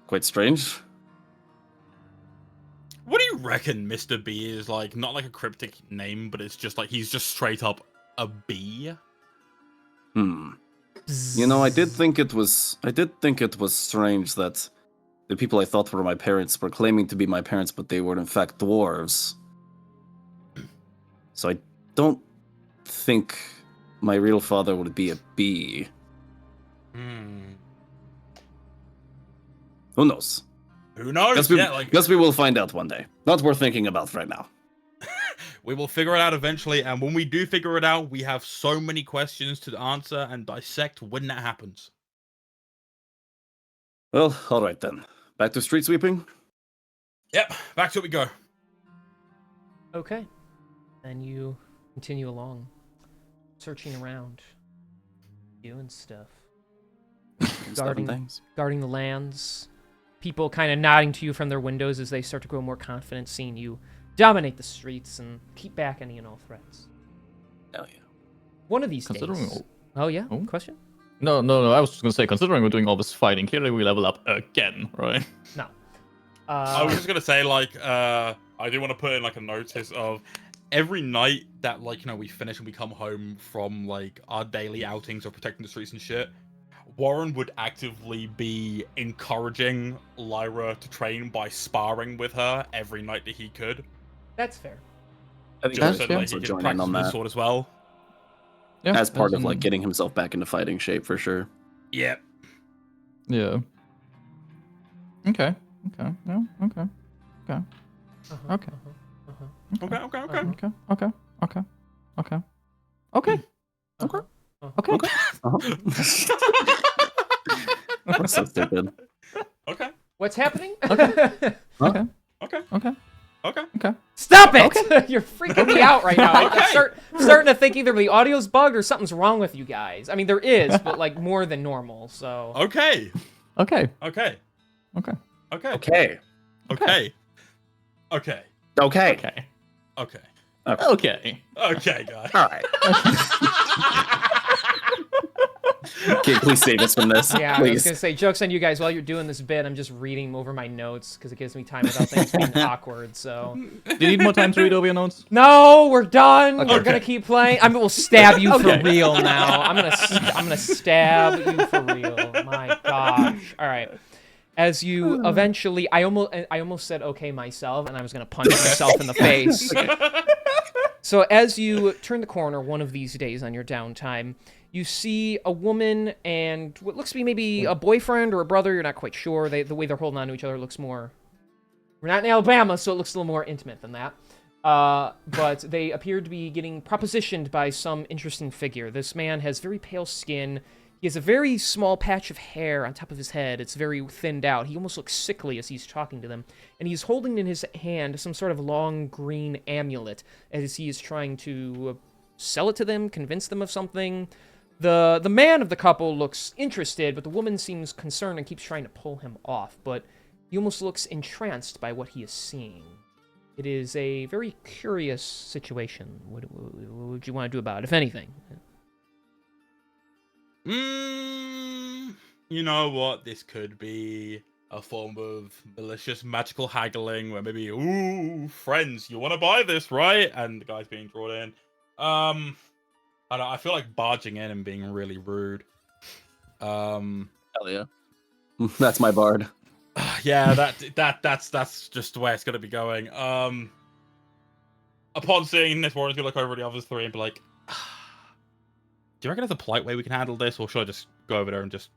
quite strange. What do you reckon Mr. B is like? Not like a cryptic name, but it's just like he's just straight up a bee. You know, I did think it was strange that the people I thought were my parents were claiming to be my parents, but they were in fact dwarves. So I don't think my real father would be a bee. Who knows? Who knows? Guess we will find out one day. Not worth thinking about right now. We will figure it out eventually, and when we do figure it out, we have so many questions to answer and dissect when that happens. Well, all right then. Back to street sweeping? Yep, back to it we go. Okay. And you continue along, searching around, doing stuff, guarding the lands. People kind of nodding to you from their windows as they start to grow more confident, seeing you dominate the streets and keep back any and all threats. Hell yeah. One of these Considering days. Oh yeah. Oh. Question? No. I was just gonna say, considering we're doing all this fighting, clearly we level up again, right? No. I was just gonna say, like, I do want to put in like a notice of every night that, like, we finish and we come home from like our daily outings of protecting the streets and shit. Warren would actively be encouraging Lyra to train by sparring with her every night that he could. That's fair. I think Just I so should that also he can join in practice on with the that. sword as well. Yeah. As part of in- like getting himself back into fighting shape for sure. Yeah. Yeah. Okay. Yeah. Okay. Uh-huh, Okay. uh-huh, uh-huh. Okay. Okay. That's so stupid. Okay. What's happening? Okay. Stop it! You're freaking me out right now. I'm starting to think either the audio's bugged or something's wrong with you guys. I mean, there is, but like more than normal. So. Okay. Okay. Okay. Okay. Okay. Okay. Okay. Okay. Okay. Okay. Okay. Okay. Okay, guys. All right. Okay, please save us from this. Yeah, I was please. gonna say, jokes on you guys. While you're doing this bit, I'm just reading over my notes because it gives me time without things being awkward. So. Do you need more time to read over your notes? No, we're done. Okay. We're gonna keep playing. We'll stab you Okay. for real now. I'm gonna stab you for real. My gosh. All right. As you eventually, I almost said okay myself, and I was gonna punch myself in the face. So as you turn the corner one of these days on your downtime, you see a woman and what looks to be maybe a boyfriend or a brother. You're not quite sure. The way they're holding on to each other looks more... We're not in Alabama, so it looks a little more intimate than that. But they appear to be getting propositioned by some interesting figure. This man has very pale skin. He has a very small patch of hair on top of his head. It's very thinned out. He almost looks sickly as he's talking to them. And he's holding in his hand some sort of long green amulet as he is trying to sell it to them, convince them of something. The man of the couple looks interested, but the woman seems concerned and keeps trying to pull him off. But he almost looks entranced by what he is seeing. It is a very curious situation. What would you want to do about it, if anything? You know what? This could be a form of malicious magical haggling where maybe, ooh, friends, you want to buy this, right? And the guy's being drawn in. I feel like barging in and being really rude. Hell yeah. That's my bard. Yeah, that's just the way it's gonna be going. Upon seeing this, Warren's gonna look over at the other three and be like, "Do you reckon there's a polite way we can handle this, or should I just go over there and just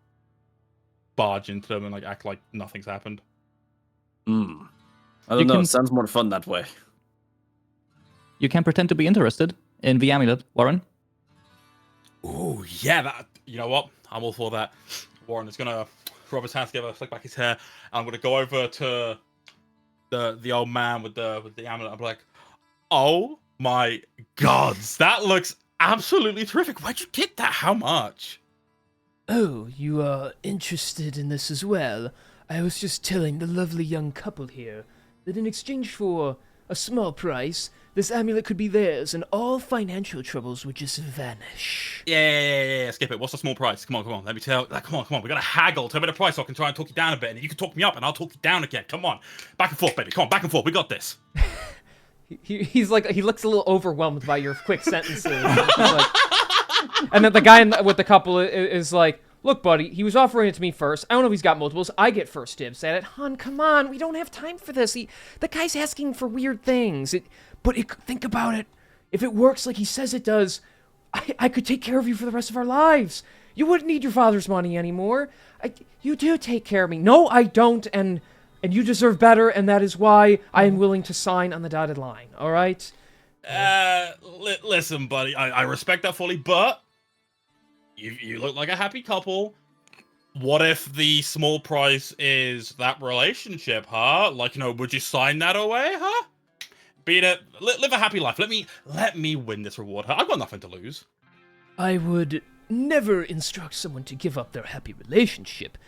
barge into them and like act like nothing's happened?" I don't know. Sounds more fun that way. You can pretend to be interested in the amulet, Warren. Oh yeah, that. You know what? I'm all for that. Warren is gonna rub his hands together, flick back his hair, and I'm gonna go over to the old man with the amulet. I'm like, oh my gods, that looks absolutely terrific. Where'd you get that? How much? Oh, you are interested in this as well. I was just telling the lovely young couple here that in exchange for a small price, this amulet could be theirs, and all financial troubles would just vanish. Yeah. Skip it. What's the small price? Come on. Let me tell. Come on. We gotta haggle. Tell me the price so I can try and talk you down a bit, and you can talk me up, and I'll talk you down again. Come on, back and forth, baby. Come on, back and forth. We got this. He's like, he looks a little overwhelmed by your quick sentences. Like, and then the guy with the couple is like, look, buddy, he was offering it to me first. I don't know if he's got multiples. I get first dibs at it. Hun, come on. We don't have time for this. The guy's asking for weird things. Think about it. If it works like he says it does, I could take care of you for the rest of our lives. You wouldn't need your father's money anymore. You do take care of me. No, I don't, and you deserve better, and that is why I am willing to sign on the dotted line, all right? Listen, buddy, I respect that fully, but you look like a happy couple. What if the small price is that relationship, huh? Like, would you sign that away, huh? Beat it. Live a happy life. Let me win this reward, huh? I've got nothing to lose. I would never instruct someone to give up their happy relationship.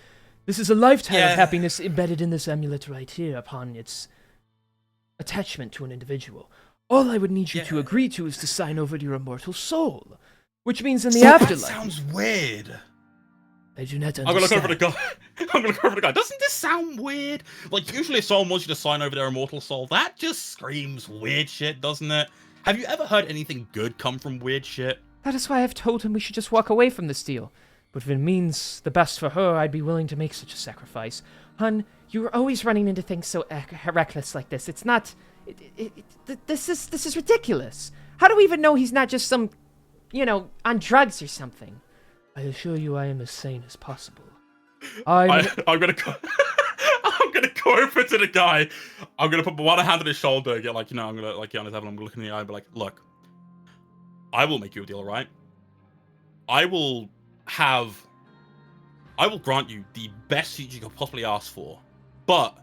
This is a lifetime of happiness embedded in this amulet right here upon its attachment to an individual. All I would need you to agree to is to sign over to your immortal soul, which means in the afterlife... That sounds weird. I do not understand. I'm gonna look over the guy. Doesn't this sound weird? Like, usually if someone wants you to sign over their immortal soul, that just screams weird shit, doesn't it? Have you ever heard anything good come from weird shit? That is why I've told him we should just walk away from this deal. But if it means the best for her, I'd be willing to make such a sacrifice. Hun, you're always running into things so reckless like this. It's not... This is ridiculous. How do we even know he's not just some, on drugs or something? I assure you I am as sane as possible. I'm gonna go... I'm gonna go over to the guy. I'm gonna put one hand on his shoulder, get I'm gonna get on his head, and I'm gonna look in the eye and be like, look, I will make you a deal, right? I will grant you the best seat you could possibly ask for, but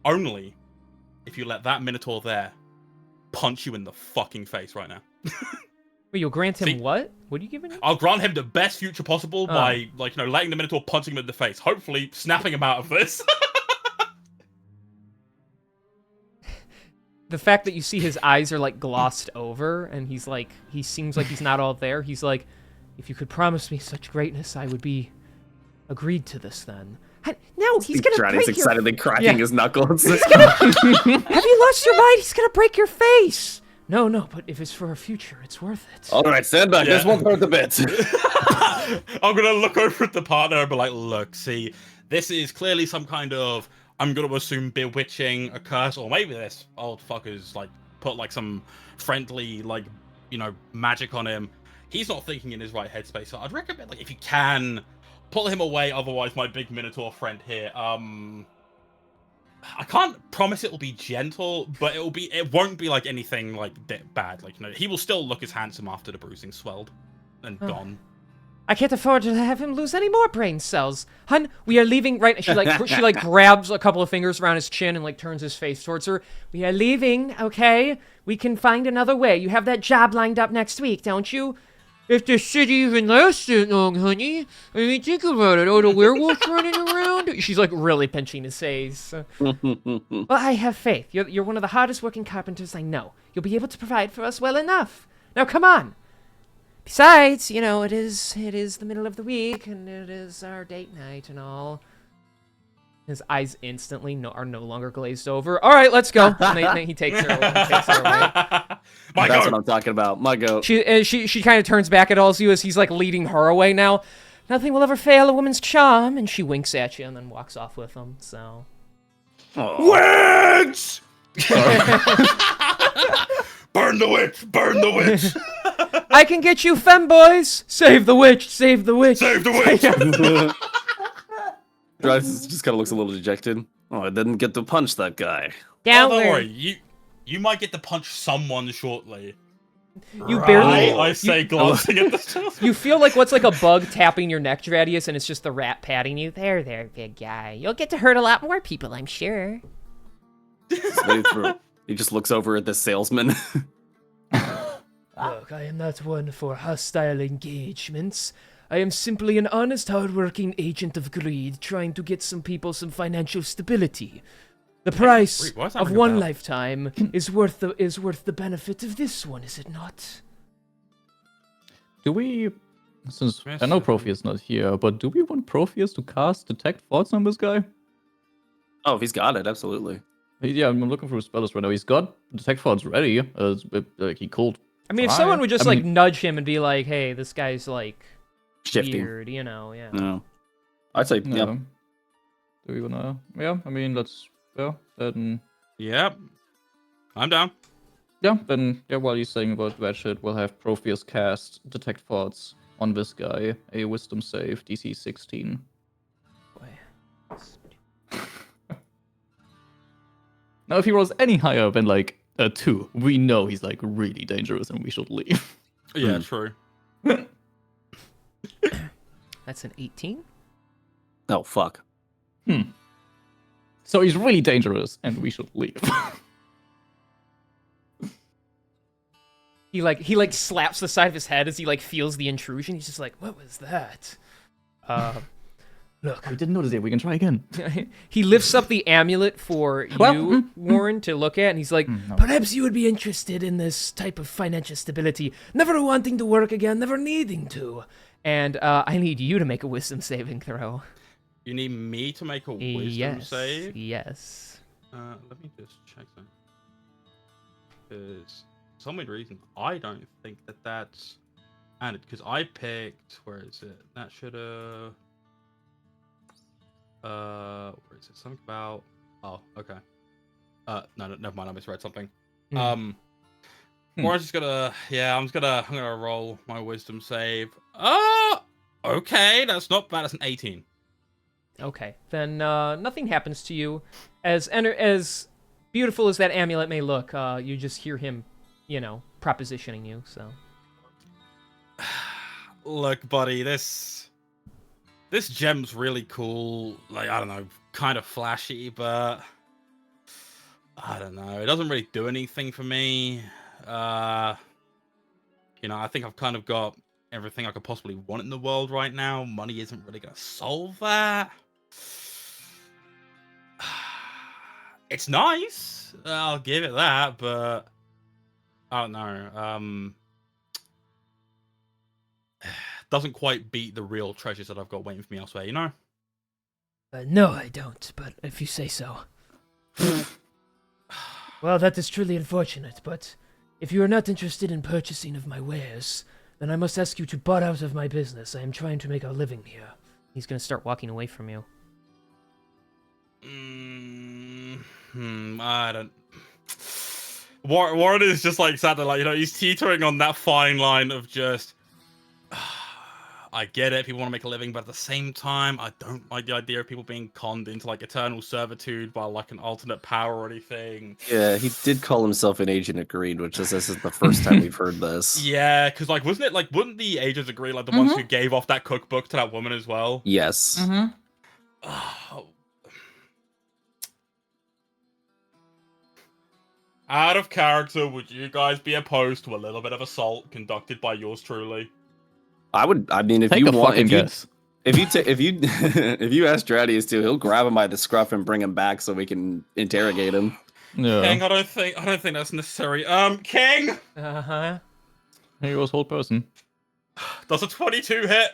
only if you let that Minotaur there punch you in the fucking face right now. Wait, you'll grant him what? What are you giving him? I'll grant him the best future possible by, letting the Minotaur punch him in the face. Hopefully, snapping him out of this. The fact that you see his eyes are, glossed over, and he seems like he's not all there. He's like, if you could promise me such greatness, I would be agreed to this then. No, he's gonna break your... excitedly cracking his knuckles. Have you lost your mind? He's gonna break your face! No, but if it's for our future, it's worth it. All right, stand back. This won't hurt a bit. I'm gonna look over at the partner and be like, look, see, this is clearly some kind of, I'm gonna assume, bewitching, a curse, or maybe this old fucker's, put like some friendly like magic on him. He's not thinking in his right headspace. So I'd recommend like if you can pull him away. Otherwise, my big Minotaur friend here. I can't promise it will be gentle, but it won't be like anything like bad. Like he will still look as handsome after the bruising swelled and gone. I can't afford to have him lose any more brain cells. Hun, we are leaving right. She like grabs a couple of fingers around his chin and like turns his face towards her. We are leaving, okay? We can find another way. You have that job lined up next week, don't you? If the city even lasts that long, honey. I mean, think about it. All the werewolves running around. She's like really pinching his face. Well, I have faith. You're one of the hardest working carpenters I know. You'll be able to provide for us well enough. Now, come on. Besides, it is the middle of the week, and it is our date night and all. His eyes instantly are no longer glazed over. All right, let's go. And he takes her away. That's what I'm talking about. My goat. She kind of turns back at all you as he's like leading her away now. Nothing will ever fail a woman's charm, and she winks at you and then walks off with him. So. Witch! Burn the witch! Burn the witch! I can get you femboys! Save the witch! Save the witch! Save the witch! Dryce just kind of looks a little dejected. Oh, I didn't get to punch that guy. Don't worry. You might get to punch someone shortly. You barely. I say, glancing at the. You feel like what's like a bug tapping your neck, Dradius, and it's just the rat patting you. There, big guy. You'll get to hurt a lot more people, I'm sure. He just looks over at the salesman. Look, I am not one for hostile engagements. I am simply an honest, hard-working agent of greed trying to get some people some financial stability. The price of one lifetime is worth the benefit of this one, is it not? Do we, since I know Profi is not here, but do we want Profius to cast Detect Thoughts on this guy? Oh, if he's got it, absolutely. Yeah, I'm looking for his spells right now. He's got Detect Thoughts ready. Like he could. I mean, if someone would just nudge him and be like, "Hey, this guy's like shifting. Weird," yeah. No, I'd say no. Yeah. Do we wanna? Yeah, I mean, let's. Yeah, then. Yep. I'm down. Yeah, then. Yeah, while he's saying about that shit, we'll have Profius cast Detect Thoughts on this guy. A Wisdom save, DC 16. Now, if he rolls any higher than like a 2, we know he's like really dangerous and we should leave. Yeah, true. That's an 18? Oh, fuck. So he's really dangerous and we should leave. He slaps the side of his head as he like feels the intrusion. He's just like, "What was that?" Look, we didn't notice it. We can try again. He lifts up the amulet for you, Warren, to look at, and he's like, "Perhaps you would be interested in this type of financial stability. Never wanting to work again, never needing to. And I need you to make a wisdom saving throw." You need me to make a wisdom save? Yes. Let me just check that. Because for some weird reason, I don't think that's... And because I picked... Where is it? That should have... where is it? Something about... Oh, okay. No, never mind. I misread something. Warren's just gonna... Yeah, I'm gonna roll my wisdom save. Okay, that's not bad. That's an 18. Okay, then nothing happens to you. As beautiful as that amulet may look, you just hear him, propositioning you. So, look, buddy, this gem's really cool. Like, I don't know, kind of flashy, but I don't know. It doesn't really do anything for me. I think I've kind of got everything I could possibly want in the world right now. Money isn't really gonna solve that. It's nice, I'll give it that, but I don't know. Doesn't quite beat the real treasures that I've got waiting for me elsewhere, No, I don't, but if you say so. Well, that is truly unfortunate, but if you are not interested in purchasing of my wares, then I must ask you to butt out of my business. I am trying to make a living here. He's gonna start walking away from you. I don't... Warren is just like sat there, like, you know, he's teetering on that fine line of just, I get it, people want to make a living, but at the same time, I don't like the idea of people being conned into like eternal servitude by like an alternate power or anything. Yeah, he did call himself an agent of greed, which is this is the first time we've heard this. Yeah, because like, wasn't it like, wouldn't the agents agree, like the ones who gave off that cookbook to that woman as well? Yes. Out of character, would you guys be opposed to a little bit of assault conducted by yours truly? I would. I mean, if Take you a want, fucking guess. if you ask Dradius to, he'll grab him by the scruff and bring him back so we can interrogate him. Yeah. King, I don't think that's necessary. King, Uh-huh. Here goes whole person. does a 22 hit?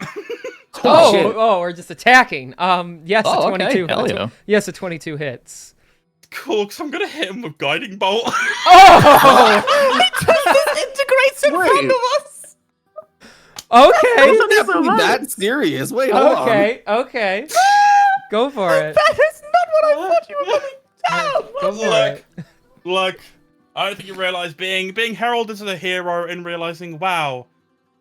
Oh, we're just attacking. Yes, Oh, a okay. 22. Hell yeah. Yes, a 22 hits. Cool, because I'm gonna hit him with guiding bolt. Oh! Integrates in front of us. Okay. It doesn't have to be that serious. Wait, hold on. Okay. Go for it. That is not what I thought you were going to do. Go for it. Look, I don't think you realize being heralded as a hero and realizing, wow,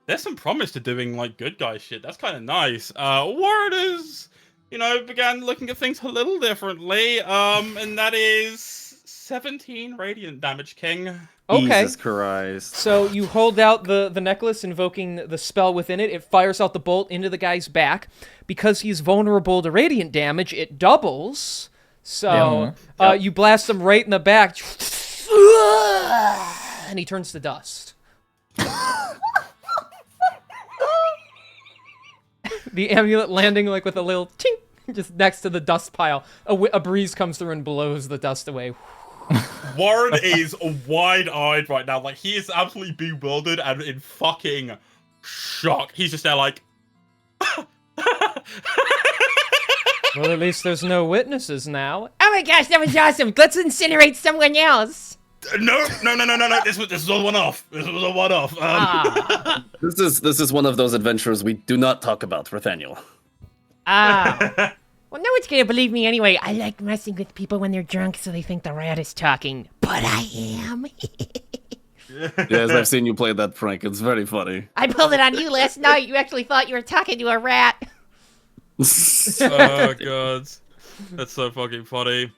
there's some promise to doing like good guy shit. That's kind of nice. Warren is, you know, began looking at things a little differently. And that is 17 radiant damage, King. Okay. Jesus Christ. So you hold out the necklace, invoking the spell within it. It fires out the bolt into the guy's back. Because he's vulnerable to radiant damage, it doubles. So you blast him right in the back. And he turns to dust. The amulet landing like with a little tink just next to the dust pile. A breeze comes through and blows the dust away. Warren is wide-eyed right now. Like, he is absolutely bewildered and in fucking shock. He's just there like... Well, at least there's no witnesses now. Oh my gosh, that was awesome. Let's incinerate someone else. No. This was a one-off. This was a one-off. This is one of those adventures we do not talk about, Nathaniel. Well, no one's gonna believe me anyway. I like messing with people when they're drunk so they think the rat is talking. But I am. Yes, I've seen you play that prank. It's very funny. I pulled it on you last night. You actually thought you were talking to a rat. Oh, God. That's so fucking funny.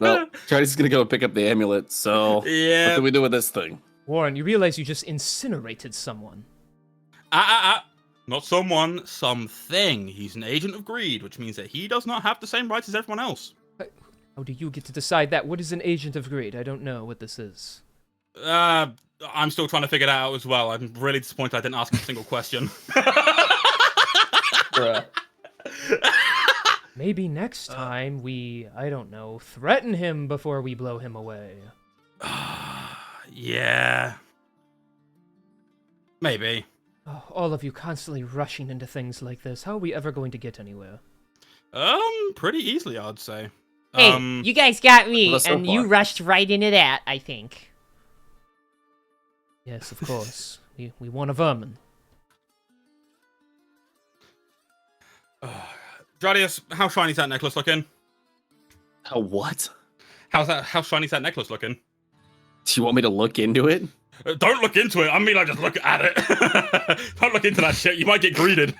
Well, Charlie's gonna go pick up the amulet, so what Yeah. do we do with this thing? Warren, you realize you just incinerated someone. Not someone, something. He's an agent of greed, which means that he does not have the same rights as everyone else. How do you get to decide that? What is an agent of greed? I don't know what this is. I'm still trying to figure that out as well. I'm really disappointed I didn't ask a single question. Maybe next time we, I don't know, threaten him before we blow him away. Yeah. Maybe. Oh, all of you constantly rushing into things like this. How are we ever going to get anywhere? Pretty easily, I'd say. Hey, you guys got me, well, so and you far. rushed right into that, I think. Yes, of course. we want a vermin. Dradius, how shiny's that necklace looking? How what? How shiny's that necklace looking? Do you want me to look into it? Don't look into it. I mean, I just look at it. Don't look into that shit. You might get greeted.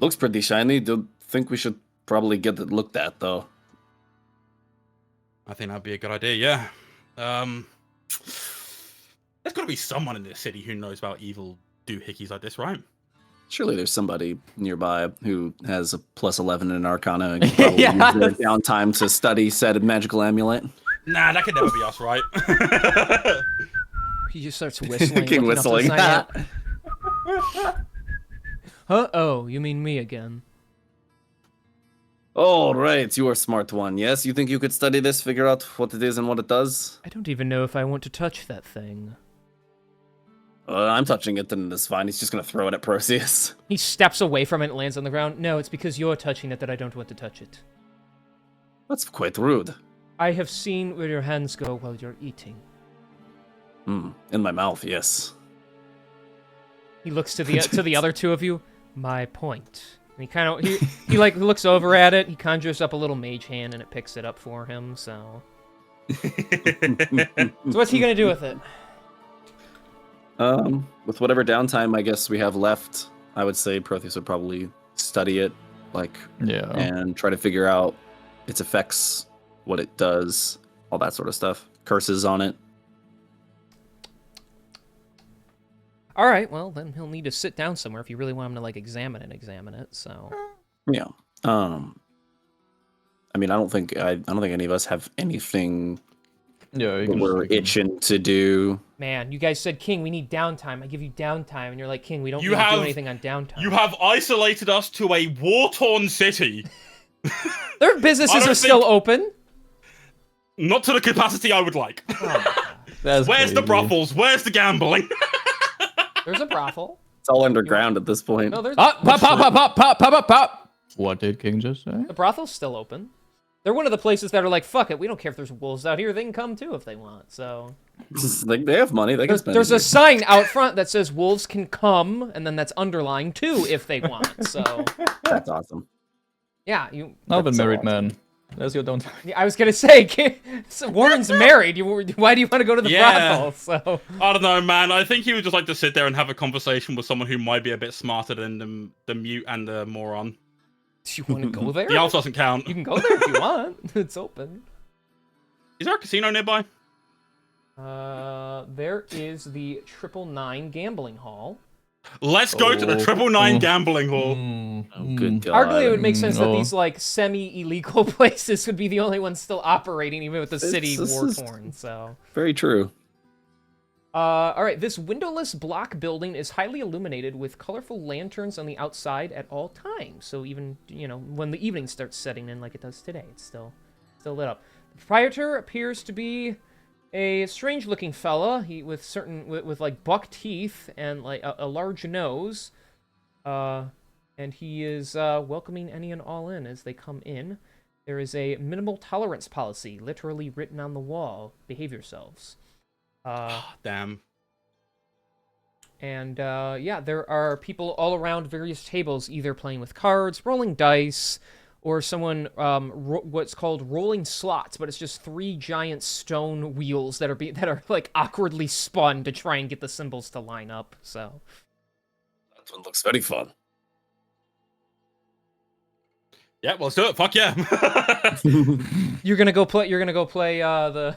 Looks pretty shiny. Do think we should probably get it looked at, though. I think that'd be a good idea, yeah. There's gotta be someone in this city who knows about evil doohickeys like this, right? Surely there's somebody nearby who has a plus 11 in Arcana and can probably use their downtime to study said magical amulet. Nah, that could never be us, right? He just starts whistling. King looking up to the whistling. sign. Huh? Oh, you mean me again? All right, you are a smart one. Yes, you think you could study this, figure out what it is and what it does? I don't even know if I want to touch that thing. I'm touching it, and it's fine. He's just gonna throw it at Perseus. He steps away from it and lands on the ground. No, it's because you're touching it that I don't want to touch it. That's quite rude. I have seen where your hands go while you're eating. In my mouth, yes. He looks to the other two of you. My point. And he kind of he like looks over at it. He conjures up a little mage hand, and it picks it up for him. So, so what's he gonna do with it? With whatever downtime I guess we have left, I would say Protheus would probably study it, and try to figure out its effects, what it does, all that sort of stuff. Curses on it. All right, well then he'll need to sit down somewhere if you really want him to like examine it. So yeah, I mean, I don't think any of us have anything. Yeah, that we're itching to do. Man, you guys said, King, we need downtime. I give you downtime, and you're like, King, we don't You need to have- do anything on downtime. You have isolated us to a war-torn city. Their businesses don't are still think- open. Not to the capacity I would like. That's Where's the crazy. brothels? Where's the gambling? There's a brothel. It's all underground at this point. No, there's Pop. What did King just say? the brothel's still open. They're one of the places that are like, fuck it, we don't care if there's wolves out here. They can come too if they want. So They have money. They can spend. there's it. a sign out front that says wolves can come, and then that's underlined too if they want. So That's awesome. yeah, you. I've been so married, awesome. man. That's your don't. I was gonna say, so Warren's married. Why do you want to go to the Yeah. brothel? So I don't know, man. I think he would just like to sit there and have a conversation with someone who might be a bit smarter than the mute and the moron. do you want to go there? The elf doesn't count. You can go there if you want. It's open. Is there a casino nearby? There is the 999 gambling hall. Let's go to the 999 gambling hall. Oh, good God. Arguably, it would make sense that no. these like semi-illegal places would be the only ones still operating, even with the city This is war-torn. So, Very true. all right, this windowless block building is highly illuminated with colorful lanterns on the outside at all times. So even when the evening starts setting in, like it does today, it's still lit up. The proprietor appears to be a strange-looking fella. He with like buck teeth and like a large nose. And he is welcoming any and all in as they come in. There is a minimal tolerance policy, literally written on the wall. Behave yourselves. Damn. And yeah, there are people all around various tables, either playing with cards, rolling dice, or someone what's called rolling slots, but it's just 3 giant stone wheels that are like awkwardly spun to try and get the symbols to line up. So That one looks very fun. Yeah, well, let's do it. Fuck yeah. you're gonna go play the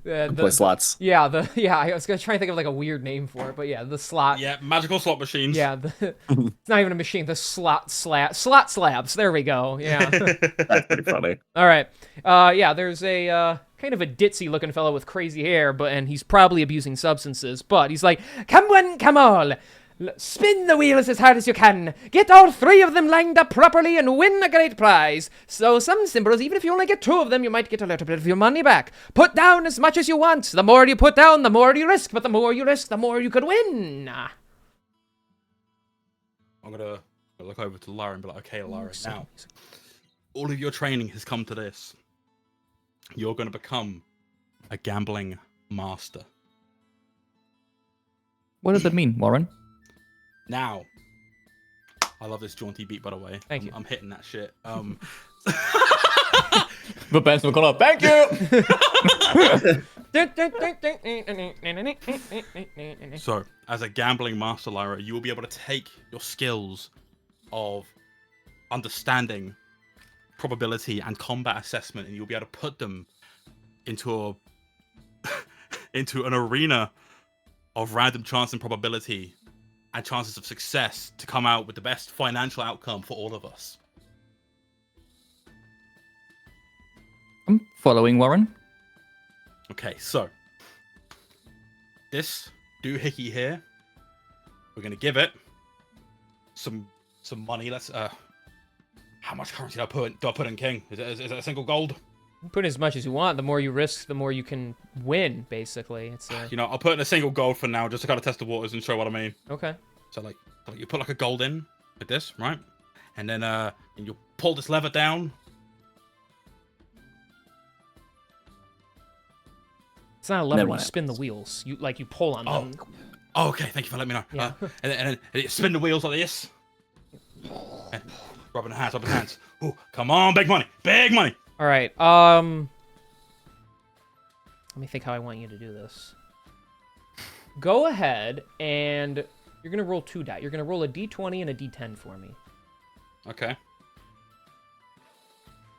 Play slots. Yeah, I was gonna try and think of like a weird name for it, but yeah, the slot. Yeah, magical slot machines. Yeah, it's not even a machine. The slot slabs. There we go. Yeah. That's pretty funny. All right. Yeah, there's a kind of a ditzy looking fellow with crazy hair, and he's probably abusing substances. But he's like, "Come one, come all. Spin the wheels as hard as you can. Get all 3 of them lined up properly and win a great prize. So some symbols, even if you only get 2 of them, you might get a little bit of your money back. Put down as much as you want. The more you put down, the more you risk. But the more you risk, the more you could win." I'm gonna look over to Lara and be like, okay, Lara, now all of your training has come to this. You're gonna become a gambling master. What does that mean, Warren? Now, I love this jaunty beat, by the way. Thank you. I'm hitting that shit. The band's gonna up. Thank you. So, as a gambling master, Lyra, you will be able to take your skills of understanding probability and combat assessment, and you'll be able to put them into into an arena of random chance and probability and chances of success to come out with the best financial outcome for all of us. I'm following Warren. Okay, so this doohickey here, we're gonna give it some money. Let's how much currency do I put in King? Is it a single gold? Put as much as you want. The more you risk, the more you can win. Basically, it's I'll put in a single gold for now, just to kind of test the waters and show what I mean. okay. So like you put like a gold in like this, right? And then and you pull this lever down. It's not a Then lever. You what spin the wheels. You pull on them. Oh, okay. Thank you for letting me know. Yeah. And then you spin the wheels like this. Rubbing hands, rubbing hands. Ooh, come on, big money, big money. All right. Let me think how I want you to do this. Go ahead and you're gonna roll 2 die. You're gonna roll a d20 and a d10 for me. Okay.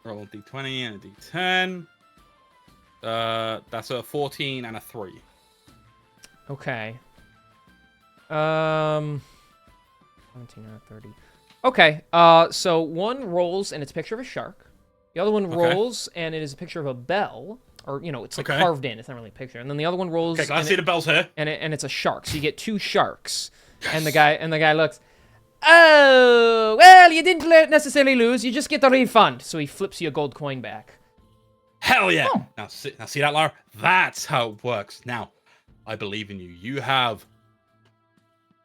Roll a d20 and a d10. That's a 14 and a 3. Okay. 17 out of 30. Okay. So one rolls and it's a picture of a shark. The other one rolls and it is a picture of a bell, or it's like carved in. It's not really a picture. And then the other one rolls. Okay, I see the bells here. And it's a shark. So you get 2 sharks. Yes. And the guy looks. Oh well, you didn't necessarily lose. You just get the refund. So he flips you a gold coin back. Hell yeah! Oh. Now see that, Lara? That's how it works. Now, I believe in you. You have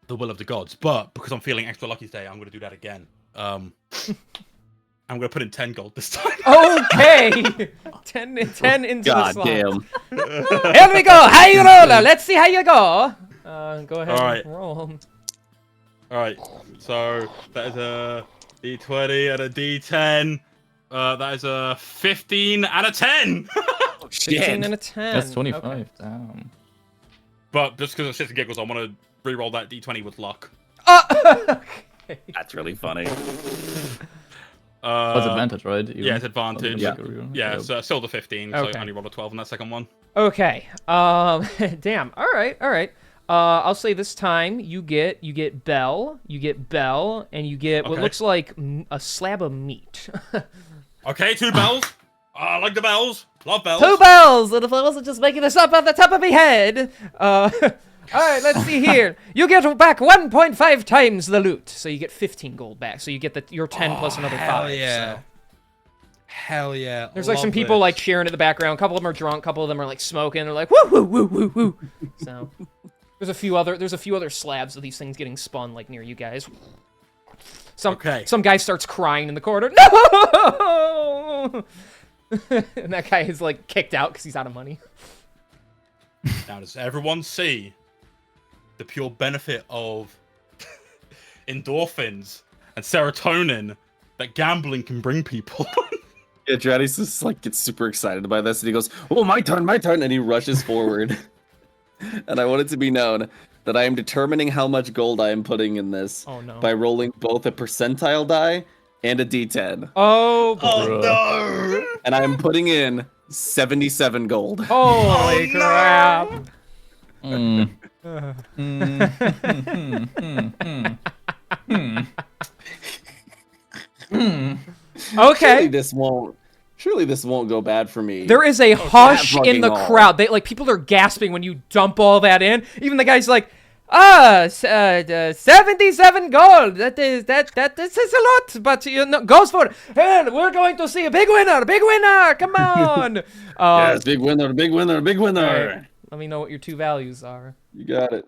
the will of the gods, but because I'm feeling extra lucky today, I'm going to do that again. I'm going to put in 10 gold this time. Okay! 10 into God the slot. damn. Here we go! High roller! Let's see how you go! Go ahead and roll. Alright, so that is a d20 and a d10. That is a 15 and a 10! 15 and a 10. That's 25. Okay. Damn. But just because of shits and giggles, I want to re-roll that d20 with luck. Okay. That's really funny. What's advantage, right? Yeah, it's advantage. Yeah. So still the 15, so I only rolled a 12 on that second one. Okay. Damn. All right. I'll say this time you get Bell, and you get what looks like a slab of meat. Okay, 2 bells. I like the bells. Love bells. 2 bells, and if I wasn't just making this up off the top of my head. All right, let's see here. You get back 1.5 times the loot, so you get 15 gold back. So you get your 10 plus another 5. Hell yeah. So. Hell yeah. There's like some people like cheering in the background. A couple of them are drunk. A couple of them are like smoking. They're like woo woo woo woo woo. So there's a few other slabs of these things getting spun like near you guys. Some guy starts crying in the corner. No! And that guy is like kicked out because he's out of money. Now does everyone see the pure benefit of endorphins and serotonin that gambling can bring people? Yeah, Draddy's just like gets super excited by this, and he goes, "Oh, my turn!" And he rushes forward. And I want it to be known that I am determining how much gold I am putting in this by rolling both a percentile die and a d10. Oh no! And I am putting in 77 gold. Holy crap! Okay. Surely this won't go bad for me. There is a hush in the crowd. People are gasping when you dump all that in. Even the guy's like, 77 gold. This is a lot, but goes for it. Hey, we're going to see a big winner. Come on. Yes, big winner. Right. Let me know what your 2 values are. You got it.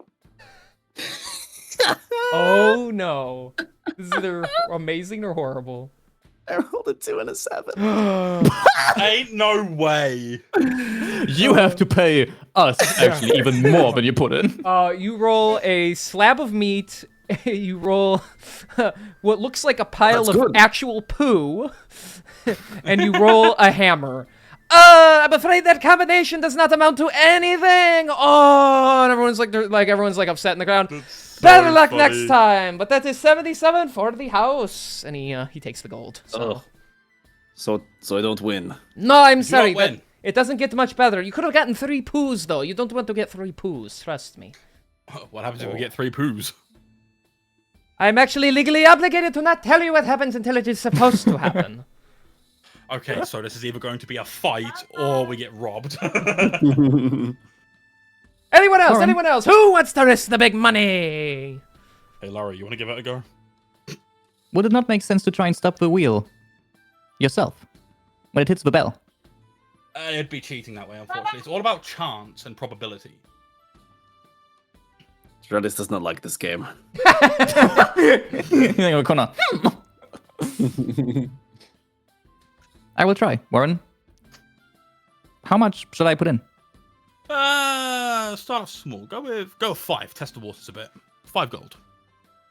Oh no. This is either amazing or horrible. I rolled a 2 and a 7. Ain't no way. You have to pay us actually even more than you put in. You roll a slab of meat. You roll what looks like a pile of actual poo, and you roll a hammer. I'm afraid that combination does not amount to anything. Oh, and everyone's like upset in the crowd. Better luck next time. But that is 77 for the house, and he takes the gold. So I don't win. No, I'm sorry. It doesn't get much better. You could have gotten 3 poos though. You don't want to get 3 poos. Trust me. What happens if we get 3 poos? I'm actually legally obligated to not tell you what happens until it is supposed to happen. Okay, so this is either going to be a fight or we get robbed. Anyone else? Anyone else? Who wants to risk the big money? Hey, Laura, you want to give it a go? Would it not make sense to try and stop the wheel yourself when it hits the bell? It'd be cheating that way, unfortunately. It's all about chance and probability. Stratus does not like this game. I will try. Warren, how much should I put in? Start off small. Go with 5. Test the waters a bit. 5 gold.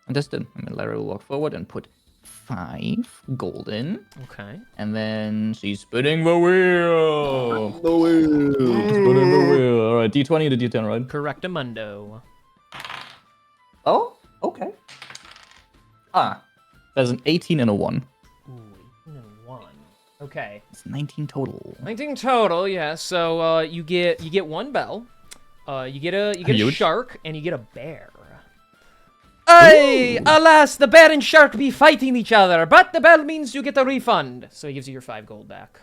Understood. I mean, Larry will walk forward and put 5 golden. Okay. And then she's spinning the wheel. The wheel. Spinning the wheel. All right, D20 to D10, right? Correctamundo. Oh, okay. There's an 18 and a 1. Ooh, 18 and 1. Okay. It's 19 total. 19 total, yeah. So you get 1 bell. You get a Huge. shark and you get a bear. Ay, alas, the bear and shark be fighting each other, but the bell means you get a refund. So he gives you your 5 gold back.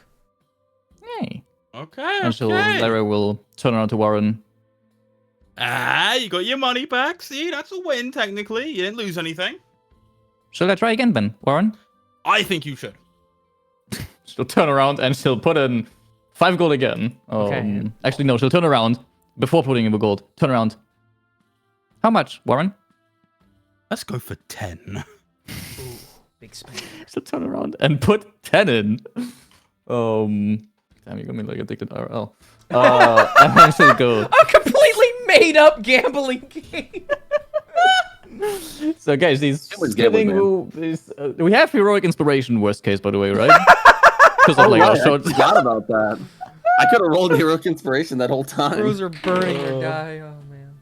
Hey. Okay. And so Okay. Lara will turn around to Warren. You got your money back. See, that's a win technically. You didn't lose anything. Shall I try again, Ben? Warren? I think you should. She'll turn around and she'll put in 5 gold again. Okay. Actually, no, she'll turn around before putting in the gold. Turn around. How much, Warren? Let's go for 10. Big spend. She'll turn around and put 10 in. Damn, you got me like addicted to RL. And then she'll go. A completely made up gambling game. So, guys, these was gambling, we have heroic inspiration, worst case, by the way, right? Because of like I our short. forgot about that. I could have rolled heroic inspiration that whole time. Rose are burning your guy. Oh man.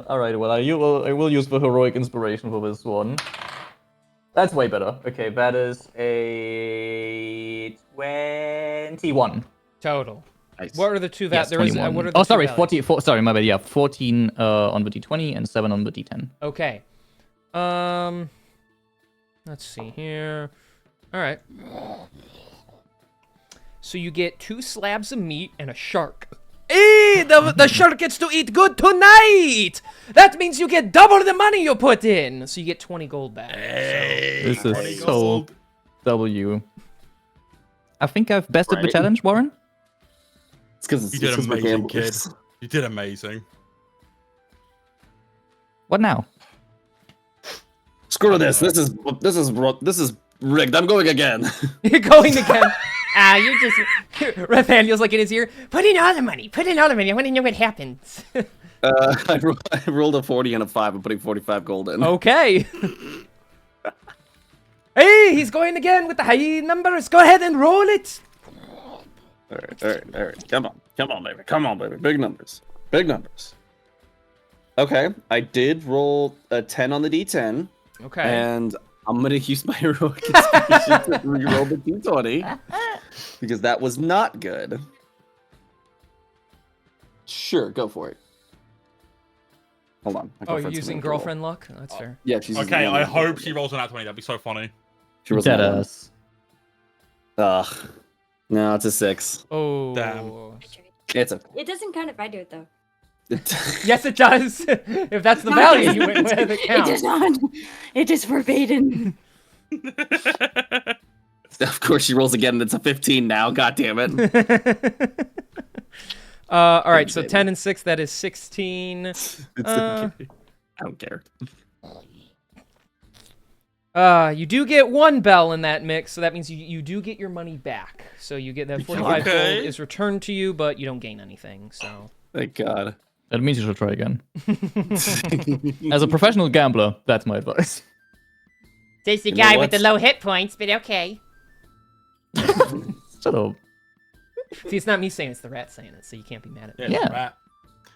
All right. Well, I will use the heroic inspiration for this one. That's way better. Okay, that is a 21. Total. Nice. What are the two Yes, there is 21. what are the Oh, two sorry, values? 14. Sorry, my bad. Yeah, 14 on the D20 and 7 on the D10. Okay. Let's see here. All right. So you get 2 slabs of meat and a shark. Hey, the shark gets to eat good tonight. That means you get double the money you put in. So you get 20 gold back. This Money is so gold. W. I think I've bested the Right. challenge, Warren. It's because You did amazing, kid. You did amazing. What now? Screw this. This is rigged. I'm going again. You're going again. You're just. Nathaniel's like in his ear. Put in all the money. Put in all the money. I want to know what happens. I rolled a 40 and a 5. I'm putting 45 gold in. Okay. Hey, he's going again with the high numbers. Go ahead and roll it. All right. Come on, baby. Big numbers. Okay, I did roll a 10 on the D10, Okay. and I'm gonna use my heroic inspiration to re-roll the D20 because that was not good. Sure, go for it. Hold on. my Oh, you're girlfriend's using gonna roll. girlfriend luck? That's fair. Yeah, she's using Okay, that I one. hope she rolls on that 20. That'd be so funny. She rolls that one. Deadass. Ugh. No, it's a 6. Oh. Damn. It's a. It doesn't count if I do it though. Yes, it does. If that's the value you went with, it It counts. does not. It is forbidden. Of course, she rolls again, and it's a 15 now. God damn it. All right, so Baby. 10 and 6, that is 16. It's okay. I don't care. You do get 1 bell in that mix, so that means you do get your money back. So you get that 45 Okay. gold is returned to you, but you don't gain anything. So Thank God. That means you should try again. As a professional gambler, that's my advice. Says the You know guy with what? the low hit points, but okay. Shut up. see, it's not me saying it, it's the rat saying it, so you can't be mad at me. Yeah. Rat.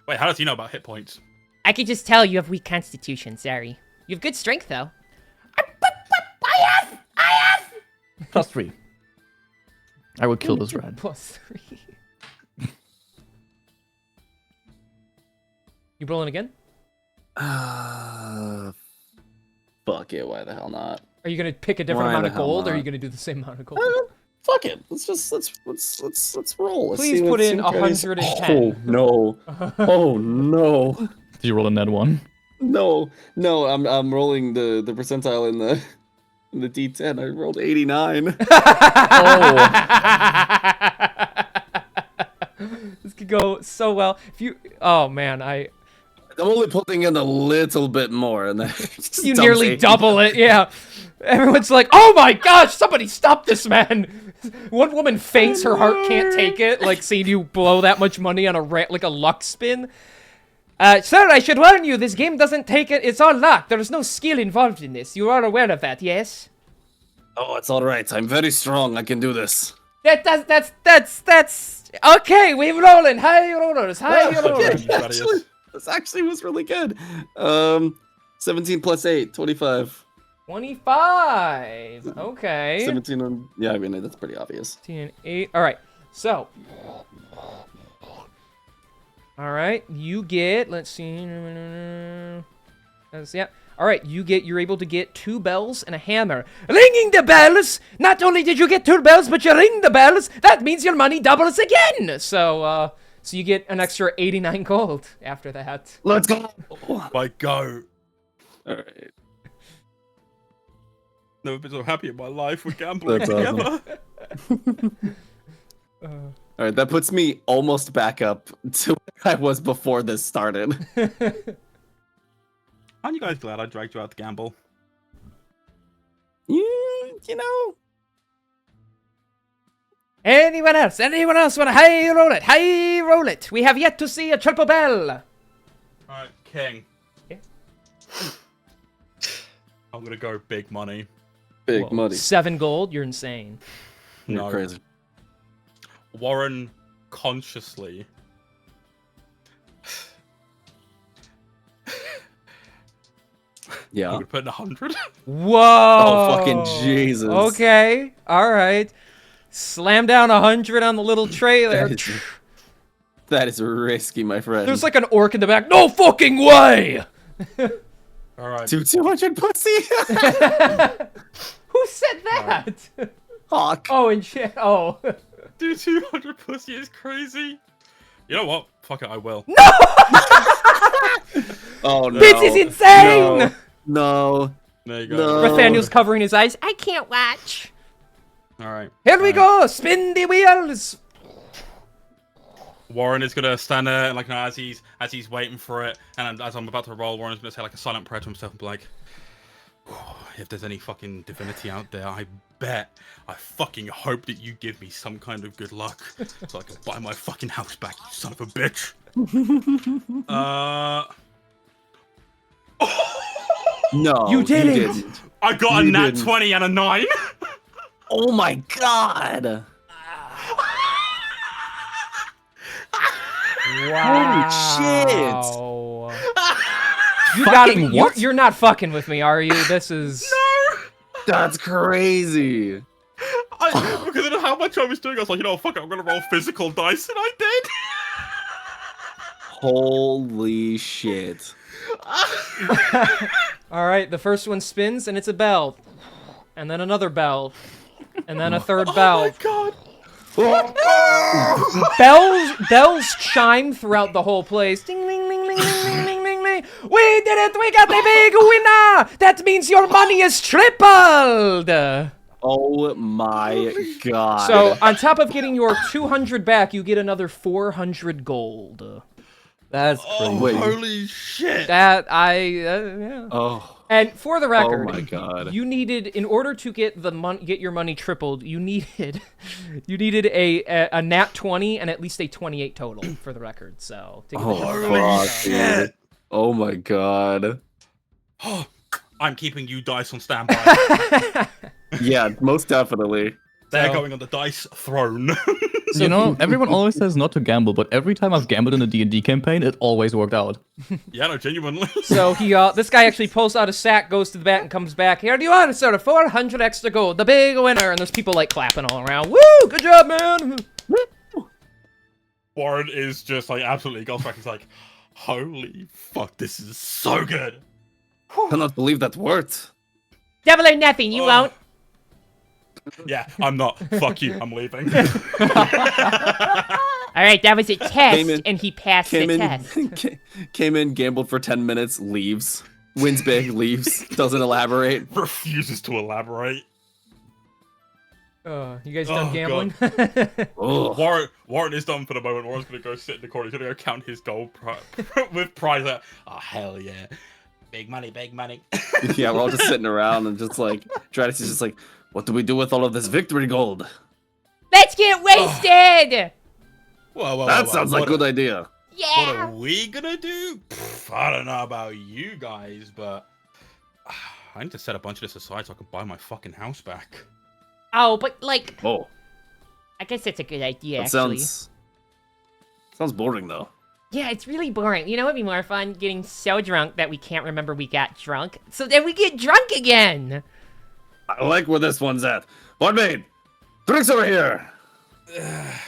Wait, how does he know about hit points? I could just tell you have weak constitution. Sorry. You have good strength though. +3. I will kill this rat. +3. You rolling again? Fuck it. Why the hell not? Are you gonna pick a different Why amount the of hell gold, or are not? you gonna do the same amount of gold? Fuck it. Let's roll. Let's Please see put what's in case. 110. Oh no. Oh no. Did you roll a net 1? No. I'm rolling the percentile in the D10. I rolled 89. This could go so well. If you, oh man, I'm only putting in a little bit more, and then you nearly double it. Yeah, everyone's like, "Oh my gosh, somebody stop this man!" One woman faints; her heart can't take it. Like seeing you blow that much money on a like a luck spin. Sir, I should warn you, this game doesn't take it. It's all luck. There is no skill involved in this. You are aware of that, yes? Oh, it's all right. I'm very strong. I can do this. That's okay. We're rolling. High rollers. High rollers. This actually was really good. 17 plus 8, 25. 25. Okay. 17 on. Yeah, I mean that's pretty obvious. 17 and 8. All right. So. All right. You get. Let's see. Yeah. All right. You're able to get 2 bells and a hammer. Ringing the bells. Not only did you get 2 bells, but you ring the bells. That means your money doubles again. So you get an extra 89 gold after that. Let's go. My go. All right. Never been so happy in my life with gambling That's together. All right, that puts me almost back up to where I was before this started. Aren't you guys glad I dragged you out to gamble? You know. Anyone else? Anyone else want to high roll it? High roll it. We have yet to see a triple bell. Alright, King. Yeah. I'm gonna go big money. Big Whoa, money. 7 gold. You're insane. You're No. crazy. Warren consciously Yeah. I'm gonna put in 100. Whoa. Oh, fucking Jesus. Okay. All right. Slam down 100 on the little trailer. That is risky, my friend. There's like an orc in the back. No fucking way. Alright. 200 pussy. Who said that? Hawk. Oh, and shit. Oh. Dude, 200 pussy is crazy. You know what? Fuck it, I will. Oh no. This is insane. No. There you go. No. Nathaniel's covering his eyes. I can't watch. Alright. Here we go. Spin the wheels. Warren is gonna stand there and like as he's waiting for it, and as I'm about to roll, Warren's gonna say like a silent prayer to himself and be like, if there's any fucking divinity out there, I fucking hope that you give me some kind of good luck so I can buy my fucking house back, you son of a bitch. No. You didn't. didn't. I got a You nat didn't. 20 and a 9. Oh my god. Wow. You gotta be. You're not fucking with me, are you? This is. That's crazy. Because of how much I was doing, I was like, you know, fuck it, I'm gonna roll physical dice, and I did. Holy shit. All right, the first one spins and it's a bell, and then another bell, and then a third bell. Oh my god. Bells chime throughout the whole place. Ding, ding, ding, ding, ding, ding, ding, ding, ding. We did it! We got the big winner! That means your money is tripled! Oh my god. So, on top of getting your 200 back, you get another 400 gold. That's crazy. Oh, Wait. holy shit. That, yeah. Oh. And for the record, Oh my god. you needed, in order to get get your money tripled, you needed a nat 20 and at least a 28 total for the record. So, take Oh advantage. fuck, dude. Oh my god. I'm keeping you dice on standby. Yeah, most definitely. They're So- going on the dice throne. You know, everyone always says not to gamble, but every time I've gambled in a D&D campaign, it always worked out. Yeah, no, genuinely. So this guy actually pulls out a sack, goes to the back, and comes back. Here you are, sir, 400 extra gold, the big winner. And there's people like clapping all around. Woo! Good job, man. Warren is just like absolutely gobsmacked. He's like, holy fuck, this is so good. Cannot believe that worked. Double or nothing, you won't. Yeah, I'm not. Fuck you, I'm leaving. All right, that was a test, Came in- and he passed the Came in, test. came in, gambled for 10 minutes, leaves. Wins big, leaves. Doesn't elaborate. Refuses to elaborate. You guys done Oh, gambling? Oh, Warren is done for the moment. Warren's gonna go sit in the corner. He's gonna go count his gold with prize. Oh hell yeah, big money, big money. yeah, we're all just sitting around and just like, Dratus is just like, what do we do with all of this victory gold? Let's get wasted. Whoa, That sounds like a good idea. What are we gonna do? Pff, I don't know about you guys, but I need to set a bunch of this aside so I can buy my fucking house back. Oh, but like, Oh, I guess that's a good idea, that actually. sounds boring though. Yeah, it's really boring. You know what'd be more fun? Getting so drunk that we can't remember we got drunk, so then we get drunk again. I like where this one's at. Barmaid, drinks over here.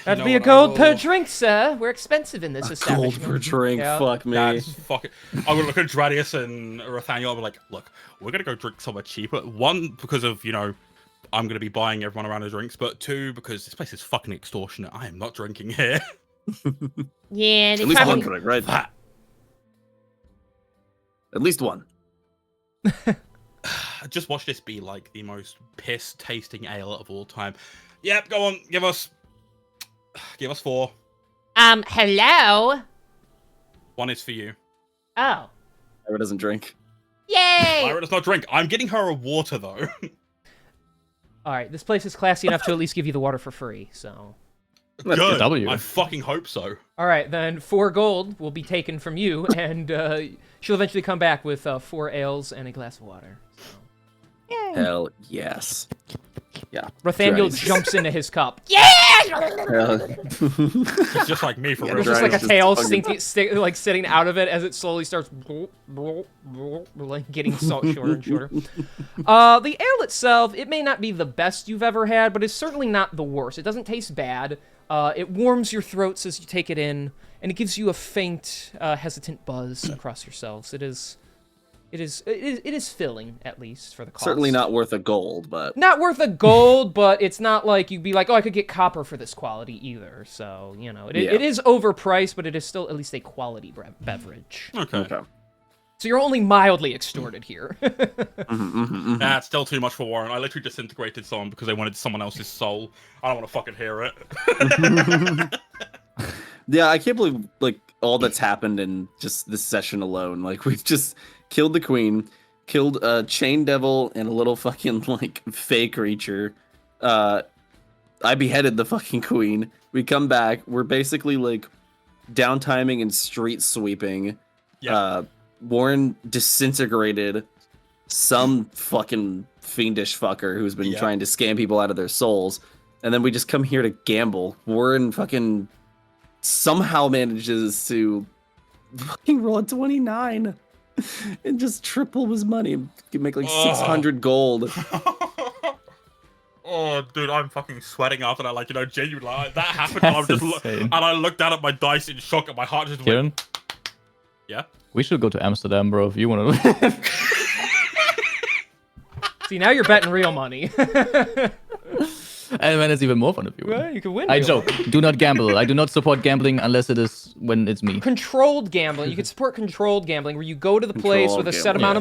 That'd be a gold per drink, sir. We're expensive in this Gold establishment. per drink. Yeah. Fuck me. That's fucking. I'm gonna look at Dradius and Rathaniel and be like, look, we're gonna go drink somewhere cheaper. One, because of, I'm gonna be buying everyone around the drinks, but two, because this place is fucking extortionate. I am not drinking here. Yeah, they At least one probably... drink, right? That. At least one. Just watch this be like the most piss tasting ale of all time. Yep, go on, give us 4. Hello? One is for you. Oh. Ira doesn't drink. Yay! Lyra does not drink. I'm getting her a water though. All right, this place is classy enough to at least give you the water for free, so... That's Good. W. I fucking hope so. All right, then 4 gold will be taken from you, and she'll eventually come back with 4 ales and a glass of water. So. Hell yes. Yeah. Rathaniel Right. jumps into his cup. It's just like me for Yeah, real. There's just like a Just tail fucking- like sitting out of it as it slowly starts like getting shorter and shorter. The ale itself, it may not be the best you've ever had, but it's certainly not the worst. It doesn't taste bad. It warms your throats as you take it in, and it gives you a faint, hesitant buzz across yourselves. It is filling, at least, for the cost. Certainly not worth a gold, but Not worth a gold, but it's not like you'd be like, oh, I could get copper for this quality either. So, it is overpriced, but it is still at least a quality beverage. Okay. So you're only mildly extorted here. That's still too much for Warren. I literally disintegrated someone because they wanted someone else's soul. I don't want to fucking hear it. Yeah, I can't believe like all that's happened in just this session alone. Like we've just killed the queen, killed a chain devil and a little fucking like fey creature. I beheaded the fucking queen. We come back. We're basically like downtiming and street sweeping. Yeah. Warren disintegrated some fucking fiendish fucker who's been trying to scam people out of their souls. And then we just come here to gamble. Warren fucking somehow manages to fucking roll a 29 and just triple his money. Can make like 600 gold. Oh, dude, I'm fucking sweating after that. Like, genuinely, like, that happened. And, and I looked down at my dice in shock, and my heart just Kieran? went. Yeah. We should go to Amsterdam, bro, if you want to. See, now you're betting real money. And then it's even more fun if you win. Well, you can win. I real joke. money. Do not gamble. I do not support gambling unless it is when it's me. Controlled gambling. You can support controlled gambling, where you go to the place with a set Controlled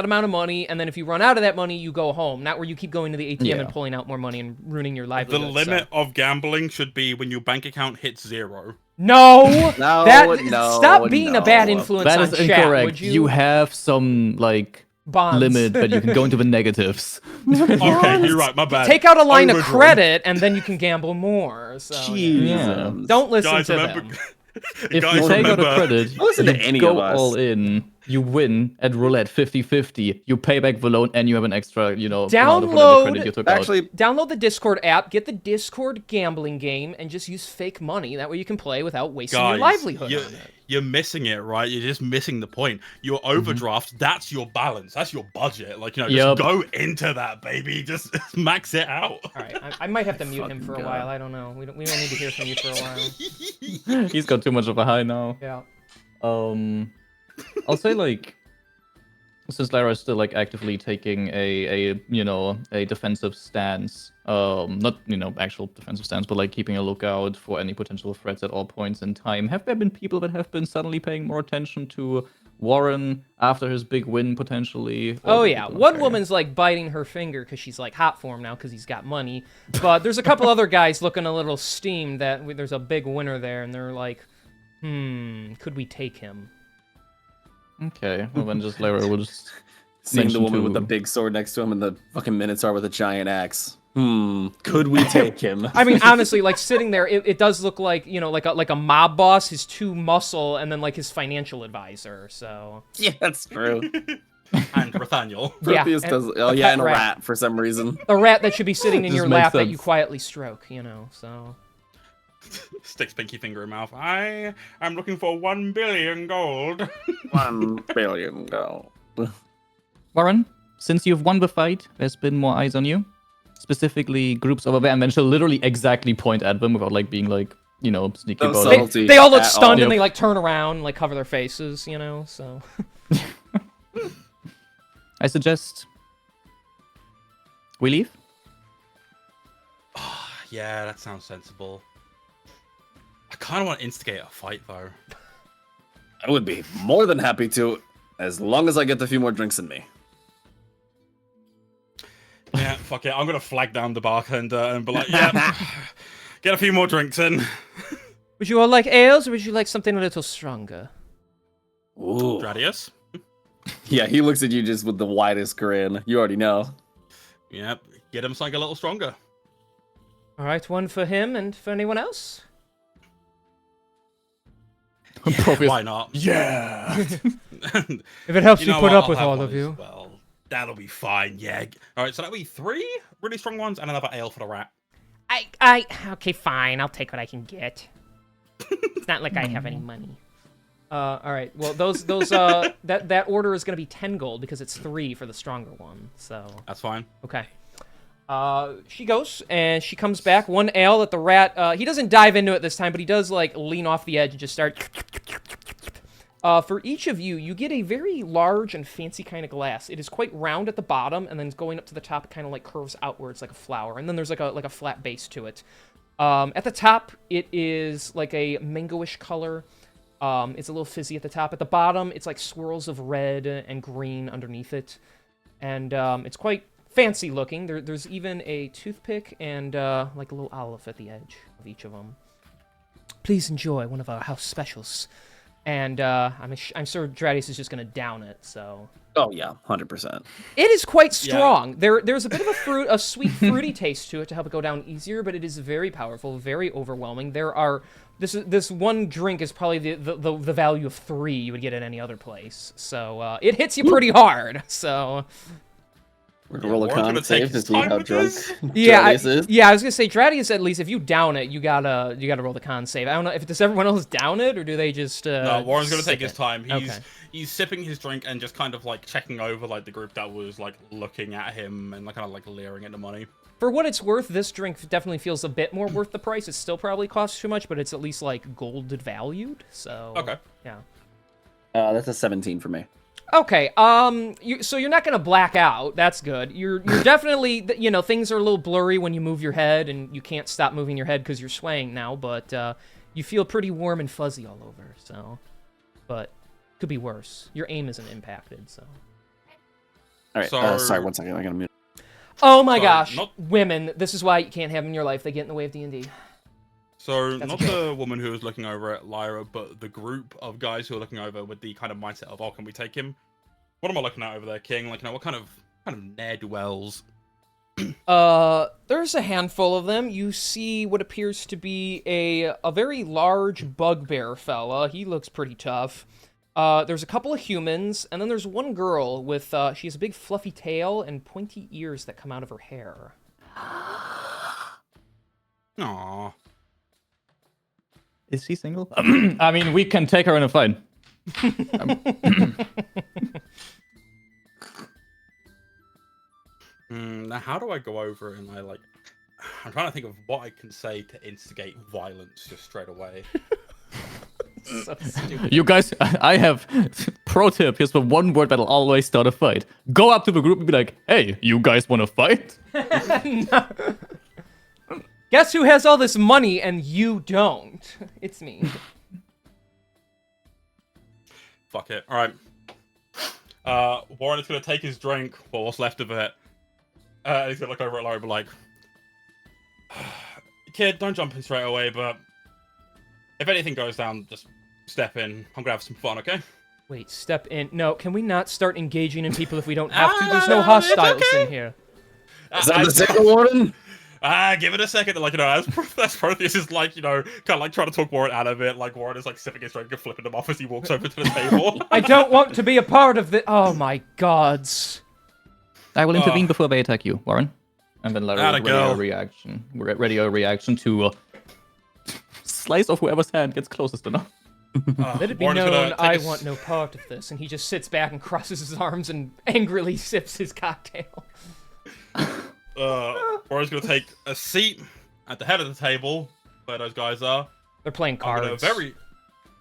amount of money, and then if you run out of that money, you go home. Not where you keep going to the ATM Yeah. and pulling out more money and ruining your The livelihood. limit of gambling should be when your bank account hits 0. No, No, stop being a bad no. influence That on is chat, incorrect. would you? You have some Bonds. limit, but you can go into the negatives. Okay, you're right. My bad. Take out a line of Overdrawn. credit, and then you can gamble more. So Yeah. don't listen Guys, to remember. them. If Guys, you take out a remember. credit, Listen you to any go of us. all in, you win at roulette 50-50, you pay back the loan, and you have an extra, amount of whatever Download- credit you took out. Actually, Download the Discord app, get the Discord gambling game, and just use fake money. That way you can play without wasting your Guys, livelihood you're, on it. you're missing it, right? You're just missing the point. Your overdraft, that's your balance. That's your budget. Like, just Yup. go into that, baby. Just max it out. All right, I might have to mute him Fucking for a God. while. I don't know. We don't need to hear from you for a while. He's got too much of a high now. Yeah. I'll say since Lara is still actively taking a defensive stance, not actual defensive stance, but keeping a lookout for any potential threats at all points in time. Have there been people that have been suddenly paying more attention to Warren after his big win potentially? Oh Or yeah, people one don't care? woman's biting her finger because she's hot for him now because he's got money. But there's a couple other guys looking a little steamed that there's a big winner there, and they're like, could we take him? Okay, well then just Lara will just seeing the mention woman with to- the big sword next to him and the fucking Minotaur with a giant axe. Could we take him? I mean, honestly, like sitting there, it does look like, you know, like a mob boss, his 2 muscle, and then like his financial advisor. So Yeah, that's true. And Nathaniel. Protheus and does. Oh a yeah, pet and a rat. rat for some reason. a rat that should be sitting in Just your makes lap that you sense. quietly stroke, you know. So Sticks pinky finger in mouth. I am looking for 1 billion gold. 1 billion gold. Warren, since you've won the fight, there's been more eyes on you. Specifically, groups over there, and then she'll literally exactly point at them without like being like, you know, sneaky No about they, it. subtlety they all look at stunned all. and Yep. they like turn around, like cover their faces, you know. So I suggest we leave. Yeah, that sounds sensible. I kind of want to instigate a fight, though. I would be more than happy to, as long as I get a few more drinks in me. Yeah, fuck it. I'm going to flag down the bartender and be like, yeah, get a few more drinks in. would you all like ales, or would you like something a little stronger? Ooh. Dradius? Yeah, he looks at you just with the widest grin. You already know. Yep, get him something a little stronger. All right, one for him and for anyone else. Protheus- Why not? Yeah. If it helps You you know put what? up I'll with have all one of as you. Well, that'll be fine, yeah. Alright, so that'll be 3 really strong ones and another ale for the rat. Okay, fine. I'll take what I can get. It's not like I have any money. All right. Well, that order is going to be 10 gold because it's 3 for the stronger one. So That's fine. okay. She goes and she comes back. 1 ale that the rat. He doesn't dive into it this time, but he does like lean off the edge and just start. For each of you, you get a very large and fancy kind of glass. It is quite round at the bottom, and then going up to the top, it kind of like curves outwards like a flower, and then there's like a flat base to it. At the top, it is like a mangoish color. It's a little fizzy at the top. At the bottom, it's like swirls of red and green underneath it, and it's quite fancy looking. There's even a toothpick and like a little olive at the edge of each of them. Please enjoy one of our house specials. And I'm sure Dradius is just gonna down it. So Oh yeah, 100%. it is quite strong. There's a bit of a sweet fruity taste to it to help it go down easier, but it is very powerful, very overwhelming. This one drink is probably the value of 3 you would get at any other place. So it hits you pretty hard. So We're gonna roll a Warren's gonna con take save to his see time how with drunk this. yeah, Dradius is. I was gonna say Dradius, at least if you down it, you gotta roll the con save. I don't know if does everyone else down it or do they just No, Warren's gonna sip take his it? time. Okay. He's sipping his drink and just kind of like checking over like the group that was like looking at him and like kind of like leering at the money. For what it's worth, this drink definitely feels a bit more worth the price. It still probably costs too much, but it's at least like gold valued. So Okay. yeah. That's a 17 for me. Okay. So you're not gonna black out. That's good. You're definitely, you know, things are a little blurry when you move your head, and you can't stop moving your head because you're swaying now. But you feel pretty warm and fuzzy all over. So, but could be worse. Your aim isn't impacted. So. All right. So- Sorry, 1 second. I gotta mute. Oh my Sorry, gosh, not- women! This is why you can't have them in your life. They get in the way of D&D. So That's not the woman who was looking over at Lyra, but the group of guys who are looking over with the kind of mindset of, oh, can we take him? What am I looking at over there, King? Like, you know, what kind of ne'er-do-wells? There's a handful of them. You see what appears to be a very large bugbear fella. He looks pretty tough. There's a couple of humans, and then there's one girl with, she has a big fluffy tail and pointy ears that come out of her hair. Aww. Is she single? I mean, we can take her in a fight. Now, how do I go over and I'm trying to think of what I can say to instigate violence just straight away. So stupid. You guys, I have pro tip. Here's the one word that'll always start a fight. Go up to the group and be like, "Hey, you guys want to fight?" No. Guess who has all this money and you don't? It's me. Fuck it. All right. Warren is gonna take his drink, well, what's left of it. He's gonna look over at Lyra and be like, "Kid, don't jump in straight away, but if anything goes down, just step in. I'm gonna have some fun, okay?" Wait, step in. No, can we not start engaging in people if we don't have to? There's no, no it's hostiles okay. in here. Is that the second warden? Give it a second. Like, as Protheus is like, kind of like trying to talk Warren out of it. Like Warren is like sipping his drink and flipping him off as he walks over to the table. I don't want to be a part of the. Oh my gods! I will intervene before they attack you, Warren. And then Lara will ready a reaction to slice off whoever's hand gets closest enough. Let it be known I want no part of this. And he just sits back and crosses his arms and angrily sips his cocktail. Warren's gonna take a seat at the head of the table where those guys are. They're playing cards.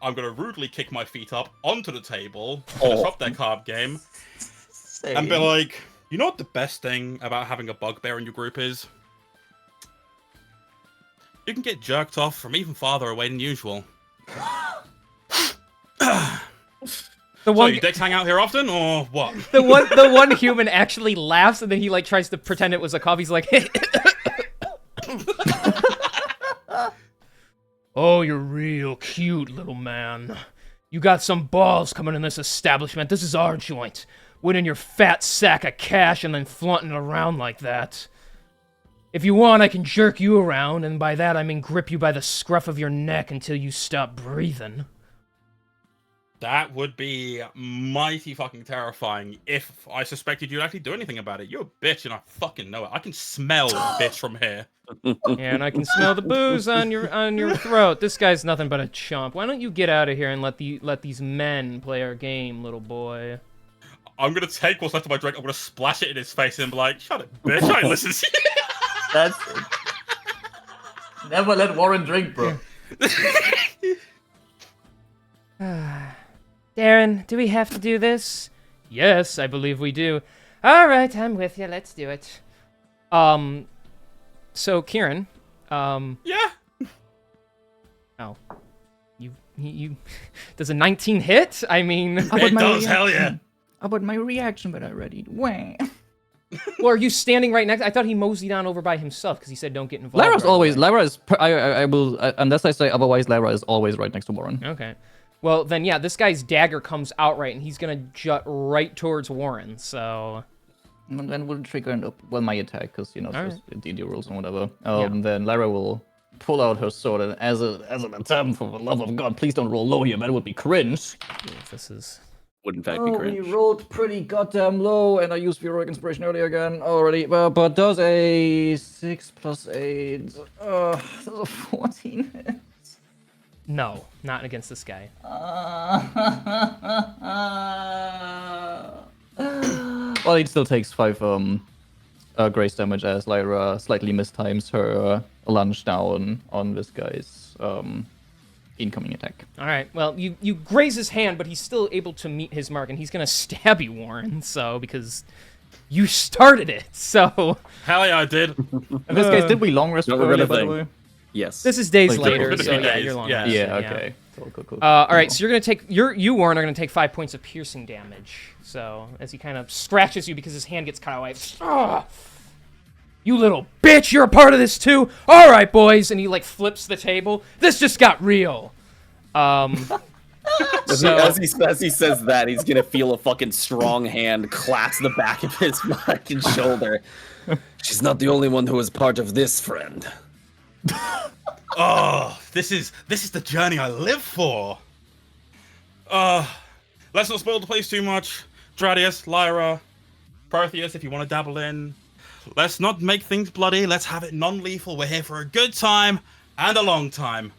I'm gonna rudely kick my feet up onto the table to disrupt their card game. And be like, you know what the best thing about having a bugbear in your group is? You can get jerked off from even farther away than usual. So your dicks hang out here often, or what? The one human actually laughs, and then he like tries to pretend it was a cough. He's like, "Oh, you're real cute, little man. You got some balls coming in this establishment. This is our joint. Winning your fat sack of cash and then flaunting it around like that. If you want, I can jerk you around, and by that I mean grip you by the scruff of your neck until you stop breathing." That would be mighty fucking terrifying if I suspected you'd actually do anything about it. You're a bitch, and I fucking know it. I can smell bitch from here. Yeah, and I can smell the booze on your throat. This guy's nothing but a chump. Why don't you get out of here and let these men play our game, little boy? I'm gonna take what's left of my drink. I'm gonna splash it in his face and be like, "Shut it, bitch! I ain't listen to you." That's never let Warren drink, bro. Darren, do we have to do this? Yes, I believe we do. All right, I'm with you. Let's do it. So Kieran, Yeah. Oh, you does a 19 hit? I mean, It does, hell yeah. How about my reaction when I ready? Wah. well, are you standing right next? I thought he moseyed on over by himself because he said don't get involved. Lara's always, Lara is, I will, unless I say otherwise, Lara is always right next to Warren. Okay. Well, then, yeah, this guy's dagger comes out right, and he's gonna jut right towards Warren, so... And then we'll trigger my attack, because, it's right. just DnD rules and whatever. Then Lara will pull out her sword, and as an attempt, for the love of God, please don't roll low here, that would be cringe. This is... Would in fact be cringe. We rolled pretty goddamn low, and I used Heroic Inspiration earlier again already, but does a 6 plus 8, does a 14 hit? No, not against this guy. Well, it still takes 5 grace damage as Lyra slightly mistimes her lunge down on this guy's incoming attack. All right, well, you graze his hand, but he's still able to meet his mark, and he's gonna stab you, Warren, so, because you started it, so... Hell yeah, I did. And this guy, did we long rest earlier, by the way? Yes. This is days Like, later, so yeah, days. you're long. Yeah. rested, Yeah, okay. Cool. All right, so you're gonna take you Warren are gonna take 5 points of piercing damage. So as he kind of scratches you because his hand gets cut away. Ugh. You little bitch! You're a part of this too. All right, boys, and he like flips the table. This just got real. So As he says that, he's gonna feel a fucking strong hand clasp the back of his fucking shoulder. She's not the only one who is part of this, friend. Oh, this is the journey I live for. Let's not spoil the place too much. Dradius, Lyra, Protheus, if you want to dabble in. Let's not make things bloody. Let's have it non-lethal. We're here for a good time and a long time.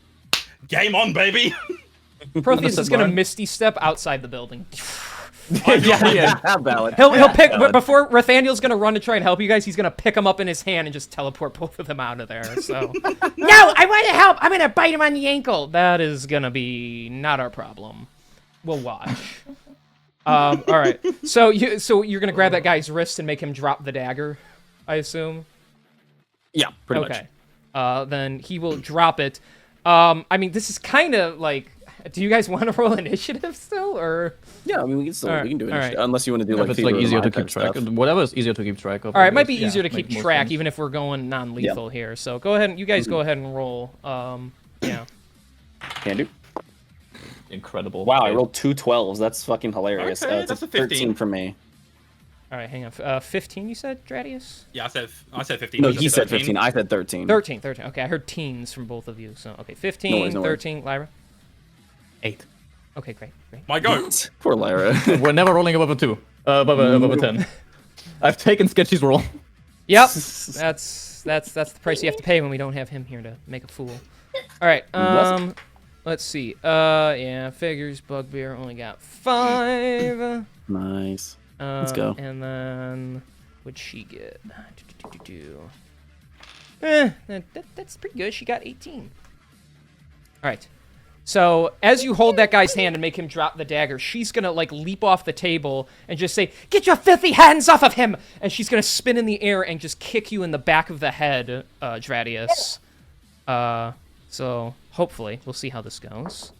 Game on, baby. Protheus is gonna misty step outside the building. Yeah, valid. He'll pick before Nathaniel's gonna run to try and help you guys. He's gonna pick him up in his hand and just teleport both of them out of there. So No, I want to help. I'm gonna bite him on the ankle. that is gonna be not our problem. We'll watch. All right. So you're gonna grab that guy's wrist and make him drop the dagger, I assume. Yeah, pretty much. Okay. Then he will drop it. I mean, this is kind of like. Do you guys want to roll initiative still, or? Yeah, I mean, we can do it, right. unless you want to do If like it's theater like of the easier to mind keep type track stuff. of. Whatever is easier to keep track of. All right, it might be yeah, easier to keep make more track, sense. even if we're going non-lethal here. So go ahead, you guys go ahead and roll. Yeah. Can do. Incredible. Wow, I rolled 2 12s. That's fucking hilarious. Okay, It's that's a a 15. 13 for me. All right, hang on. 15, you said, Dradius? Yeah, I said 15. No, you he said 15. I said 13. 13. Okay, I heard teens from both of you. So, okay, 15, No worries. 13, Lyra? 8. Okay, great. My goat. Poor Lyra. We're never rolling above a 2. Above a 10. I've taken Sketchy's roll. Yep, that's the price you have to pay when we don't have him here to make a fool. All right, let's see. Yeah, figures, Bugbear only got 5. Nice. Let's go. And then, what'd she get? That's pretty good. She got 18. All right. So as you hold that guy's hand and make him drop the dagger, she's gonna like leap off the table and just say, "Get your filthy hands off of him!" And she's gonna spin in the air and just kick you in the back of the head, Dradius. So hopefully we'll see how this goes.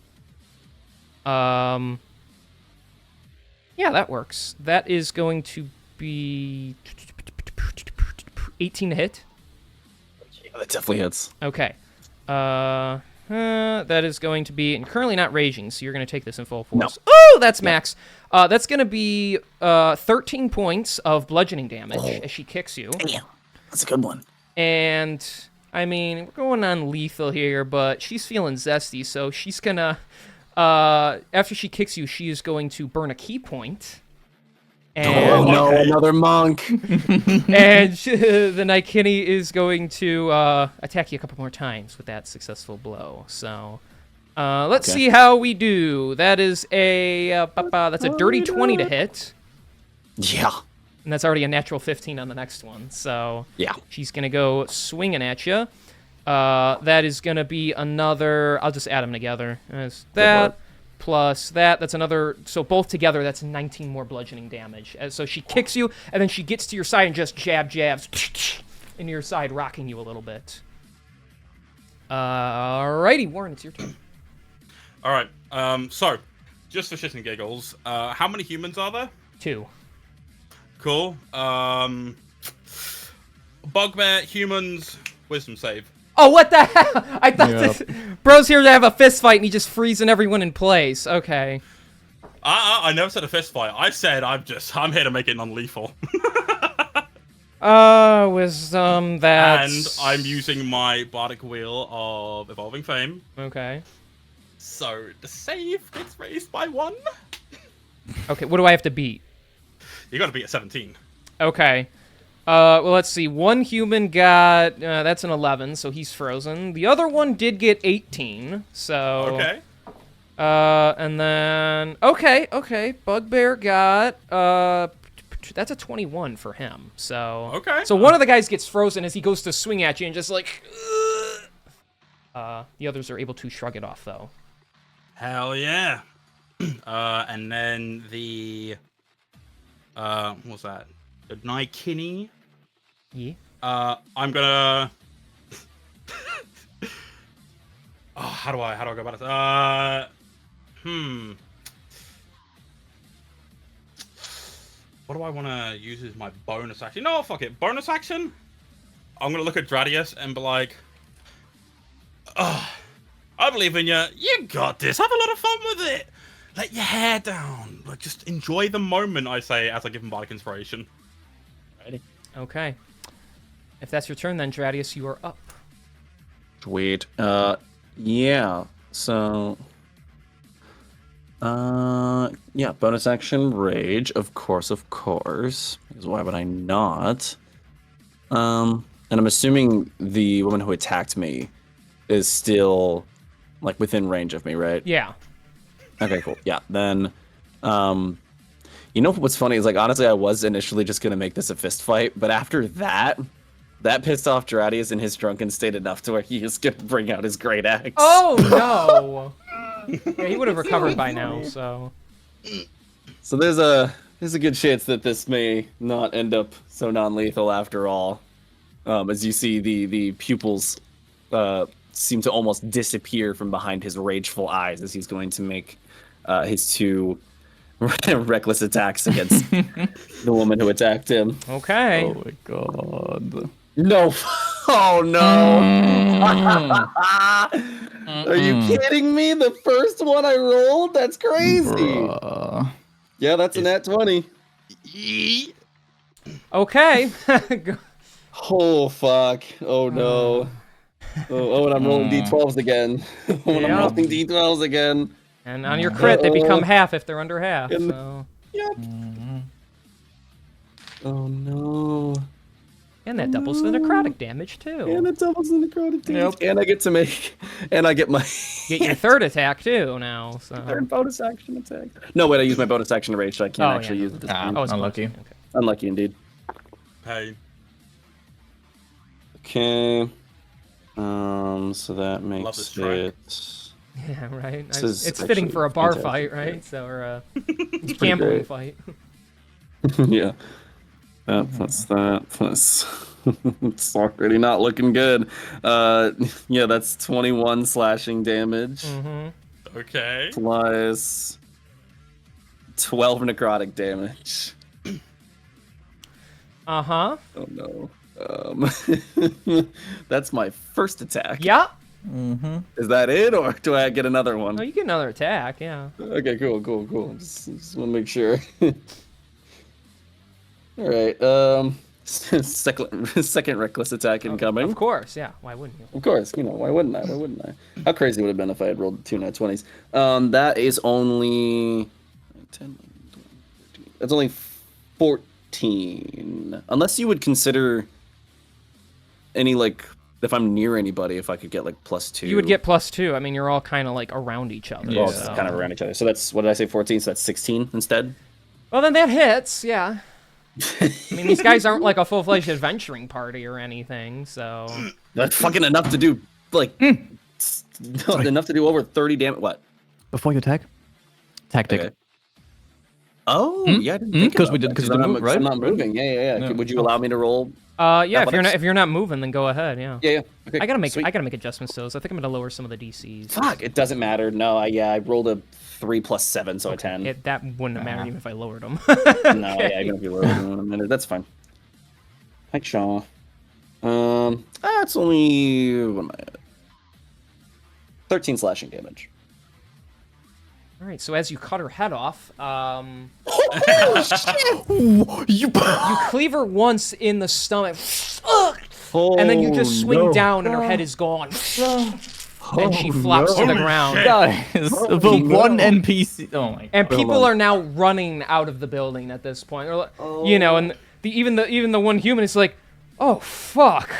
Yeah, that works. That is going to be 18 to hit. Yeah, that definitely hits. Okay. That is going to be, and currently not raging, so you're going to take this in full force. No. Oh, that's max. That's going to be 13 points of bludgeoning damage as she kicks you. Damn, that's a good one. And, I mean, we're going on lethal here, but she's feeling zesty, so she's going to, after she kicks you, she is going to burn a key point. And, no, another monk. and the Nikini is going to attack you a couple more times with that successful blow. So let's see how we do. That is that's a dirty 20 to hit. Yeah. And that's already a natural 15 on the next one. So Yeah. she's going to go swinging at you. That is going to be another... I'll just add them together. That's that. Plus that, that's another, so both together, that's 19 more bludgeoning damage. So she kicks you, and then she gets to your side and just jabs into your side, rocking you a little bit. Alrighty, Warren, it's your turn. All right. So, just for shits and giggles, how many humans are there? 2. Cool. Bugbear, humans, wisdom save. Oh, what the hell? I thought this... Bro's here to have a fist fight, and he just freezing everyone in place. Okay. I never said a fist fight. I said I'm here to make it non-lethal. Wisdom, that's... And I'm using my bardic wheel of evolving fame. Okay. So the save gets raised by 1. Okay, what do I have to beat? You got to beat a 17. Okay. Well, let's see. One human got... that's an 11, so he's frozen. The other one did get 18, so... Okay. And then... Okay. Bugbear got... that's a 21 for him, so... Okay. So one of the guys gets frozen as he goes to swing at you and just like... the others are able to shrug it off, though. Hell yeah. And then the... what was that? The Nikini. Yeah. I'm gonna. Oh, how do I go about it? What do I want to use as my bonus action? No, fuck it. Bonus action. I'm gonna look at Dradius and be like, "Oh, I believe in you. You got this. Have a lot of fun with it. Let your hair down. Like, just enjoy the moment." I say as I give him bardic inspiration. Okay. If that's your turn, then Dradius, you are up. Sweet. Yeah. So, yeah, bonus action rage, of course. Because why would I not? And I'm assuming the woman who attacked me is still, like, within range of me, right? Yeah. Okay, cool. Yeah, then, you know what's funny is, like, honestly, I was initially just gonna make this a fist fight, but after that pissed off Dradius in his drunken state enough to where he is gonna bring out his great axe. Oh, no! Yeah, he would have recovered by now, so... So there's a good chance that this may not end up so non-lethal after all. As you see, the pupils seem to almost disappear from behind his rageful eyes as he's going to make his 2 reckless attacks against the woman who attacked him. Okay. Oh my god. No. Oh no. Are you kidding me? The first one I rolled? That's crazy. Bruh. Yeah, that's a nat 20. Okay. Oh fuck! Oh no! And I'm rolling d12s again. I'm Yeah. rolling d12s again. And on your crit, they become Uh-oh. half if they're under half. And- So. Yep. Oh no! And that doubles the necrotic damage too. And it doubles the necrotic damage. And I get to make, and I get my Get your third attack too now. So. third bonus action attack. No, wait, I use my bonus action to rage, so I can't Oh, actually yeah. use it. This Ah, turn. Oh, it's unlucky. close. Okay. Unlucky indeed. Pain. Okay. So that Love makes this track. it. Yeah, right. This is It's fitting actually for a bar fantastic. fight, right? So, or a pretty gambling great. fight. Yeah. That plus that plus. It's already not looking good. Yeah, that's 21 slashing damage Mm-hmm. Okay. plus 12 necrotic damage. Uh-huh. Oh no. That's my first attack. Yeah. Is that it, or do I get another one? Oh, you get another attack, yeah. Okay, cool. Just want to make sure. All right. Second reckless attack incoming. Of course, yeah. Why wouldn't you? Of course, why wouldn't I? How crazy would it have been if I had rolled 2 nat 20s? That is only 10. That's only 14. Unless you would consider any if I'm near anybody, if I could get +2. You would get +2. I mean, you're all kind of around each other. Well, so. it's kind of around each other. So that's, what did I say, 14? So that's 16 instead? Well, then that hits, yeah. I mean, these guys aren't like a full-fledged adventuring party or anything, so... That's fucking enough to do, enough to do over 30 damage. What? Before you attack, tactic. Okay. Oh, yeah, I didn't think Because about we did that, because I'm you move, right? I'm not moving. Yeah. Yeah. Would you allow me to roll? Yeah, Athletics? if you're not moving, then go ahead, yeah. Yeah. Okay. I gotta make sweet. adjustments to those. I think I'm gonna lower some of the DCs. Fuck, it doesn't matter. No, I rolled a 3 plus 7, so a 10. That wouldn't have mattered even if I lowered them. No, yeah, even if you lower it in a minute, that's fine. Hi, Shaw. That's only, what am I at? 13 slashing damage. All right, so as you cut her head off, You you cleave her once in the stomach, and then you just swing down, and her head is gone, and she flops to the ground. Guys, the one NPC. Oh my. And people are now running out of the building at this point. They're like, and even the one human is like, oh fuck.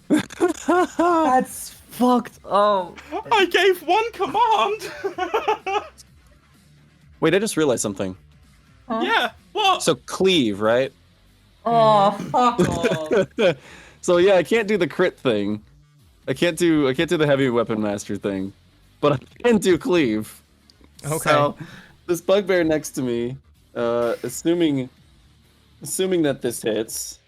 That's fucked up. I gave one command. Wait, I just realized something. Yeah. What? So cleave, right? Oh, fuck off. So yeah, I can't do the crit thing. I can't do the heavy weapon master thing, but I can do cleave. Okay. So this bugbear next to me, assuming that this hits,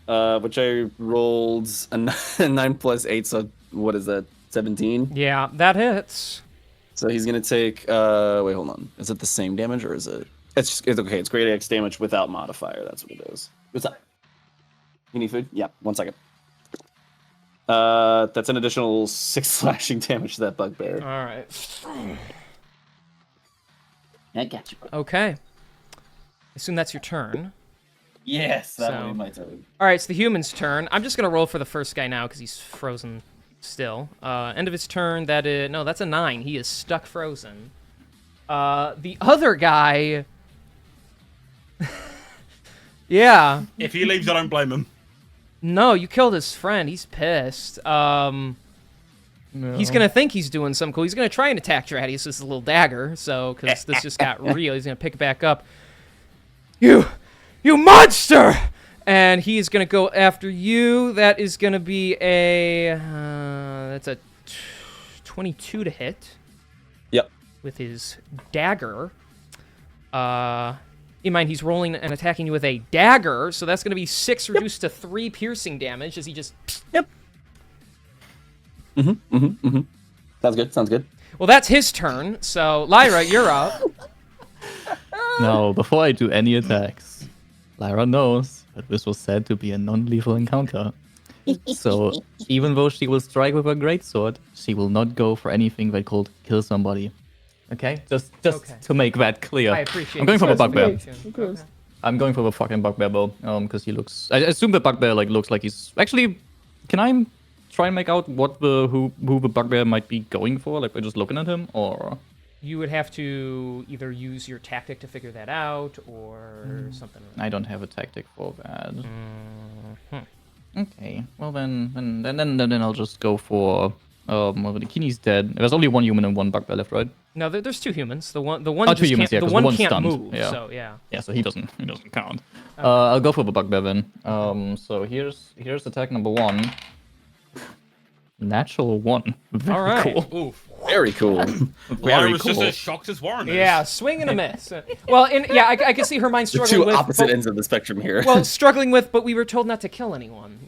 which I rolled a 9 plus 8, so what is that? 17. Yeah, that hits. So he's gonna take. Wait, hold on. Is it the same damage or is it? It's okay. It's great X damage without modifier. That's what it is. What's that? You need food? Yeah. 1 second. That's an additional 6 slashing damage to that bugbear. All right. I got you. Okay. I assume that's your turn. Yes, that So- will be my turn. All right, it's the human's turn. I'm just gonna roll for the first guy now because he's frozen still. End of his turn. That's a 9. He is stuck frozen. The other guy. Yeah. If he leaves, I don't blame him. No, you killed his friend. He's pissed. He's gonna think he's doing something cool. He's gonna try and attack Dradius with his little dagger. So, because this just got real, he's gonna pick it back up. You monster! And he is gonna go after you. That is gonna be that's a 22 to hit. Yep. With his dagger. In mind, he's rolling and attacking you with a dagger, so that's going to be 6 reduced to 3 piercing damage as he just... Yep. Sounds good. Well, that's his turn, so Lyra, you're up. Now, before I do any attacks, Lyra knows that this was said to be a non-lethal encounter. So, even though she will strike with her greatsword, she will not go for anything that could kill somebody. Okay? Just Okay. to make that clear. I appreciate I'm going for a the bugbear. specification. Okay. I'm going for the fucking bugbear bow. Because he looks. I assume the bugbear like looks like he's actually. Can I try and make out what who the bugbear might be going for? Like by just looking at him, or You would have to either use your tactic to figure that out, or something. I don't have a tactic for that. Mhm. Okay, well then I'll just go for. Well, the Kini's dead. There's only one human and one bugbear left, right? No, there's 2 humans. The one Oh, just 2 humans, can't, yeah, the 'cause one one's can't stunned, move. yeah. So yeah. Yeah, so he doesn't count. I'll go for the bugbear then. So here's attack number 1. Natural 1. Very All right. cool. Oof. Very cool. Lyra was cool. just as shocked as Warren is. Yeah, swing and a miss. Well, and yeah, I can see her mind The struggling two with. opposite but- ends of the spectrum here. Well, struggling with, but we were told not to kill anyone,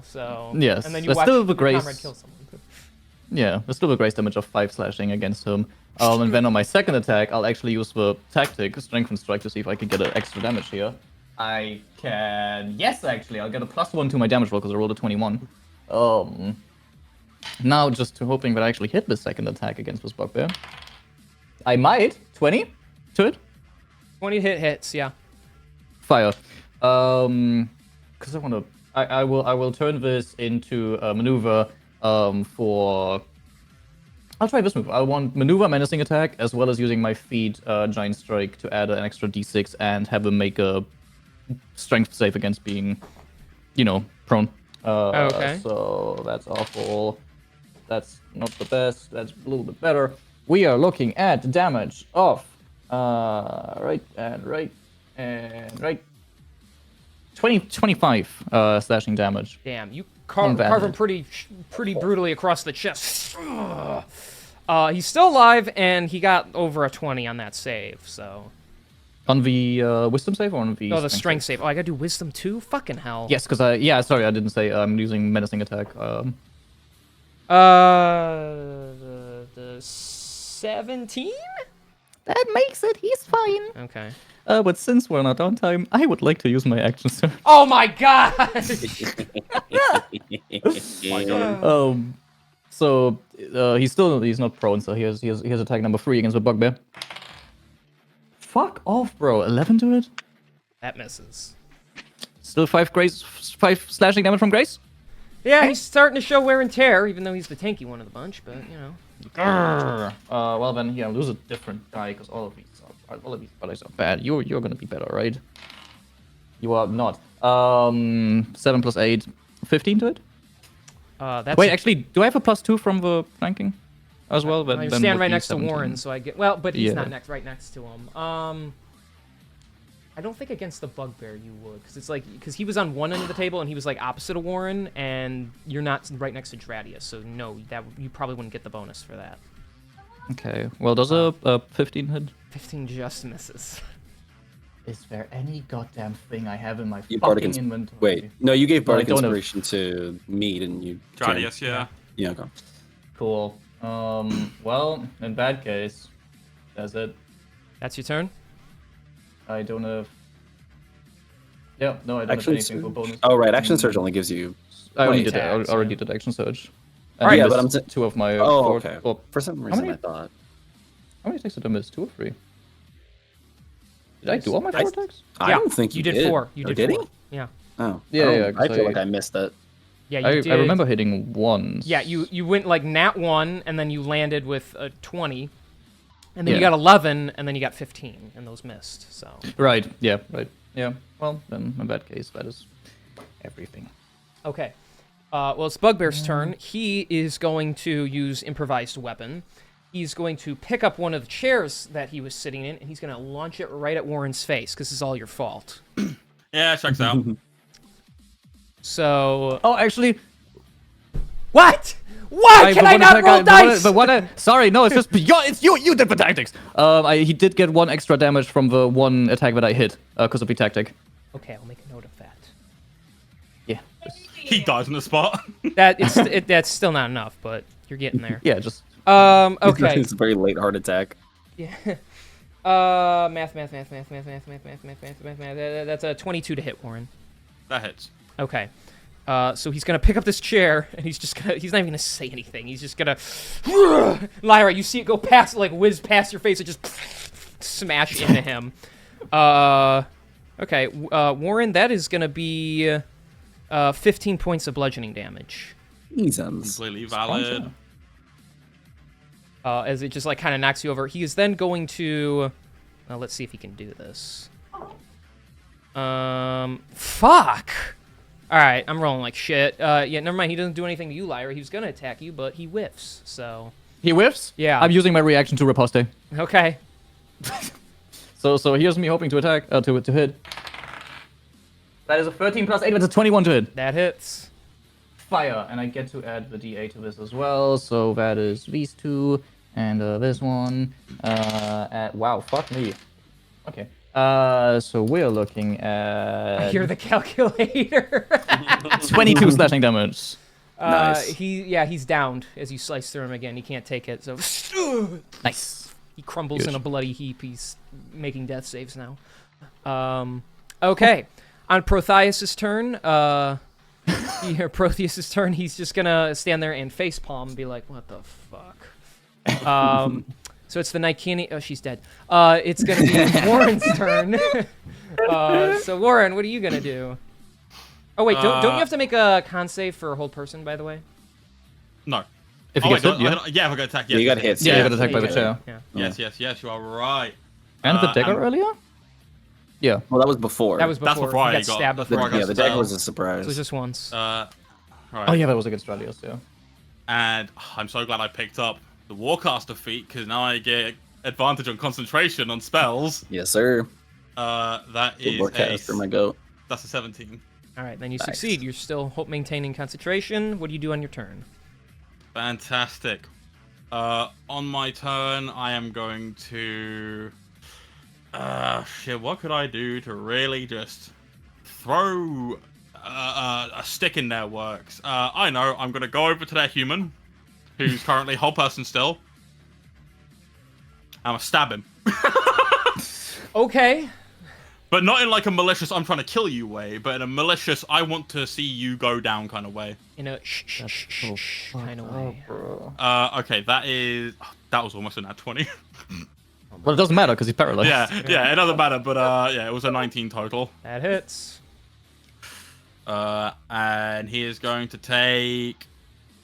so. Yes, And then you that's watch still the your grace. comrade kill someone. Yeah, there's still a grace damage of 5 slashing against him. And then on my second attack, I'll actually use the tactic, Strengthen Strike, to see if I can get an extra damage here. I can... Yes, actually, I'll get a +1 to my damage roll because I rolled a 21. Now, just hoping that I actually hit the second attack against this bugbear. I might. 20 to it. 20 hits, yeah. Fire. Because I want to... I will turn this into a maneuver for... I'll try this move. I want maneuver menacing attack as well as using my feet giant strike to add an extra d6 and have him make a strength save against being, prone. Okay. So that's awful. That's not the best. That's a little bit better. We are looking at damage of right and right and right. 25 slashing damage. Damn, you carve him pretty brutally across the chest. He's still alive, and he got over a 20 on that save, so... On the wisdom save or on the... No, the strength save. Oh, I gotta do wisdom too? Fucking hell. Yes, because sorry, I didn't say I'm using menacing attack. The 17? That makes it. He's fine. Okay. But since we're not on time, I would like to use my action surge. Oh my god! So he's not prone, so he has attack number 3 against the bugbear. Fuck off, bro. 11 to it. That misses. Still 5 slashing damage from Grace. Yeah, he's starting to show wear and tear, even though he's the tanky one of the bunch. But Well then, yeah, lose a different die because all of these buddies are bad. You're gonna be better, right? You are not. 7 + 8, 15 to it. That's Wait, actually, do I have a +2 from the flanking as well? I stand right next to Warren, so I get but he's not right next to him. I don't think against the bugbear you would, because he was on one end of the table and he was like opposite of Warren, and you're not right next to Dradius, so no, you probably wouldn't get the bonus for that. Okay, well, does a 15 hit? 15 just misses. Is there any goddamn thing I have in my You fucking Bardic inventory? Wait, no, you gave Bardic don't have- Inspiration to me, didn't you? Dradius, yeah. Yeah, okay. Cool. Well, in that case, that's it. That's your turn? I don't have... Yeah, no, I don't Action have anything for Surge? bonus. Oh, right, Action Surge only gives you... I already 20 did it. I attacks, already yeah. did Action Surge. Alright, I yeah, but missed I'm... 2 of my... Oh, four- okay. Well, For some reason, many- I thought... how many attacks did I miss? 2 or 3? Did I do all my I- 4 attacks? I Yeah, don't think you did 4. You Or did did 4. he? Yeah. Oh. Yeah, I yeah, don't- 'cause I feel I- like I missed that. Yeah, you I did. remember hitting once. Yeah, you went like nat 1, and then you landed with a 20, and then you Yeah. got 11, and then you got 15, and those missed. So Right, yeah, right. Yeah, well, then in that case, that is everything. okay. Well, it's Bugbear's turn. He is going to use improvised weapon. He's going to pick up one of the chairs that he was sitting in, and he's going to launch it right at Warren's face, because it's all your fault. Yeah, checks out. So Oh, actually, what? Why can I not roll dice? Sorry, no, it's just it's you did the tactics. He did get 1 extra damage from the 1 attack that I hit because of the tactic. Okay, I'll make a note of that. Yeah, He dies on the spot. That's still not enough, but you're getting there. yeah, just Okay. It's a very late heart attack. Yeah. Math. That's a 22 to hit, Warren. That hits. Okay. So he's gonna pick up this chair, and he's not even gonna say anything. He's just gonna, Lyra, you see it go past, like whiz past your face, and just smash into him. Okay, Warren, that is going to be 15 points of bludgeoning damage. Reasons. Completely valid. As it just like kind of knocks you over. He is then going to... let's see if he can do this. Fuck! Alright, I'm rolling like shit. Yeah, never mind. He doesn't do anything to you, Lyra. He was going to attack you, but he whiffs, so... He whiffs? Yeah. I'm using my reaction to riposte. Okay. So here's me hoping to attack, to hit. That is a 13 plus 8, that's a 21 to hit. That hits. Fire, and I get to add the D8 to this as well, so that is these two, and this one, wow, fuck me. Okay, so we're looking at... I hear the calculator. 22 slashing damage. Nice. He's downed as you slice through him again. He can't take it, so... Nice. He crumbles Good. in a bloody heap. He's making death saves now. Okay. On Protheus' turn, Protheus' turn, he's just gonna stand there and facepalm and be like, what the fuck? So it's the Nikini... Oh, she's dead. It's gonna be Warren's turn. So Warren, what are you gonna do? Oh, wait, don't you have to make a con save for a whole person, by the way? No. If you get hit, yeah. Yeah, if I get attacked, Yeah, yes. you got hits. Yeah, you got attacked Yeah, by the you chair. Yeah. Yes, you are right. And the dagger and- earlier? Yeah. Well, that was before. That was before. That's before he I got got- stabbed before before. I got Yeah, the dagger spell. was a surprise. So just once. Right. Oh yeah, that was against Radius, yeah. And I'm so glad I picked up the Warcaster feat, because now I get advantage on concentration on spells. Yes, sir. That Good is forecast for my goat. that's a 17. All right, then you Nice. succeed. You're still maintaining concentration. What do you do on your turn? Fantastic. On my turn, I am going to... shit, what could I do to really just throw a stick in their works? I know, I'm going to go over to their human, who's currently whole person still. I'm going to stab him. Okay. But not in like a malicious, I'm trying to kill you way, but in a malicious, I want to see you go down kind of way. In a shh kind of way. Okay, that was almost an nat 20. Well, it doesn't matter because he's paralyzed. yeah, it doesn't matter, but yeah, it was a 19 total. That hits. And he is going to take,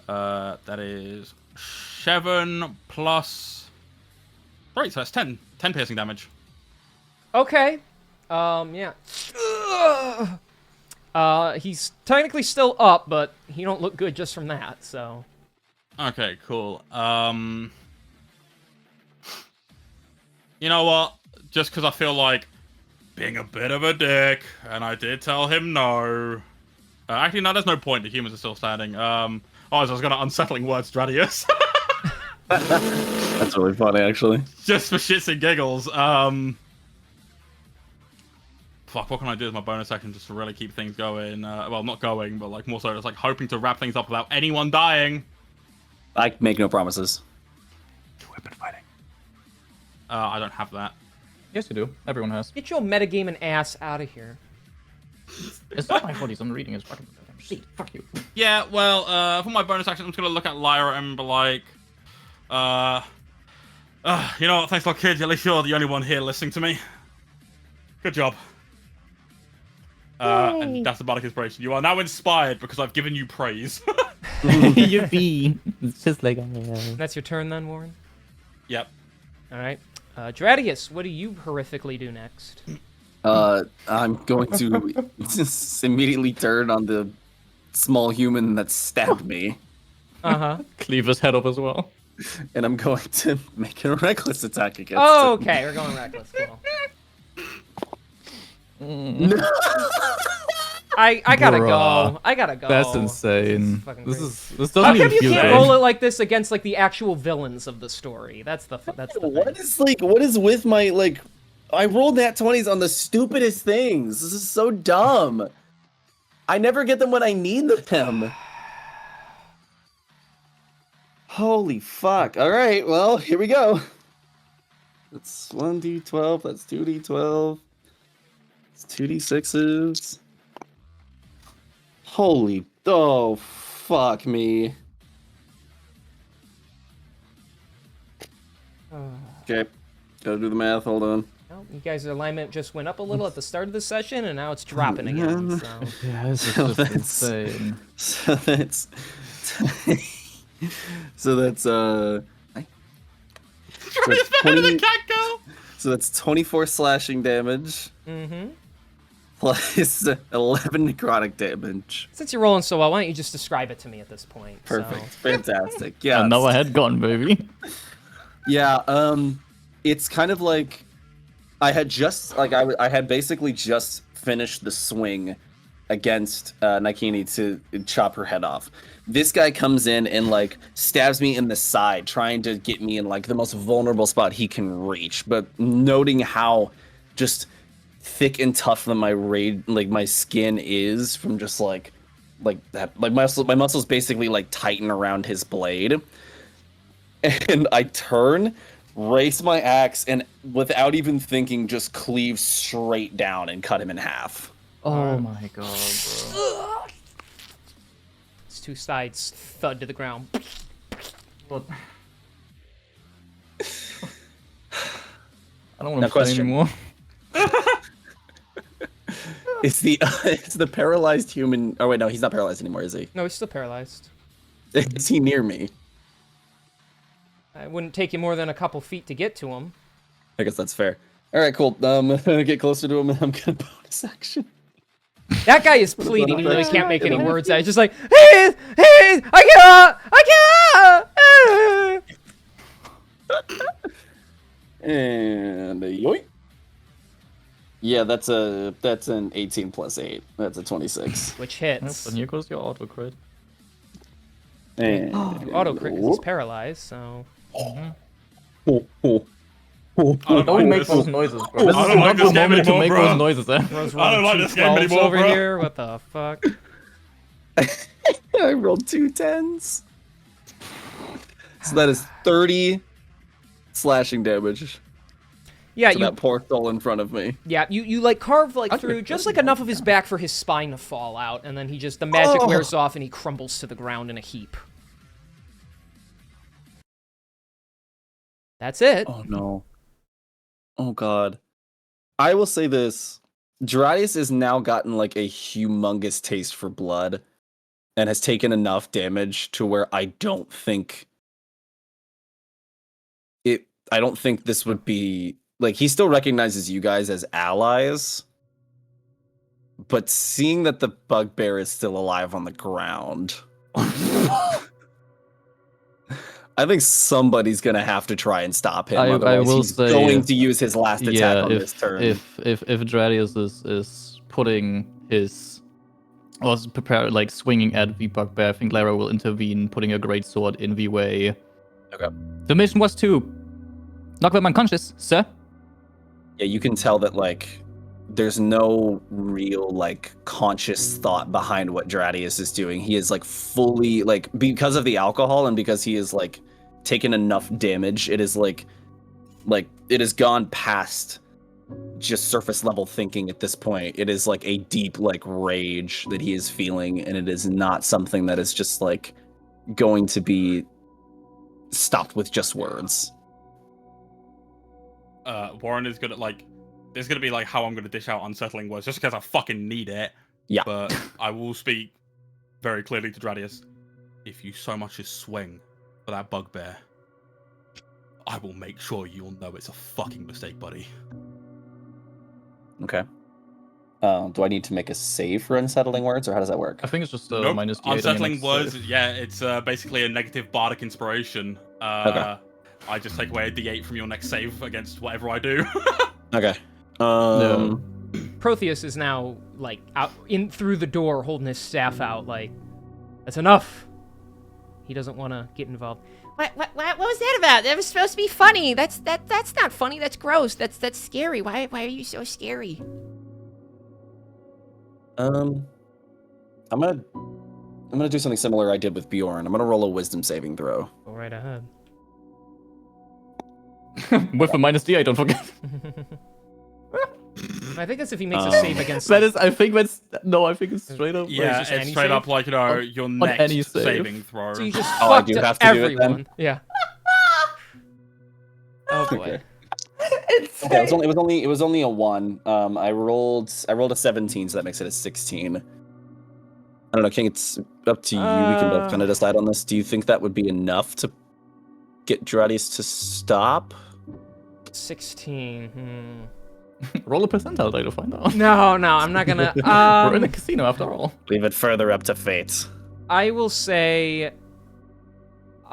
that is 7 plus 3, so that's 10 piercing damage. Okay. Yeah. He's technically still up, but he don't look good just from that, so. Okay, cool. You know what? Just because I feel like being a bit of a dick, and I did tell him no. Actually, no, there's no point. The humans are still standing. I was gonna unsettling words, Stradius. That's really funny, actually. Just for shits and giggles. Fuck, what can I do with my bonus action just to really keep things going? Well, not going, but like more so just like hoping to wrap things up without anyone dying. I make no promises. Weapon fighting. I don't have that. Yes, you do. Everyone has. Get your metagaming ass out of here. It's not my fault he's on reading his fucking sheet. Fuck you. Yeah, well, for my bonus action, I'm just gonna look at Lyra and be like, you know what? Thanks a lot, kids. At least you're the only one here listening to me. Good job. And that's the bardic inspiration. You are now inspired because I've given you praise. Yippee. It's just like... That's your turn then, Warren? Yep. All right. Dradius, what do you horrifically do next? I'm going to just immediately turn on the small human that stabbed me, Uh-huh. Cleave his head up as well. and I'm going to make a reckless attack against Oh, him. okay. We're going reckless. Cool. I gotta go. Bruh. I gotta go. That's insane. fucking This great. this How doesn't come even you feel can't good. roll it like this against like the actual villains of the story? That's the thing. What is with my like? I rolled nat 20s on the stupidest things. This is so dumb. I never get them when I need them. Holy fuck! All right, well here we go. That's 1d12. That's 2d12. It's 2d6s. Holy, oh fuck me. Okay, gotta do the math. Hold on. Well, you guys' alignment just went up a little at the start of the session, and now it's dropping again. So Yeah, this is So just that's- insane. So that's so that's It's better than cat girl. so that's 24 slashing damage plus 11 necrotic damage. since you're rolling so well, why don't you just describe it to me at this point? Perfect. So, Fantastic. Yeah. Another head gone, baby. Yeah, it's kind of like I had just I had basically just finished the swing against Nakini to chop her head off. This guy comes in and like stabs me in the side, trying to get me in like the most vulnerable spot he can reach. But noting how just thick and tough that my skin is from just like that, like my muscles basically like tighten around his blade. And I turn, raise my axe, and without even thinking, just cleave straight down and cut him in half. Oh my god, bro. its two sides thud to the ground. What? I don't want Now to play question. anymore. It's the paralyzed human. Oh wait, no, he's not paralyzed anymore, is he? No, he's still paralyzed. Is he near me? It wouldn't take you more than a couple feet to get to him. I guess that's fair. All right, cool. I'm gonna get closer to him, and I'm gonna bonus action. That guy is pleading, even though he can't make any words out. He's just like, hey, I can't. And yoink. Yeah, that's an 18 plus 8. That's a 26. Which Yep, hits. and here goes your auto crit. And Auto crit because he's paralyzed, so. Oh, oh. Don't make those noises, bro. This I is don't like not the this game moment to anymore, make bro. those noises, eh? Rose I don't rolling like two this game 12s anymore, over bro. here. What the fuck? I rolled 2 10s. So that is 30 slashing damage Yeah, to that poor soul in front of me. Yeah, you like carve like Okay, through just that's like enough of his back for his spine to fall out, and then the magic wears off and he crumbles to the ground in a heap. That's it. Oh no. Oh god. I will say this. Geradius has now gotten like a humongous taste for blood and has taken enough damage to where I don't think this would be like, he still recognizes you guys as allies, but seeing that the bugbear is still alive on the ground, I think somebody's gonna have to try and stop him. I Otherwise, will he's say, going to use his last attack Yeah, on this turn. if Dradius is putting his or is prepared like swinging at the bugbear, I think Lara will intervene, putting a great sword in the way. Okay. The mission was to knock them unconscious, sir. Yeah, you can tell that like there's no real like conscious thought behind what Dradius is doing. He is like fully like, because of the alcohol and because he is like taken enough damage, it is like it has gone past just surface level thinking at this point. It is like a deep like rage that he is feeling, and it is not something that is just like going to stopped with just words. Warren is gonna like, there's gonna be like how I'm gonna dish out unsettling words just because I fucking need it. Yeah. But I will speak very clearly to Dradius. If you so much as swing for that bugbear, I will make sure you'll know it's a fucking mistake, buddy. Okay. Do I need to make a save for unsettling words, or how does that work? I think it's just Nope. minus D8 on your Unsettling next words, save. yeah, it's basically a negative bardic inspiration. Okay. I just take away a D8 from your next save against whatever I do. Okay. Protheus is now like out in through the door, holding his staff out. Like, that's enough. He doesn't want to get involved. What was that about? That was supposed to be funny. That's not funny. That's gross. That's scary. Why are you so scary? I'm gonna do something similar I did with Bjorn. I'm gonna roll a wisdom saving throw. Go right ahead. With a minus D8, don't forget. I think that's if he makes a save against. That is, I think it's straight up. Yeah, just it's any straight save? up like, you know, your next any save. saving throw. So you just I fucked do up have to do it then? everyone. Yeah. Oh boy. Okay. Okay, it was only a 1. I rolled a 17, so that makes it a 16. I don't know, King. It's up to you. We can both kind of decide on this. Do you think that would be enough to get Gerardis to stop? 16. Roll a percentile die to find out. No, I'm not gonna. We're in a casino after all. Leave it further up to fate. I will say.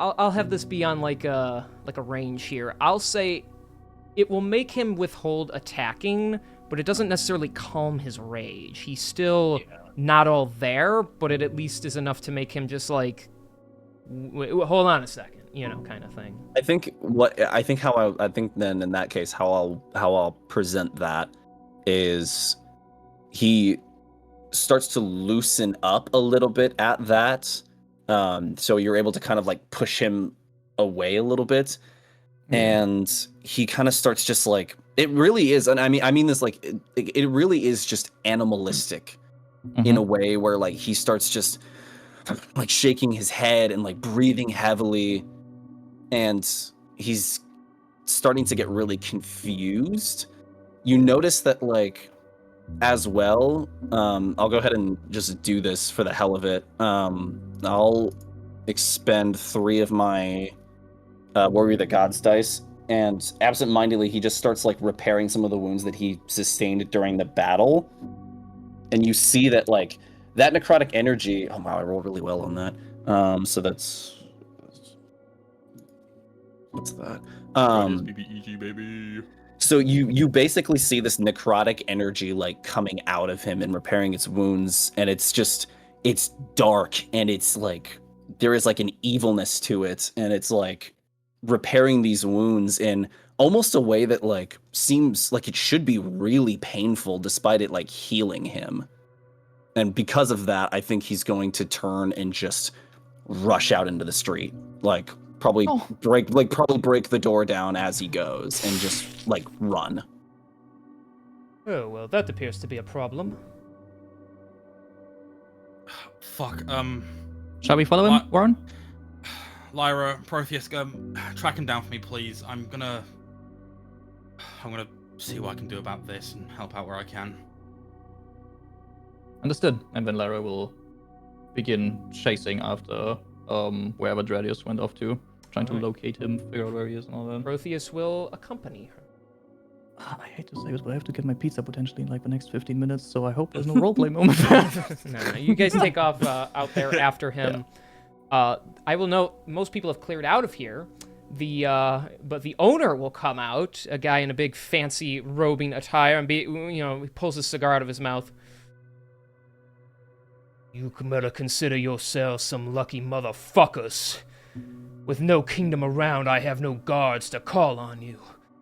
I'll have this be on like a range here. I'll say it will make him withhold attacking, but it doesn't necessarily calm his rage. He's still not all there, but it at least is enough to make him just like, hold on a second, kind of thing. I think then in that case how I'll present that is he starts to loosen up a little bit at that. So you're able to kind of like push him away a little bit, and he kind of starts just like, it really is, and I mean this like it really is just animalistic in a way where like he starts just like shaking his head and like breathing heavily, and he's starting to get really confused. You notice that like as well, I'll go ahead and just do this for the hell of it. I'll expend 3 of my Warrior of the Gods dice, and absentmindedly he just starts like repairing some of the wounds that he sustained during the battle. And you see that like that necrotic energy. Oh wow, I rolled really well on that. So what's that? BBEG, baby. So you basically see this necrotic energy like coming out of him and repairing its wounds, and it's dark, and it's like there is like an evilness to it, and it's like repairing these wounds in almost a way that like seems like it should be really painful despite it like healing him. And because of that, I think he's going to turn and just rush out into the street, like probably break the door down as he goes and just like run. Oh, well, that appears to be a problem. Fuck. Shall we follow him, Warren? Lyra, Protheus, track him down for me, please. I'm gonna see what I can do about this and help out where I can. Understood. And then Lyra will begin chasing after wherever Dradius went off to, trying to locate him, figure out where he is and all that. Protheus will accompany her. I hate to say this, but I have to get my pizza potentially in like the next 15 minutes, so I hope there's no roleplay moment. No, you guys take off out there after him. Yeah. I will note most people have cleared out of here. But the owner will come out, a guy in a big fancy robing attire, and he pulls his cigar out of his mouth. You better consider yourselves some lucky motherfuckers. With no kingdom around, I have no guards to call on you.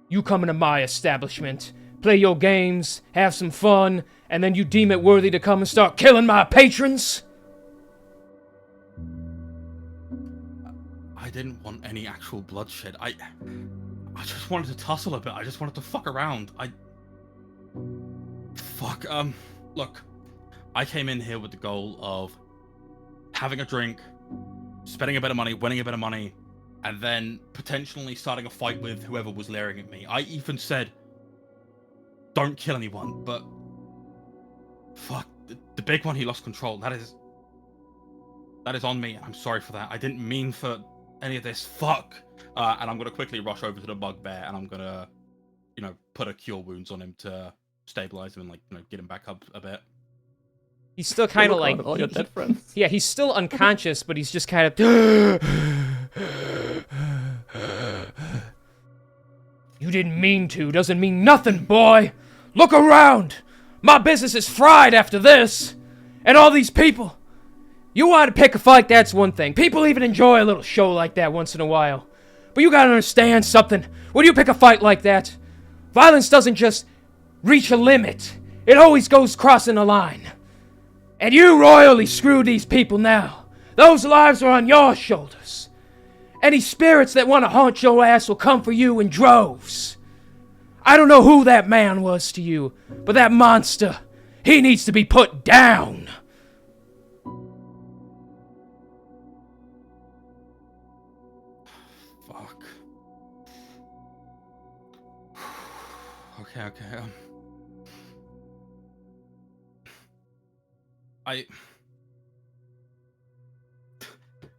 You come into my establishment, play your games, have some fun, and then you deem it worthy to come and start killing my patrons? I didn't want any actual bloodshed. I just wanted to tussle a bit. I just wanted to fuck around. Look. I came in here with the goal of having a drink, spending a bit of money, winning a bit of money, and then potentially starting a fight with whoever was leering at me. I even said, don't kill anyone, but fuck, the big one, he lost control. That is on me, and I'm sorry for that. I didn't mean for any of this. Fuck. And I'm going to quickly rush over to the bugbear, and I'm going to, put a cure wounds on him to stabilize him and, get him back up a bit. He's still kind of like... all your dead friends. Yeah, he's still unconscious, but he's just kind of... You didn't mean to doesn't mean nothing, boy! Look around! My business is fried after this! And all these people... You want to pick a fight, that's one thing. People even enjoy a little show like that once in a while. But you gotta understand something. When you pick a fight like that, violence doesn't just reach a limit. It always goes crossing a line. And you royally screwed these people now. Those lives are on your shoulders. Any spirits that want to haunt your ass will come for you in droves. I don't know who that man was to you, but that monster, he needs to be put down. Fuck. Okay.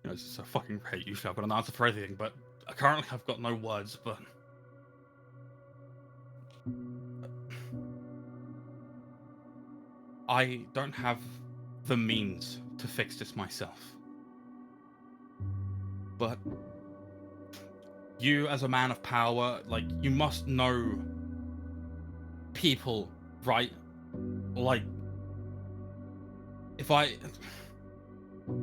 It's so fucking great. Usually I've got an answer for everything, but currently I've got no words, but... I don't have the means to fix this myself. But you, as a man of power, like, you must know people, right? Like, if I...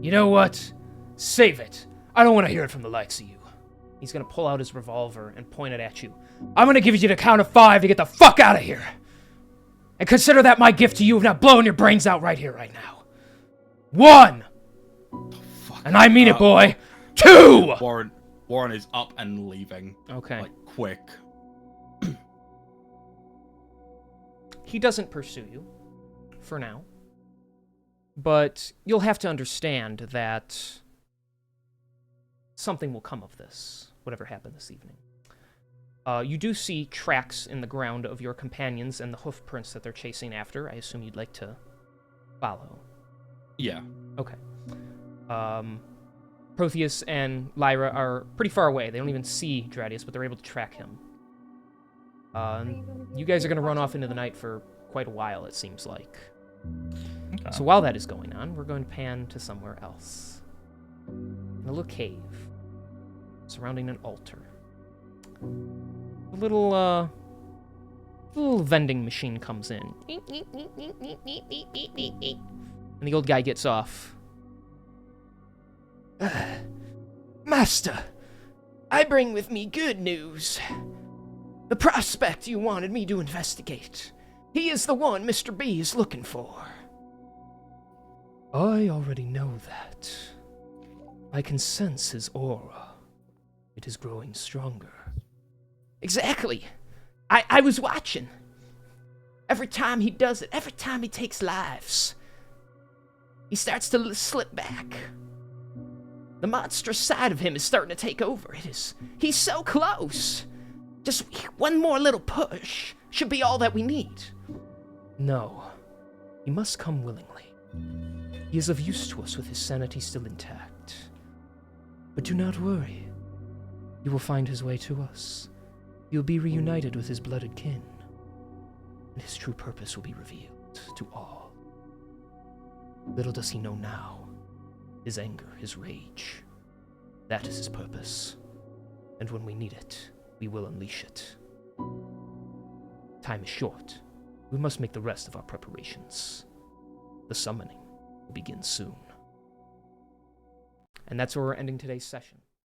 You know what? Save it. I don't want to hear it from the likes of you. He's gonna pull out his revolver and point it at you. I'm gonna give you the count of 5 to get the fuck out of here. And consider that my gift to you of not blowing your brains out right here, right now. 1! And I mean it, boy. 2! Warren is up and leaving. Okay. Like, quick. He doesn't pursue you, for now. But you'll have to understand that something will come of this, whatever happened this evening. You do see tracks in the ground of your companions and the hoof prints that they're chasing after. I assume you'd like to follow. Yeah. Okay. Protheus and Lyra are pretty far away. They don't even see Dradius, but they're able to track him. You guys are going to run off into the night for quite a while, it seems like. Okay. So while that is going on, we're going to pan to somewhere else. In a little cave, surrounding an altar. A little vending machine comes in. And the old guy gets off. Master, I bring with me good news. The prospect you wanted me to investigate. He is the one Mr. B is looking for. I already know that. I can sense his aura. It is growing stronger. Exactly. I was watching. Every time he does it, every time he takes lives, he starts to slip back. The monstrous side of him is starting to take over. He's so close. Just one more little push should be all that we need. No. He must come willingly. He is of use to us with his sanity still intact. But do not worry. He will find his way to us. He will be reunited with his blooded kin. And his true purpose will be revealed to all. Little does he know now. His anger, his rage. That is his purpose. And when we need it, we will unleash it. Time is short. We must make the rest of our preparations. The summoning will begin soon. And that's where we're ending today's session.